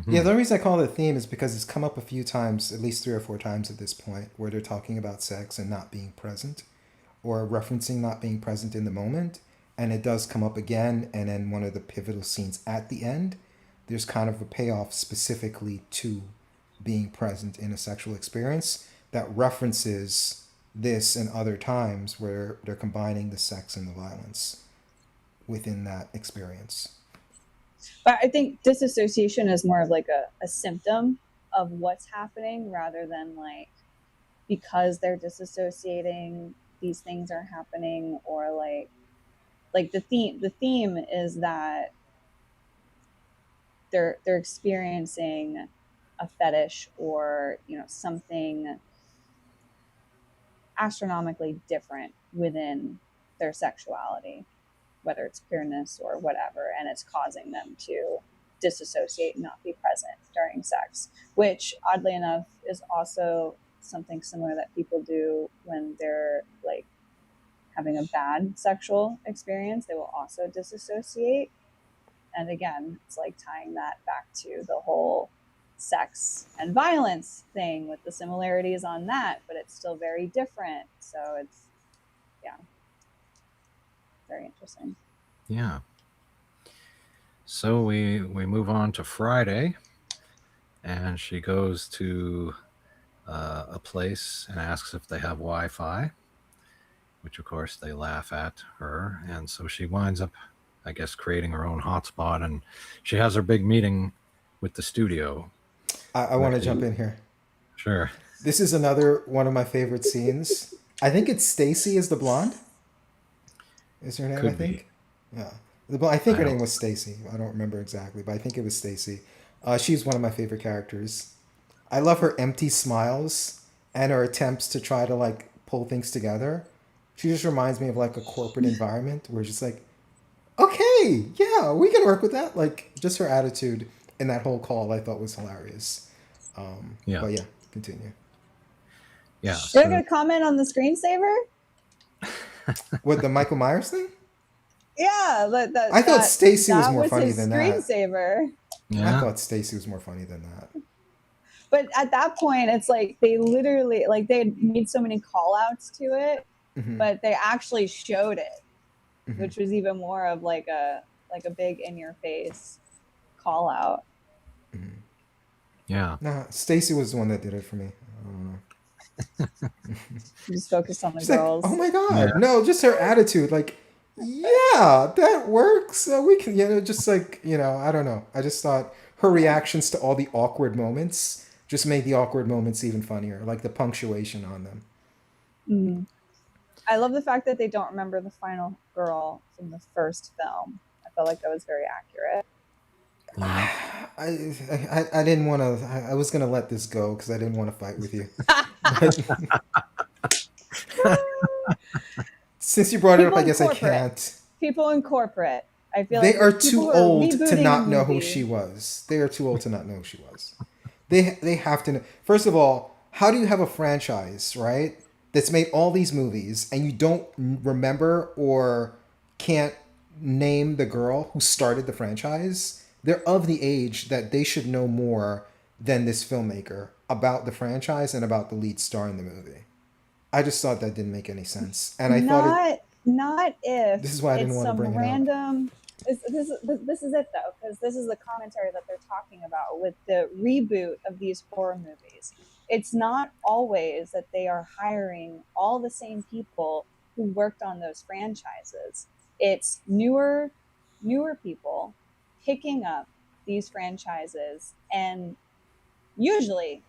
Yeah, the only reason I call it a theme is because it's come up a few times, at least 3 or 4 times at this point, where they're talking about sex and not being present, or referencing not being present in the moment. And it does come up again, and then one of the pivotal scenes at the end, there's kind of a payoff specifically to being present in a sexual experience that references this and other times where they're combining the sex and the violence within that experience. But I think disassociation is more of like a symptom of what's happening, rather than like because they're disassociating, these things are happening, or like the theme is that they're experiencing a fetish, or something astronomically different within their sexuality, whether it's queerness or whatever, and it's causing them to disassociate and not be present during sex, which oddly enough is also something similar that people do when they're like having a bad sexual experience. They will also disassociate. And again, it's like tying that back to the whole sex and violence thing, with the similarities on that, but it's still very different. So it's, yeah, very interesting. Yeah. So we move on to Friday, and she goes to a place and asks if they have Wi-Fi, which of course they laugh at her, and so she winds up, I guess, creating her own hotspot, and she has her big meeting with the studio. I want to jump in here. Sure. This is another one of my favorite scenes. I think it's Stacy is the blonde. Is her name? Could I think. be. Yeah, I think her name was Stacy. I don't remember exactly, but I think it was Stacy. She's one of my favorite characters. I love her empty smiles and her attempts to try to like pull things together. She just reminds me of like a corporate environment where it's just like, okay, yeah, we can work with that. Like just her attitude in that whole call, I thought was hilarious. Yeah. But yeah, continue. Yeah. Did I get a comment on the screensaver? What, the Michael Myers thing? Yeah, I thought Stacy was more funny than that. Screensaver. I thought Stacy was more funny than that. But at that point, it's like they literally, like they had made so many call outs to it, but they actually showed it, which was even more of like a big in your face call out. Yeah. Nah, Stacy was the one that did it for me. I don't know. Just focused on the She's girls. like, oh my god, Yeah. no, just her attitude. Like, yeah, that works. We can, just like, I don't know. I just thought her reactions to all the awkward moments just made the awkward moments even funnier, like the punctuation on them. Mm-hmm. I love the fact that they don't remember the final girl from the first film. I felt like that was very accurate. I didn't want to. I was gonna let this go because I didn't want to fight with you. Since you brought it up, People I in guess I corporate. can't. People in corporate. I feel They like are with people too who are old to rebooting a not know who movie. she was. They are too old to not know who she was. They have to know. First of all, how do you have a franchise, right? That's made all these movies and you don't remember or can't name the girl who started the franchise? They're of the age that they should know more than this filmmaker about the franchise and about the lead star in the movie. I just thought that didn't make any sense. And I thought Not if this is why I didn't it's want to some bring it up. random. This is it though, because this is the commentary that they're talking about with the reboot of these horror movies. It's not always that they are hiring all the same people who worked on those franchises. It's newer people picking up these franchises and usually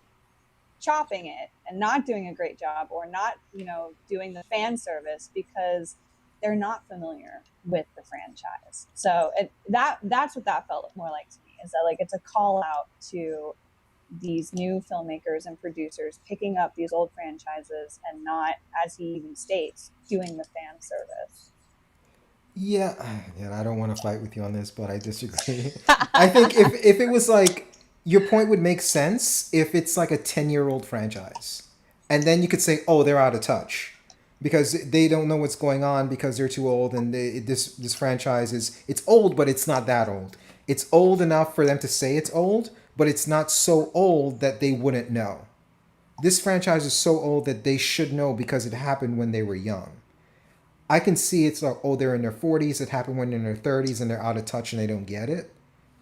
chopping it and not doing a great job, or not, doing the fan service because they're not familiar with the franchise. So that's what that felt more like to me, is that like it's a call out to these new filmmakers and producers picking up these old franchises and not, as he even states, doing the fan service. Yeah, I don't want to fight with you on this, but I disagree. I think if it was like your point would make sense if it's like a 10-year-old franchise. And then you could say, "Oh, they're out of touch." Because they don't know what's going on because they're too old and this franchise is it's old but it's not that old. It's old enough for them to say it's old, but it's not so old that they wouldn't know. This franchise is so old that they should know because it happened when they were young. I can see it's like, oh, they're in their 40s, it happened when they're in their 30s and they're out of touch and they don't get it.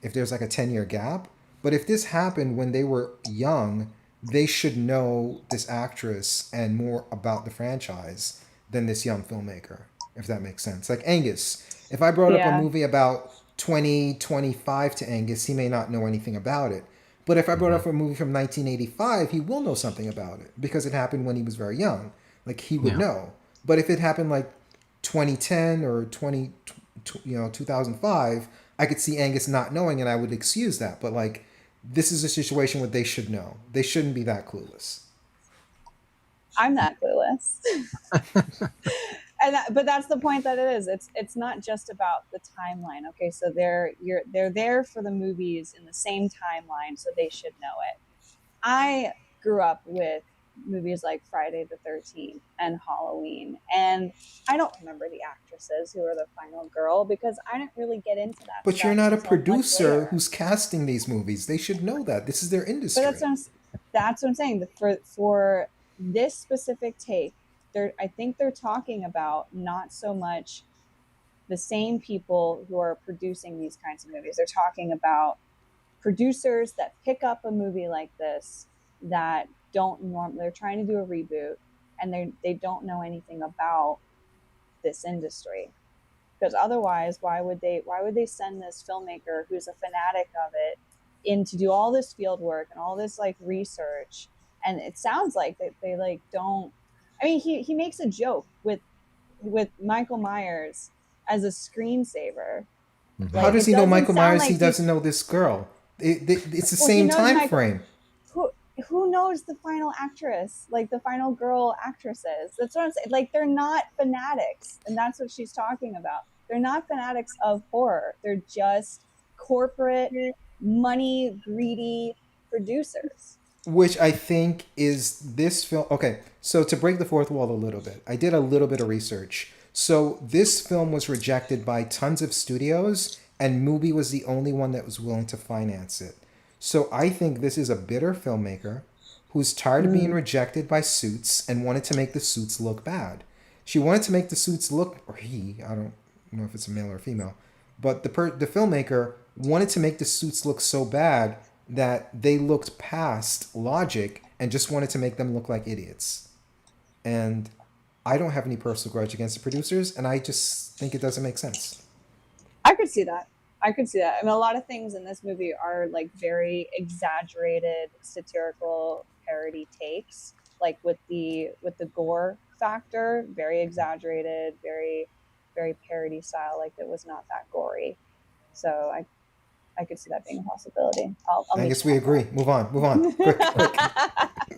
If there's like a 10-year gap. But if this happened when they were young, they should know this actress and more about the franchise than this young filmmaker, if that makes sense. Like Angus, if I brought up a Yeah. movie about 2025 to Angus, he may not know anything about it. But if I brought up a movie from 1985, he will know something about it because it happened when he was very young. Like he would Yeah. know. But if it happened like 2010 or 2005, I could see Angus not knowing and I would excuse that. But like this is a situation where they should know. They shouldn't be that clueless. I'm that clueless. But that's the point that it is. It's not just about the timeline. Okay, so they're there for the movies in the same timeline, so they should know it. I grew up with movies like Friday the 13th and Halloween, and I don't remember the actresses who are the final girl because I didn't really get into that But you're stuff not a until much producer later. who's casting these movies. They should know that. This is their But industry. that's what I'm saying. For this specific take, I think they're talking about not so much the same people who are producing these kinds of movies. They're talking about producers that pick up a movie like this that they're trying to do a reboot and they don't know anything about this industry. Because otherwise, why would they send this filmmaker who's a fanatic of it in to do all this field work and all this like research? And it sounds like they like don't. I mean, he makes a joke with Michael Myers as a screensaver. Mm-hmm. How Like does it he know doesn't Michael sound Myers? He like he's doesn't know this girl. It's the well. He same knows time Michael. frame. Who knows the final actress, like the final girl actresses? That's what I'm saying. Like they're not fanatics, and that's what she's talking about. They're not fanatics of horror. They're just corporate, money greedy producers. Which I think is this film. Okay, so to break the fourth wall a little bit, I did a little bit of research. So this film was rejected by tons of studios, and Mubi was the only one that was willing to finance it. So I think this is a bitter filmmaker who's tired of being rejected by suits and wanted to make the suits look bad. She wanted to make the suits look, or he, I don't know if it's a male or a female, but the filmmaker wanted to make the suits look so bad that they looked past logic and just wanted to make them look like idiots. And I don't have any personal grudge against the producers, and I just think it doesn't make sense. I could see that. I could see that. I mean, a lot of things in this movie are like very exaggerated satirical parody takes, like with the gore factor, very exaggerated, very parody style. Like it was not that gory. So I could see that being a possibility. I'll I make guess you we agree. Move on. Quick.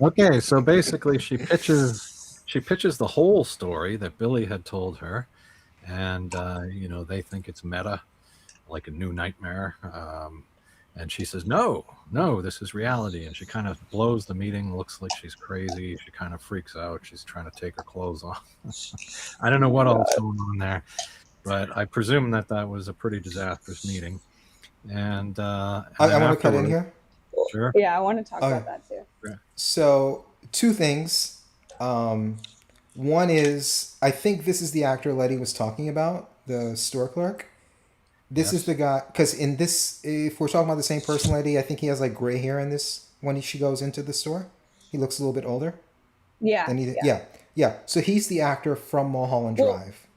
Okay, so basically, she pitches she pitches the whole story that Billy had told her, and they think it's meta, like a new nightmare. And she says, "No, no, this is reality." And she kind of blows the meeting. Looks like she's crazy. She kind of freaks out. She's trying to take her clothes off. I don't know Oh what my all's god. going on there, but I presume that was a pretty disastrous meeting. And I then want to cut in afterward, here. sure, Yeah, I want to talk Okay. about that too. yeah, So, two things. Um, One is, I think this is the actor Letty was talking about, the store clerk. This is yes, the guy, because in this, if we're talking about the same person, Letty, I think he has like gray hair in this when she goes into the store. He looks a little bit older. Yeah, Than he, yeah. yeah, yeah. So he's the actor from Mulholland Well, Drive.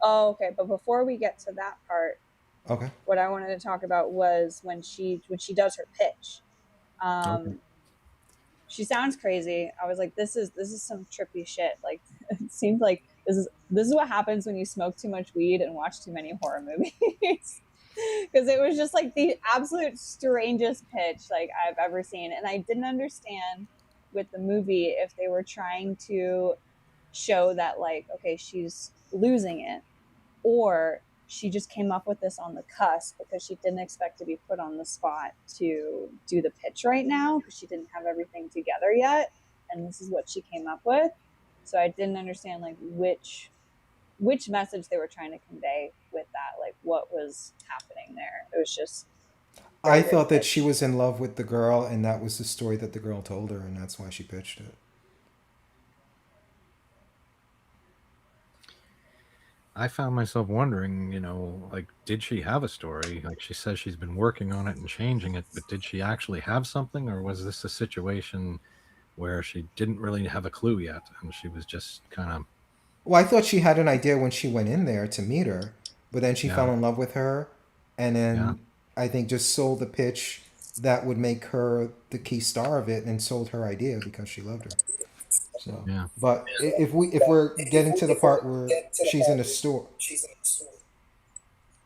oh, okay. But before we get to that part, Okay. what I wanted to talk about was when she does her pitch. okay, Um, she sounds crazy. I was like, this is some trippy shit. Like, it seemed like this is what happens when you smoke too much weed and watch too many horror movies. Because it was just like the absolute strangest pitch like I've ever seen, and I didn't understand with the movie if they were trying to show that like okay she's losing it, or she just came up with this on the cusp because she didn't expect to be put on the spot to do the pitch right now because she didn't have everything together yet, and this is what she came up with. So I didn't understand like which message they were trying to convey with that, like what was happening there. It was just I very weird thought that she pitch. was in love with the girl, and that was the story that the girl told her, and that's why she pitched it. I found myself wondering, like, did she have a story? Like, she says she's been working on it and changing it, but did she actually have something, or was this a situation where she didn't really have a clue yet and she was just kind of, Well, I thought she had an idea when she went in there to meet her, but then she yeah, fell in love with her, and yeah, then I think just sold the pitch that would make her the key star of it, and sold her idea because she loved her. So, yeah. but if we're getting to the part where she's in a store,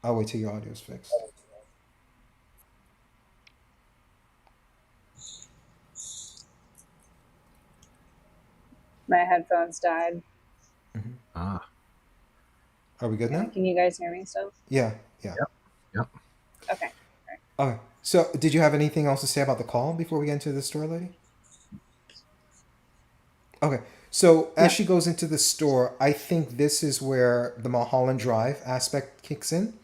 I'll wait till your audio's fixed. My headphones died. Ah, Are we good now? Can you guys hear me still? Yeah, yeah. yep, yep. Okay. Okay. So, did you have anything else to say about the call before we get into the store, lady? Okay. So, as No. she goes into the store, I think this is where the Mulholland Drive aspect kicks in.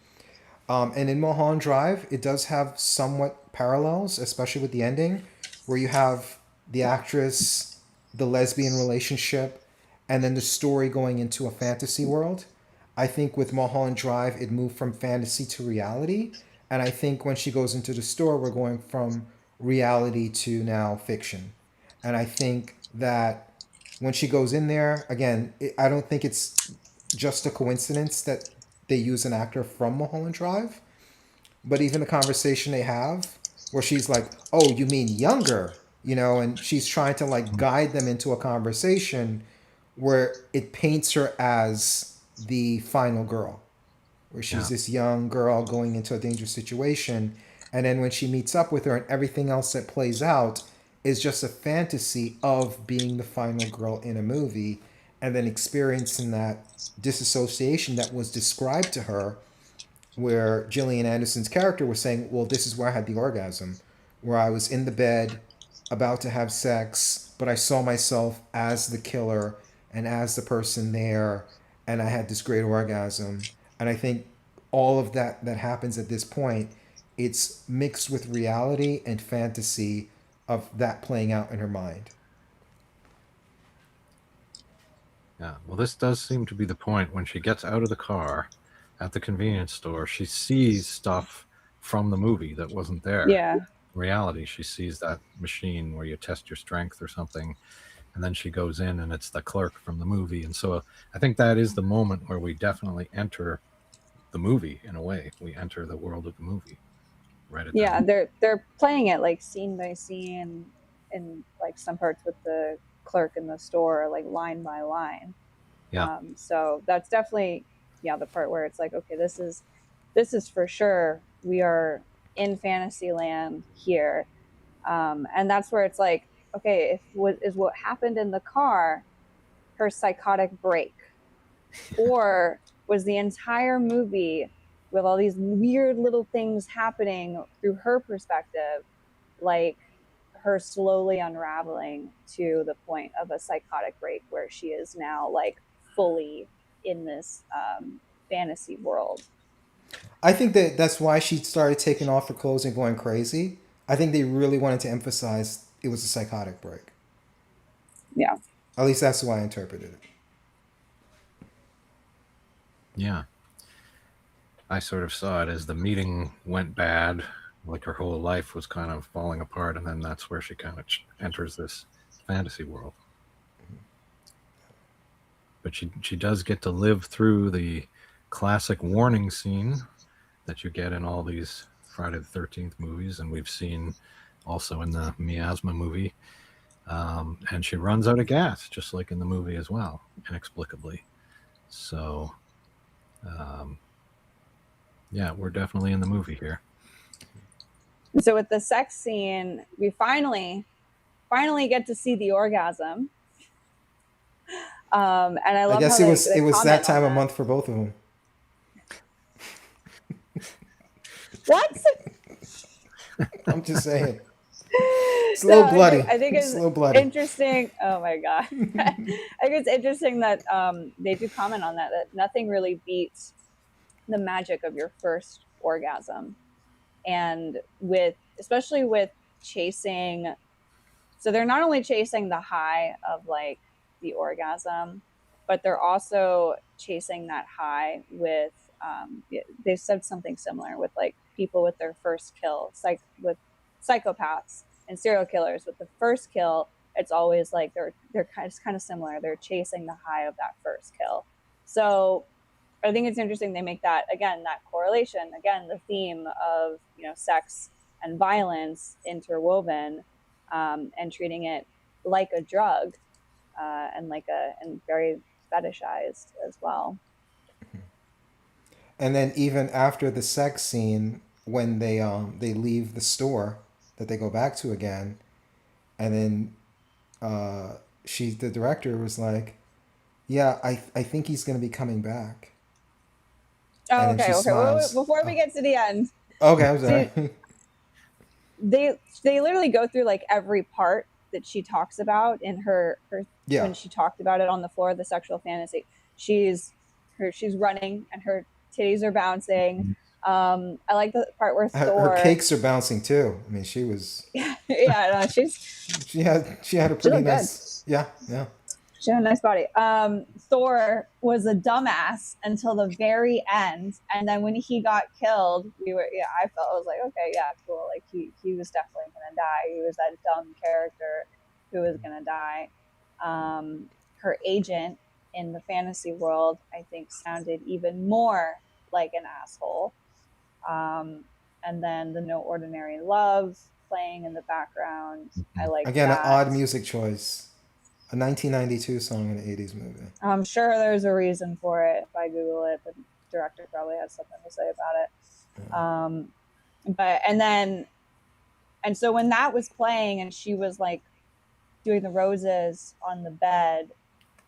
And in Mulholland Drive, it does have somewhat parallels, especially with the ending, where you have the actress, the lesbian relationship, and then the story going into a fantasy world. I think with Mulholland Drive, it moved from fantasy to reality. And I think when she goes into the store, we're going from reality to now fiction. And I think that when she goes in there, again, I don't think it's just a coincidence that they use an actor from Mulholland Drive, but even the conversation they have where she's like, "Oh, you mean younger?" And she's trying to like guide them into a conversation where it paints her as the final girl, where she's Yeah, this young girl going into a dangerous situation, and then when she meets up with her and everything else that plays out is just a fantasy of being the final girl in a movie, and then experiencing that disassociation that was described to her, where Gillian Anderson's character was saying, "Well, this is where I had the orgasm, where I was in the bed about to have sex, but I saw myself as the killer and as the person there, and I had this great orgasm." And I think all of that happens at this point, it's mixed with reality and fantasy of that playing out in her mind. yeah. Well, this does seem to be the point when she gets out of the car at the convenience store. She sees stuff from the movie that wasn't there. Yeah. In reality, she sees that machine where you test your strength or something, and then she goes in and it's the clerk from the movie. And so I think that is the moment where we definitely enter the movie. In a way, we enter the world of the movie right at that Yeah, moment. they're playing it like scene by scene in like some parts with the clerk in the store, like line by line. Yeah, So that's definitely yeah the part where it's like okay, this is for sure we are in fantasy land here, and that's where it's like okay, if what is what happened in the car her psychotic break? Or was the entire movie with all these weird little things happening through her perspective, like her slowly unraveling to the point of a psychotic break where she is now like fully in this fantasy world? I think that that's why she started taking off her clothes and going crazy. I think they really wanted to emphasize it was a psychotic break. Yeah. At least that's the way I interpreted it. Yeah. I sort of saw it as the meeting went bad, like her whole life was kind of falling apart, and then that's where she kind of enters this fantasy world. But she does get to live through the classic warning scene that you get in all these Friday the 13th movies, and we've seen also in the Miasma movie. And she runs out of gas, just like in the movie as well, inexplicably. So, yeah, we're definitely in the movie here. So with the sex scene, we finally get to see the orgasm. And I love guess how it was that time of month for both of them. What? I'm just saying. It's a little bloody. I think it's a little bloody. Interesting. Oh my god. I think it's interesting that they do comment on that nothing really beats the magic of your first orgasm. And especially with chasing, so they're not only chasing the high of like the orgasm, but they're also chasing that high with they said something similar with like people with their first kill, with psychopaths and serial killers. With the first kill, it's always like they're kind of similar. They're chasing the high of that first kill. So I think it's interesting they make that, again, that correlation, again, the theme of, sex and violence interwoven, and treating it like a drug, and very fetishized as well. And then even after the sex scene, when they leave the store that they go back to again, and then the director was like, "Yeah, I think he's gonna be coming back." Oh, And then okay. she Wait, smiles. before we get to the end, Okay, I'm sorry. they literally go through like every part that she talks about in her Yeah. when she talked about it on the floor of the sexual fantasy. She's running and her titties are bouncing. I like the part where Her cakes are bouncing too. I mean, she was. Yeah, no, she had a pretty nice. Good. Yeah. She had a nice body. Thor was a dumbass until the very end, and then when he got killed, I was like, okay, yeah, cool. Like he was definitely gonna die. He was that dumb character who was gonna die. Her agent in the fantasy world, I think, sounded even more like an asshole. And then the No Ordinary Love playing in the background. I like again that. An odd music choice. A 1992 song in an 80s movie. I'm sure there's a reason for it. If I Google it, the director probably has something to say about it. Yeah. And so when that was playing and she was like doing the roses on the bed,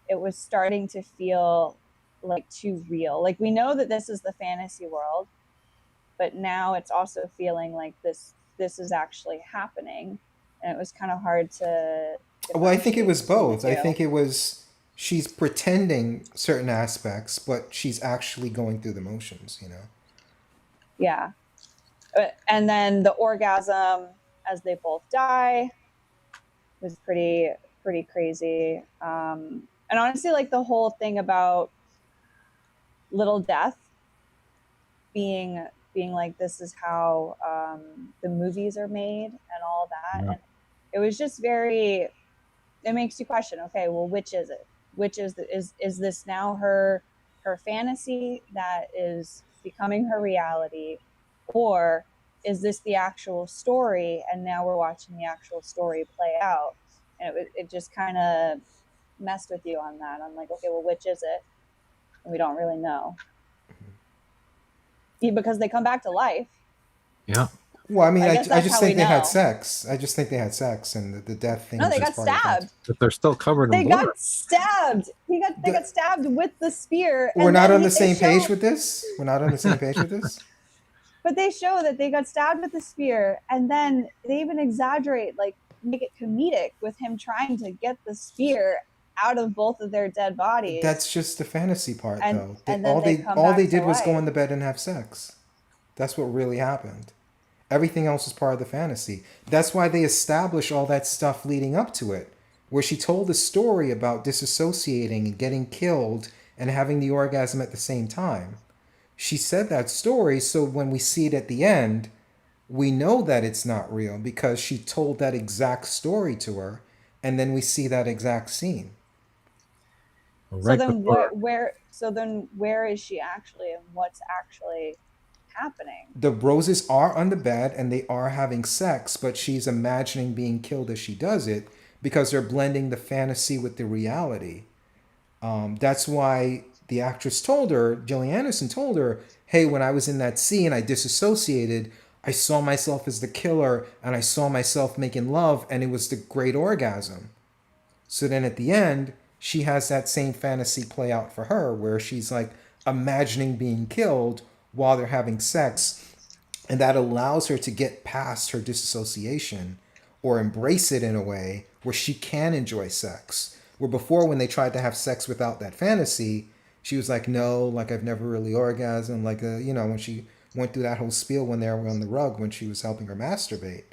it was starting to feel like too real. Like we know that this is the fantasy world, but now it's also feeling like this is actually happening. And it was kind of hard to. Well, I think it was both. I think it was she's pretending certain aspects, but she's actually going through the motions, Yeah. And then the orgasm as they both die was pretty crazy. And honestly, like the whole thing about Little Death being like, this is how the movies are made and all that. Yeah. And it was just it makes you question, okay, well, which is it? Which is this now her fantasy that is becoming her reality, or is this the actual story and now we're watching the actual story play out? And it just kind of messed with you on that. I'm like, okay, well, which is it? And we don't really know. Because they come back to life. Yeah. Well, I mean, I I guess that's just how we think they had know. sex. I just think they had sex, and the death thing No, was they just got part of the fantasy. stabbed. But they're still covered in They blood. got stabbed. They got stabbed with the spear, We're and not then on the they same page show, with this. We're not on the same page with this. but they show that they got stabbed with the spear, and then they even exaggerate, like make it comedic with him trying to get the spear out of both of their dead bodies, That's just the fantasy part, and though. and then they come All they back to did was go life. into bed and have sex. That's what really happened. Everything else is part of the fantasy. That's why they establish all that stuff leading up to it, where she told the story about disassociating and getting killed and having the orgasm at the same time. She said that story, so when we see it at the end, we know that it's not real because she told that exact story to her, and then we see that exact scene. So Right then before, where is she actually, and what's actually happening? The roses are on the bed and they are having sex, but she's imagining being killed as she does it because they're blending the fantasy with the reality. That's why the actress told her, Gillian Anderson told her, hey, when I was in that scene, I disassociated. I saw myself as the killer and I saw myself making love, and it was the great orgasm. So then at the end, she has that same fantasy play out for her where she's like imagining being killed while they're having sex. And that allows her to get past her disassociation or embrace it in a way where she can enjoy sex. Where before, when they tried to have sex without that fantasy, she was like, no, like I've never really orgasmed. Like, when she went through that whole spiel when they were on the rug when she was helping her masturbate.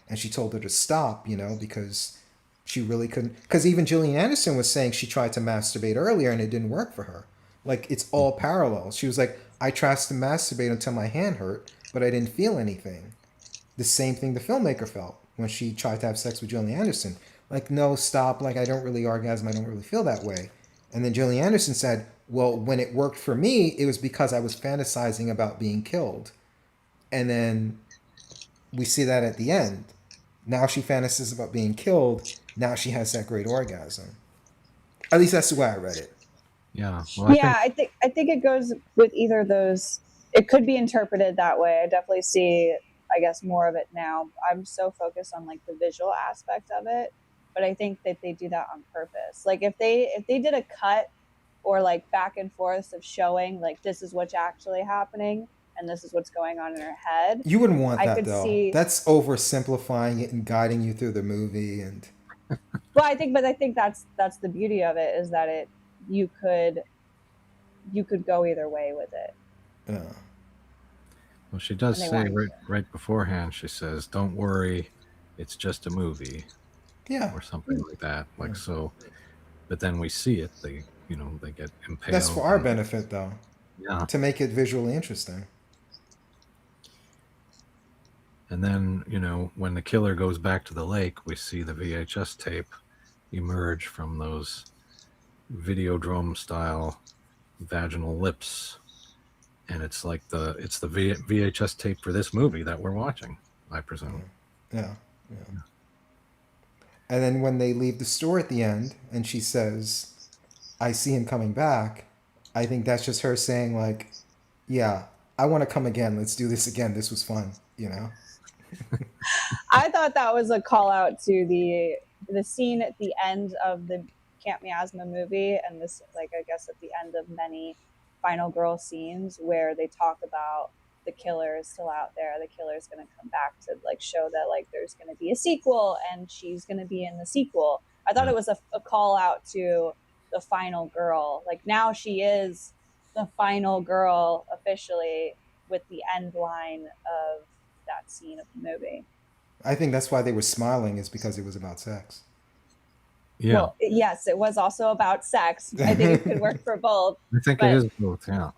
And she told her to stop, because she really couldn't. Because even Gillian Anderson was saying she tried to masturbate earlier and it didn't work for her. Like, it's all parallel. She was like, I tried to masturbate until my hand hurt, but I didn't feel anything. The same thing the filmmaker felt when she tried to have sex with Gillian Anderson. Like, no, stop. Like, I don't really orgasm. I don't really feel that way. And then Gillian Anderson said, well, when it worked for me, it was because I was fantasizing about being killed. And then we see that at the end. Now she fantasizes about being killed. Now she has that great orgasm. At least that's the way I read it. yeah. Well, I think Yeah, I think it goes with either of those. It could be interpreted that way. I definitely see, I guess, more of it now. I'm so focused on like the visual aspect of it, but I think that they do that on purpose. Like if they did a cut or like back and forth of showing like this is what's actually happening and this is what's going on in her head, You wouldn't want I that could though. see. That's oversimplifying it and guiding you through the movie and Well, I think that's the beauty of it, is that you could you could go either way with it, uh, well, she does and they say weren't. right beforehand. She says, "Don't worry, it's just a movie," yeah. or something like that. Like so, but then we see it. They get That's for impaled, our and benefit though, yeah. to make it visually interesting. And then when the killer goes back to the lake, we see the VHS tape emerge from those Videodrome style vaginal lips, and it's like the VHS tape for this movie that we're watching, I presume. Yeah. Yeah. And then when they leave the store at the end and she says, I see him coming back, I think that's just her saying like, yeah, I want to come again. Let's do this again. This was fun. I thought that was a call out to the scene at the end of the Camp Miasma movie, and this, like, I guess at the end of many final girl scenes where they talk about the killer is still out there. The killer is going to come back to like show that like there's going to be a sequel and she's going to be in the sequel. I thought Yeah. it was a call out to the final girl. Like now she is the final girl officially with the end line of that scene of the movie. I think that's why they were smiling is because it was about sex. Yeah, Well, yes, it was also about sex. I think it could work for both. I think it But is both. Yeah, I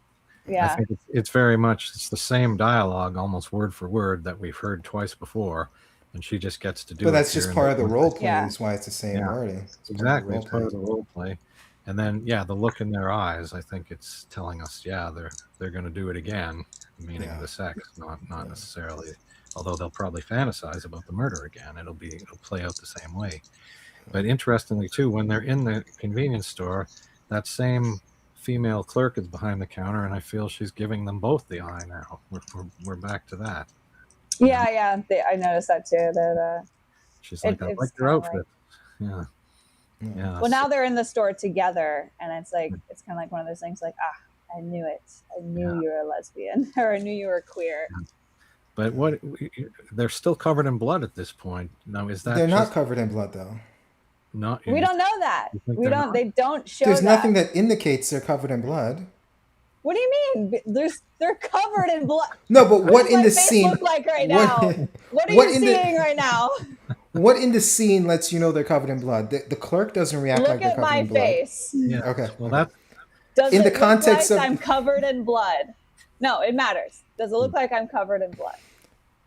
yeah, think it's very much it's the same dialogue, almost word for word, that we've heard twice before, and she just gets to But do it that's here just in part this of the one. role play. yeah. Is why it's the same Yeah, wording. It's part of the exactly. role It's part play. of the role play, and then the look in their eyes. I think it's telling us, they're going to do it again, meaning Yeah. the sex, not Yeah. necessarily. Although they'll probably fantasize about the murder again, it'll play out the same way. But interestingly, too, when they're in the convenience store, that same female clerk is behind the counter, and I feel she's giving them both the eye now. We're back to that. Yeah. I noticed that too. That She's like, I it's like your kind of outfit. like, Yeah. well, So, now they're in the store together, and it's like it's kind of like one of those things like, I knew it. I knew yeah. you were a lesbian, or I knew you were queer. But what they're still covered in blood at this point. Now, is that They're not just covered in blood, though. not? We don't know that. You think We they're don't. not? They don't show There's that. nothing that indicates they're covered in blood. What do you mean? They're covered in blood. No, but What what does in my the face scene? look like right What? now? What are What you in seeing the? right now? What in the scene lets you know they're covered in blood? The clerk doesn't react Look like they're at covered my in blood. face. Yeah. Okay. Well, Okay. that Does In the it look context like of, I'm covered in blood? No, it matters. Does it look like I'm covered in blood?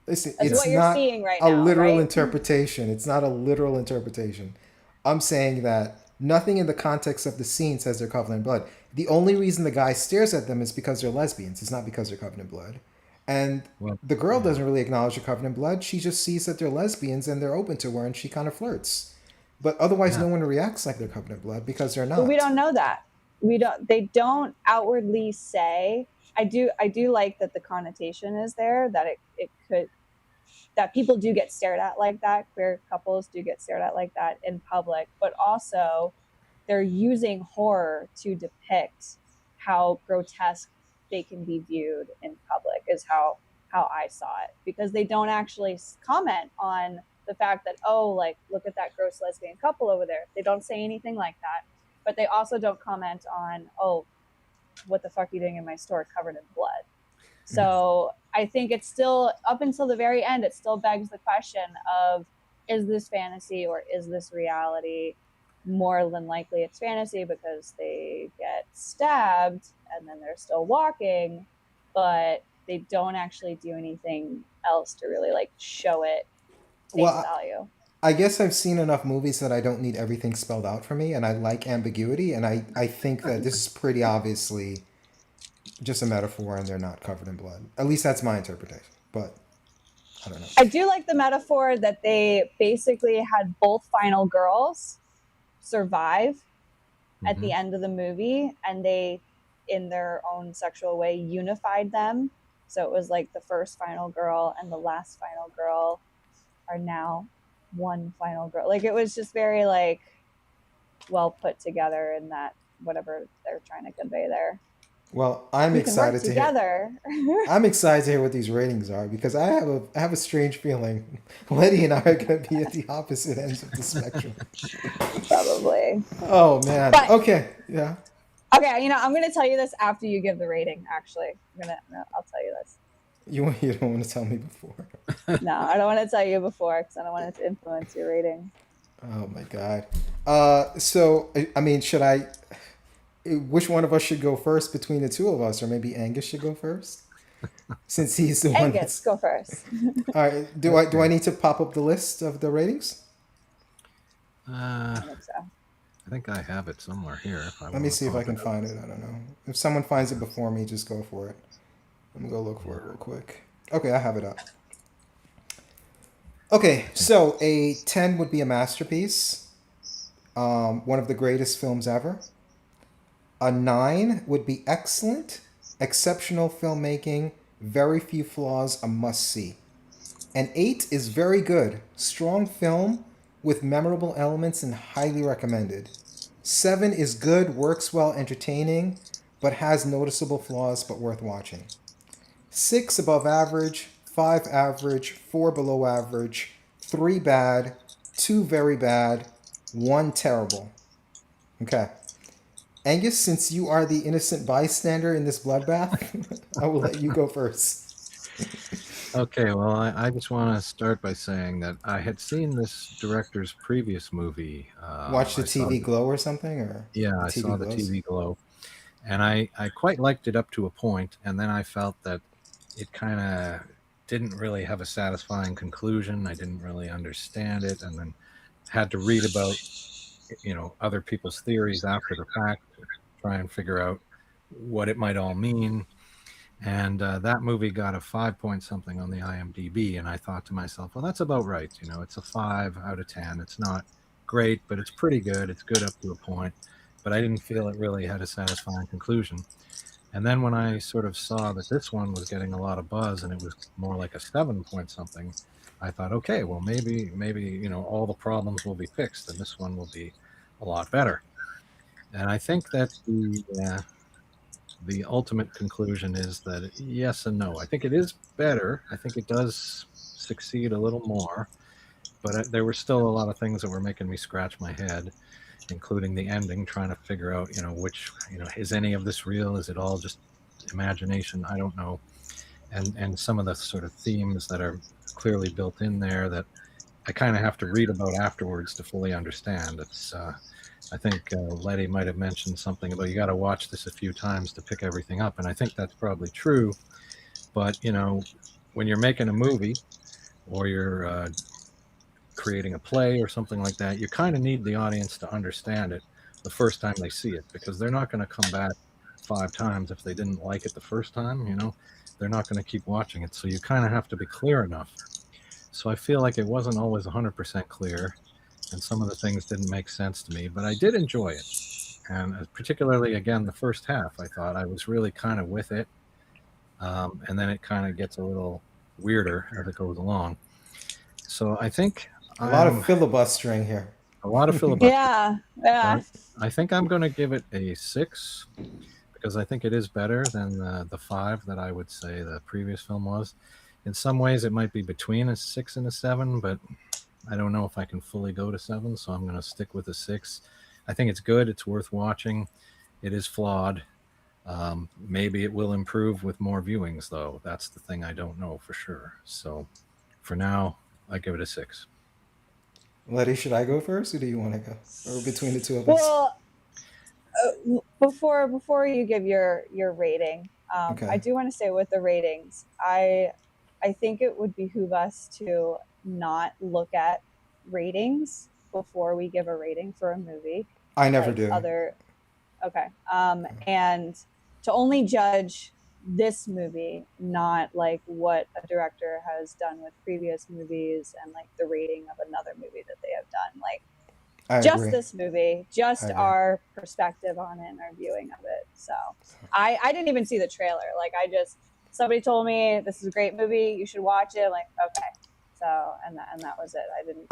listen, That's it's what you're not seeing right a now, literal right? interpretation. It's not a literal interpretation. I'm saying that nothing in the context of the scene says they're covered in blood. The only reason the guy stares at them is because they're lesbians. It's not because they're covered in blood. And well, the girl yeah. doesn't really acknowledge they're covered in blood. She just sees that they're lesbians and they're open to her, and she kind of flirts. But otherwise, Yeah. no one reacts like they're covered in blood because they're But we not. don't know that. We don't. They don't outwardly say. I do like that the connotation is there. That it could. That people do get stared at like that. Queer couples do get stared at like that in public. But also, they're using horror to depict how grotesque they can be viewed in public. Is how I saw it, because they don't actually comment on the fact that, oh, like, look at that gross lesbian couple over there. They don't say anything like that, but they also don't comment on, oh, what the fuck are you doing in my store covered in blood? So I think it's still, up until the very end, it still begs the question of, is this fantasy or is this reality? More than likely it's fantasy, because they get stabbed and then they're still walking, but they don't actually do anything else to really like show it face Well, value. I guess I've seen enough movies that I don't need everything spelled out for me, and I like ambiguity, and I think that this is pretty obviously just a metaphor and they're not covered in blood. At least that's my interpretation. But I don't know. I do like the metaphor that they basically had both final girls survive at the end of the movie, and they, in their own sexual way, unified them. So it was like the first final girl and the last final girl are now one final girl. Like, it was just very like well put together in that, whatever they're trying to convey there. Well, I'm We can work excited to hear. together. I'm excited to hear what these ratings are because I have a strange feeling Letty and I are going to be at the opposite ends of the spectrum. Probably. Oh man. But Okay. Yeah. okay, I'm going to tell you this after you give the rating. Actually, I'll tell you this. You don't want to tell me before. No, I don't want to tell you before because I don't want it to influence your rating. Oh my god. So I mean, should I? Which one of us should go first between the two of us, or maybe Angus should go first, since he's the one Angus, that's. go first. All right. Do I need to pop up the list of the ratings? I think so. I think I have it somewhere here. Let me see if I can find it. I don't know. If someone finds it before me, just go for it. Let me go look for it real quick. Okay, I have it up. Okay, so a 10 would be a masterpiece, one of the greatest films ever. A 9 would be excellent, exceptional filmmaking, very few flaws, a must see. An 8 is very good, strong film with memorable elements and highly recommended. 7 is good, works well, entertaining, but has noticeable flaws but worth watching. 6 above average, 5 average, 4 below average, 3 bad, 2 very bad, 1 terrible. Okay. Angus, since you are the innocent bystander in this bloodbath, I will let you go first. Okay, well, I just want to start by saying that I had seen this director's previous movie. Watch the I saw TV glow or something, or Yeah, the I TV saw the glows. TV Glow, and I quite liked it up to a point, and then I felt that it kind of didn't really have a satisfying conclusion. I didn't really understand it, and then had to read about other people's theories after the fact to try and figure out what it might all mean. And that movie got a 5 point something on the IMDb, and I thought to myself, well, that's about right. It's a 5 out of 10. It's not great, but it's pretty good. It's good up to a point, but I didn't feel it really had a satisfying conclusion. And then when I sort of saw that this one was getting a lot of buzz and it was more like a 7 point something, I thought, okay, well, maybe, all the problems will be fixed and this one will be a lot better. And I think that the ultimate conclusion is that yes and no. I think it is better. I think it does succeed a little more, but there were still a lot of things that were making me scratch my head, including the ending, trying to figure out, which, is any of this real? Is it all just imagination? I don't know. And some of the sort of themes that are clearly built in there that I kind of have to read about afterwards to fully understand. It's I think Letty might have mentioned something about you got to watch this a few times to pick everything up, and I think that's probably true. But when you're making a movie or you're creating a play or something like that, you kind of need the audience to understand it the first time they see it, because they're not going to come back 5 times if they didn't like it the first time. They're not going to keep watching it, so you kind of have to be clear enough. So I feel like it wasn't always 100% clear, and some of the things didn't make sense to me, but I did enjoy it. And particularly, again, the first half, I thought I was really kind of with it. And then it kind of gets a little weirder as it goes along. So I think A lot of filibustering here. A lot of filibustering. Yeah. I think I'm going to give it a 6 because I think it is better than the 5 that I would say the previous film was. In some ways, it might be between a 6 and a 7, but I don't know if I can fully go to 7, so I'm going to stick with a 6. I think it's good. It's worth watching. It is flawed. Maybe it will improve with more viewings, though. That's the thing I don't know for sure. So for now, I give it a 6. Letty, should I go first, or do you want to go? Or between the two of us? Well, before you give your rating, Okay. I do want to say with the ratings, I think it would behoove us to not look at ratings before we give a rating for a movie. I never do. Okay. And to only judge this movie, not like what a director has done with previous movies and like the rating of another movie that they have done. Like I just agree. this movie, just our perspective on it and our viewing of it. So I didn't even see the trailer. Like somebody told me this is a great movie, you should watch it. I'm like, okay. So and that was it.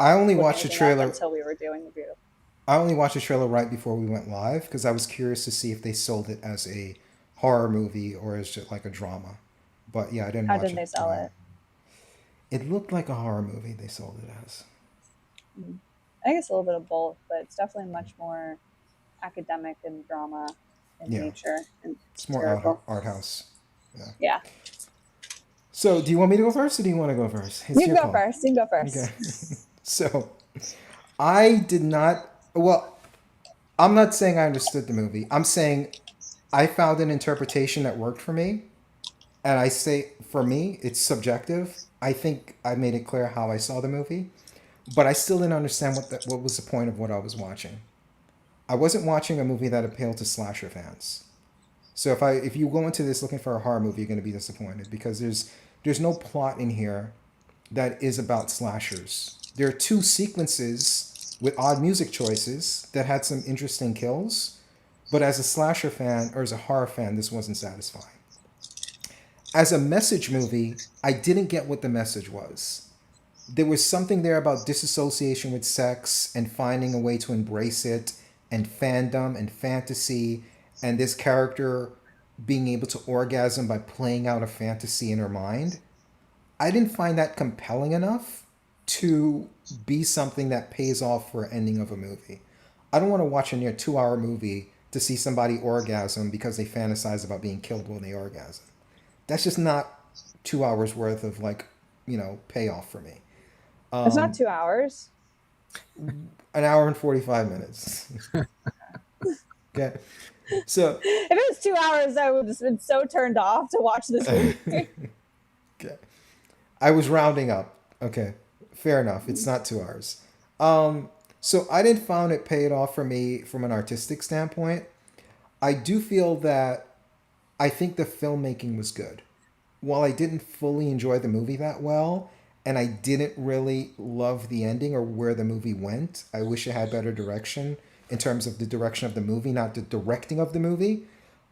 I only watched the trailer until we were doing the review. I only watched the trailer right before we went live because I was curious to see if they sold it as a horror movie or as just like a drama. But yeah, I didn't watch it. How did they sell it? It looked like a horror movie they sold it as. I think it's a little bit of both, but it's definitely much more academic and drama in nature. And it's more art house. Yeah. So, do you want me to go first, or do you want to go first? You can go first. Okay. So, I did not. Well, I'm not saying I understood the movie. I'm saying I found an interpretation that worked for me, and I say for me, it's subjective. I think I made it clear how I saw the movie, but I still didn't understand what was the point of what I was watching. I wasn't watching a movie that appealed to slasher fans. So if you go into this looking for a horror movie, you're going to be disappointed because there's no plot in here that is about slashers. There are 2 sequences with odd music choices that had some interesting kills, but as a slasher fan or as a horror fan, this wasn't satisfying. As a message movie, I didn't get what the message was. There was something there about disassociation with sex and finding a way to embrace it, and fandom and fantasy, and this character being able to orgasm by playing out a fantasy in her mind. I didn't find that compelling enough to be something that pays off for an ending of a movie. I don't want to watch a near 2-hour movie to see somebody orgasm because they fantasize about being killed when they orgasm. That's just not 2 hours worth of payoff for me. It's not 2 hours. An hour and 45 minutes. Okay. So if it was 2 hours, I would have been so turned off to watch this movie. Okay. I was rounding up. Okay. Fair enough. It's not 2 hours. So I didn't find it paid off for me from an artistic standpoint. I do feel that I think the filmmaking was good. While I didn't fully enjoy the movie that well, and I didn't really love the ending or where the movie went, I wish it had better direction in terms of the direction of the movie, not the directing of the movie.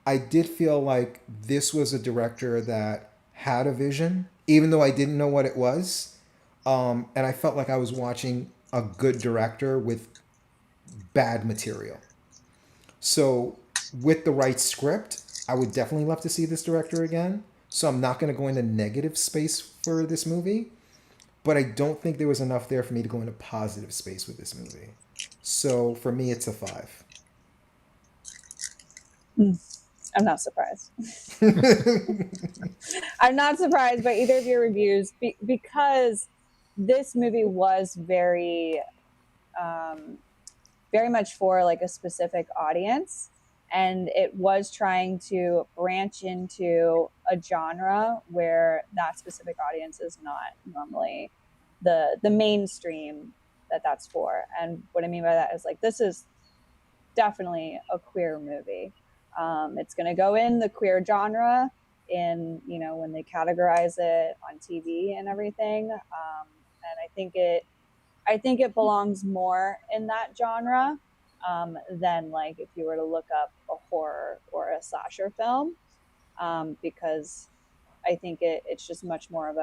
I did feel like this was a director that had a vision, even though I didn't know what it was. And I felt like I was watching a good director with bad material. So, with the right script, I would definitely love to see this director again. So, I'm not going to go into negative space for this movie, but I don't think there was enough there for me to go into positive space with this movie. So, for me, it's a 5. I'm not surprised. I'm not surprised by either of your reviews because this movie was very much for like a specific audience, and it was trying to branch into a genre where that specific audience is not normally the mainstream that's for. And what I mean by that is like this is definitely a queer movie. It's going to go in the queer genre in when they categorize it on TV and everything, and I think it belongs more in that genre than like if you were to look up a horror or a slasher film, because I think it's just much more of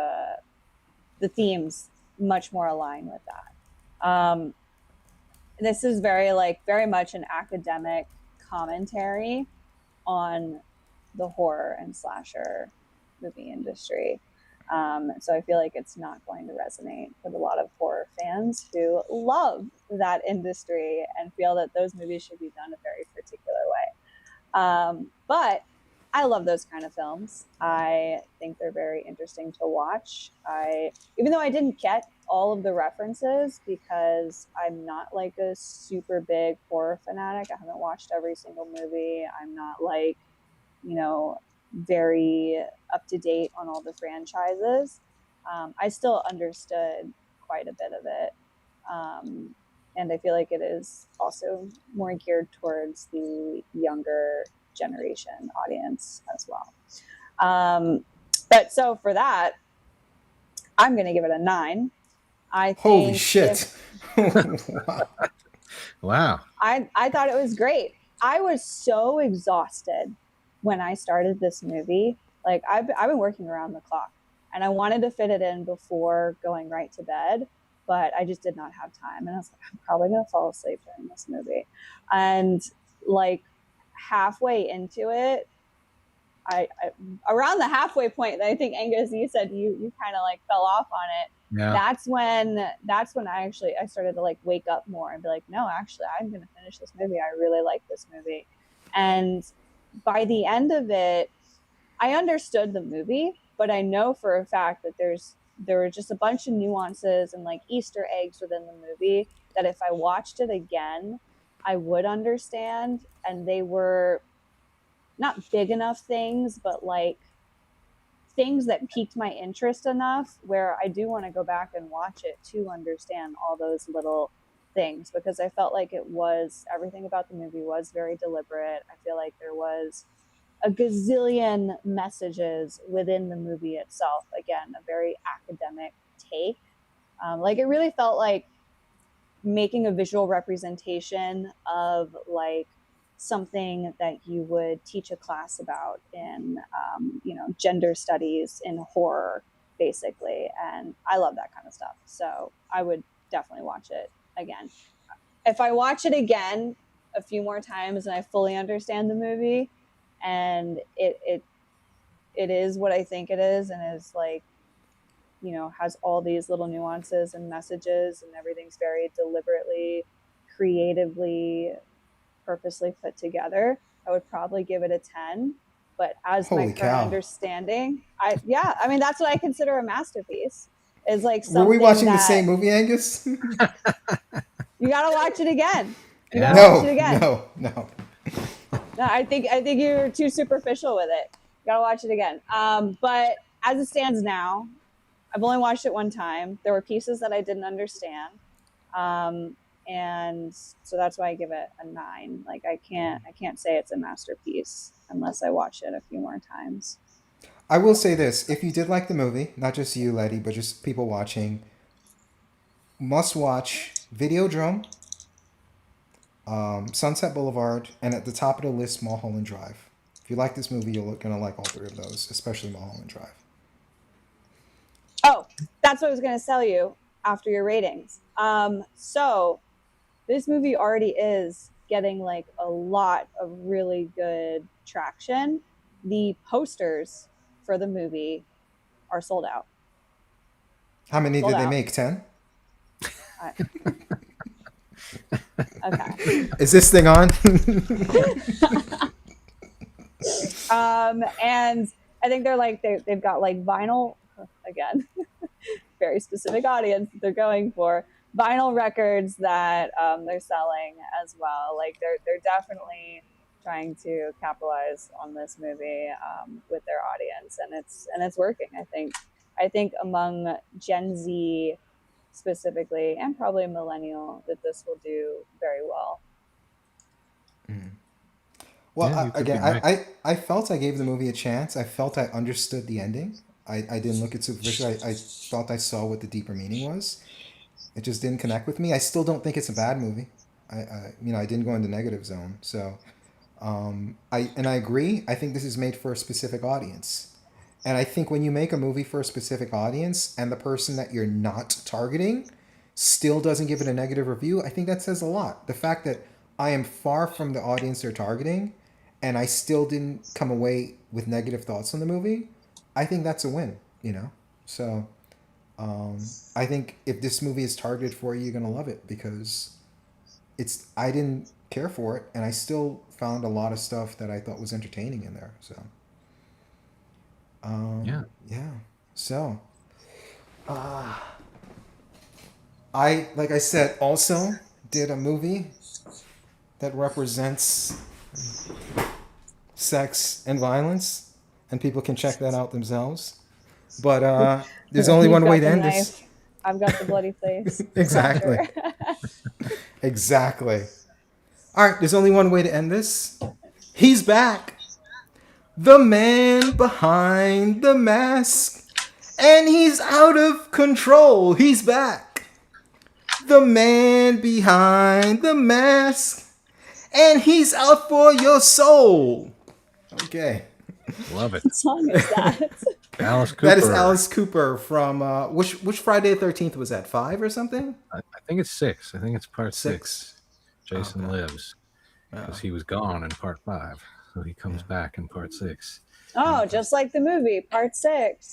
the themes much more aligned with that. This is very much an academic commentary on the horror and slasher movie industry. So I feel like it's not going to resonate with a lot of horror fans who love that industry and feel that those movies should be done a very particular way. But I love those kind of films. I think they're very interesting to watch. Even though I didn't get all of the references because I'm not like a super big horror fanatic. I haven't watched every single movie. I'm not like, very up to date on all the franchises. I still understood quite a bit of it. And I feel like it is also more geared towards the younger generation audience as well. But so for that, I'm going to give it a 9. I think Holy shit. Wow. Wow. I thought it was great. I was so exhausted when I started this movie. Like I've been working around the clock and I wanted to fit it in before going right to bed, but I just did not have time. And I was like, I'm probably going to fall asleep during this movie. And like halfway into it, I around the halfway point, I think Angus, you said you kind of like fell off on it. Yeah. That's when I started to like wake up more and be like, no, actually, I'm going to finish this movie. I really like this movie. And by the end of it, I understood the movie, but I know for a fact that there were just a bunch of nuances and like Easter eggs within the movie that if I watched it again, I would understand. And they were not big enough things, but like things that piqued my interest enough where I do want to go back and watch it to understand all those little things, because I felt like everything about the movie was very deliberate. I feel like there was a gazillion messages within the movie itself. Again, a very academic take. Like it really felt like making a visual representation of like something that you would teach a class about in gender studies in horror, basically. And I love that kind of stuff, so I would definitely watch it again. If I watch it again a few more times and I fully understand the movie and it is what I think it is, and is like has all these little nuances and messages and everything's very deliberately, creatively, purposely put together, I would probably give it a 10. But as Holy my current cow. understanding, that's what I consider a masterpiece. Is like Were we something watching the that same movie, Angus? you gotta watch it again. You Yeah. gotta watch it again. No. No, I think you're too superficial with it. You gotta watch it again. But as it stands now, I've only watched it one time. There were pieces that I didn't understand. And so that's why I give it a 9. Like I can't say it's a masterpiece unless I watch it a few more times. I will say this: if you did like the movie, not just you, Letty, but just people watching, must watch Videodrome, Sunset Boulevard, and at the top of the list, Mulholland Drive. If you like this movie, you're gonna like all three of those, especially Mulholland Drive. Oh, that's what I was going to tell you after your ratings. So this movie already is getting like a lot of really good traction. The posters for the movie are sold out. How many Sold did they out. make? 10? I, okay. Is this thing on? And I think they're like they've got like vinyl again, very specific audience that they're going for. Vinyl records that they're selling as well. Like they're definitely trying to capitalize on this movie with their audience, and it's working. I think among Gen Z specifically, and probably millennial, that this will do very well. Well, Yeah, you could again, be right. I felt I gave the movie a chance. I felt I understood the ending. I didn't look at superficial. I felt I saw what the deeper meaning was. It just didn't connect with me. I still don't think it's a bad movie. I didn't go into negative zone. So, I agree. I think this is made for a specific audience. And I think when you make a movie for a specific audience and the person that you're not targeting still doesn't give it a negative review, I think that says a lot. The fact that I am far from the audience they're targeting and I still didn't come away with negative thoughts on the movie, I think that's a win, you know? So I think if this movie is targeted for you, you're going to love it because I didn't care for it and I still found a lot of stuff that I thought was entertaining in there. So, Yeah. yeah. So, like I said, also did a movie that represents sex and violence, and people can check that out themselves. But there's only You've one way got to the end knife. this. I've got the bloody face. Exactly. Slasher. Exactly. All right, there's only one way to end this. He's back. The man behind the mask. And he's out of control. He's back. The man behind the mask. And he's out for your soul. Okay. Love it. What song is that? Alice Cooper. That is Alice Cooper from which Friday the 13th was that? 5 or something? I think it's 6. I think it's part 6. 6. Jason Okay. lives because he was gone in part 5, so he comes back in part 6. Oh, just like the movie, part 6.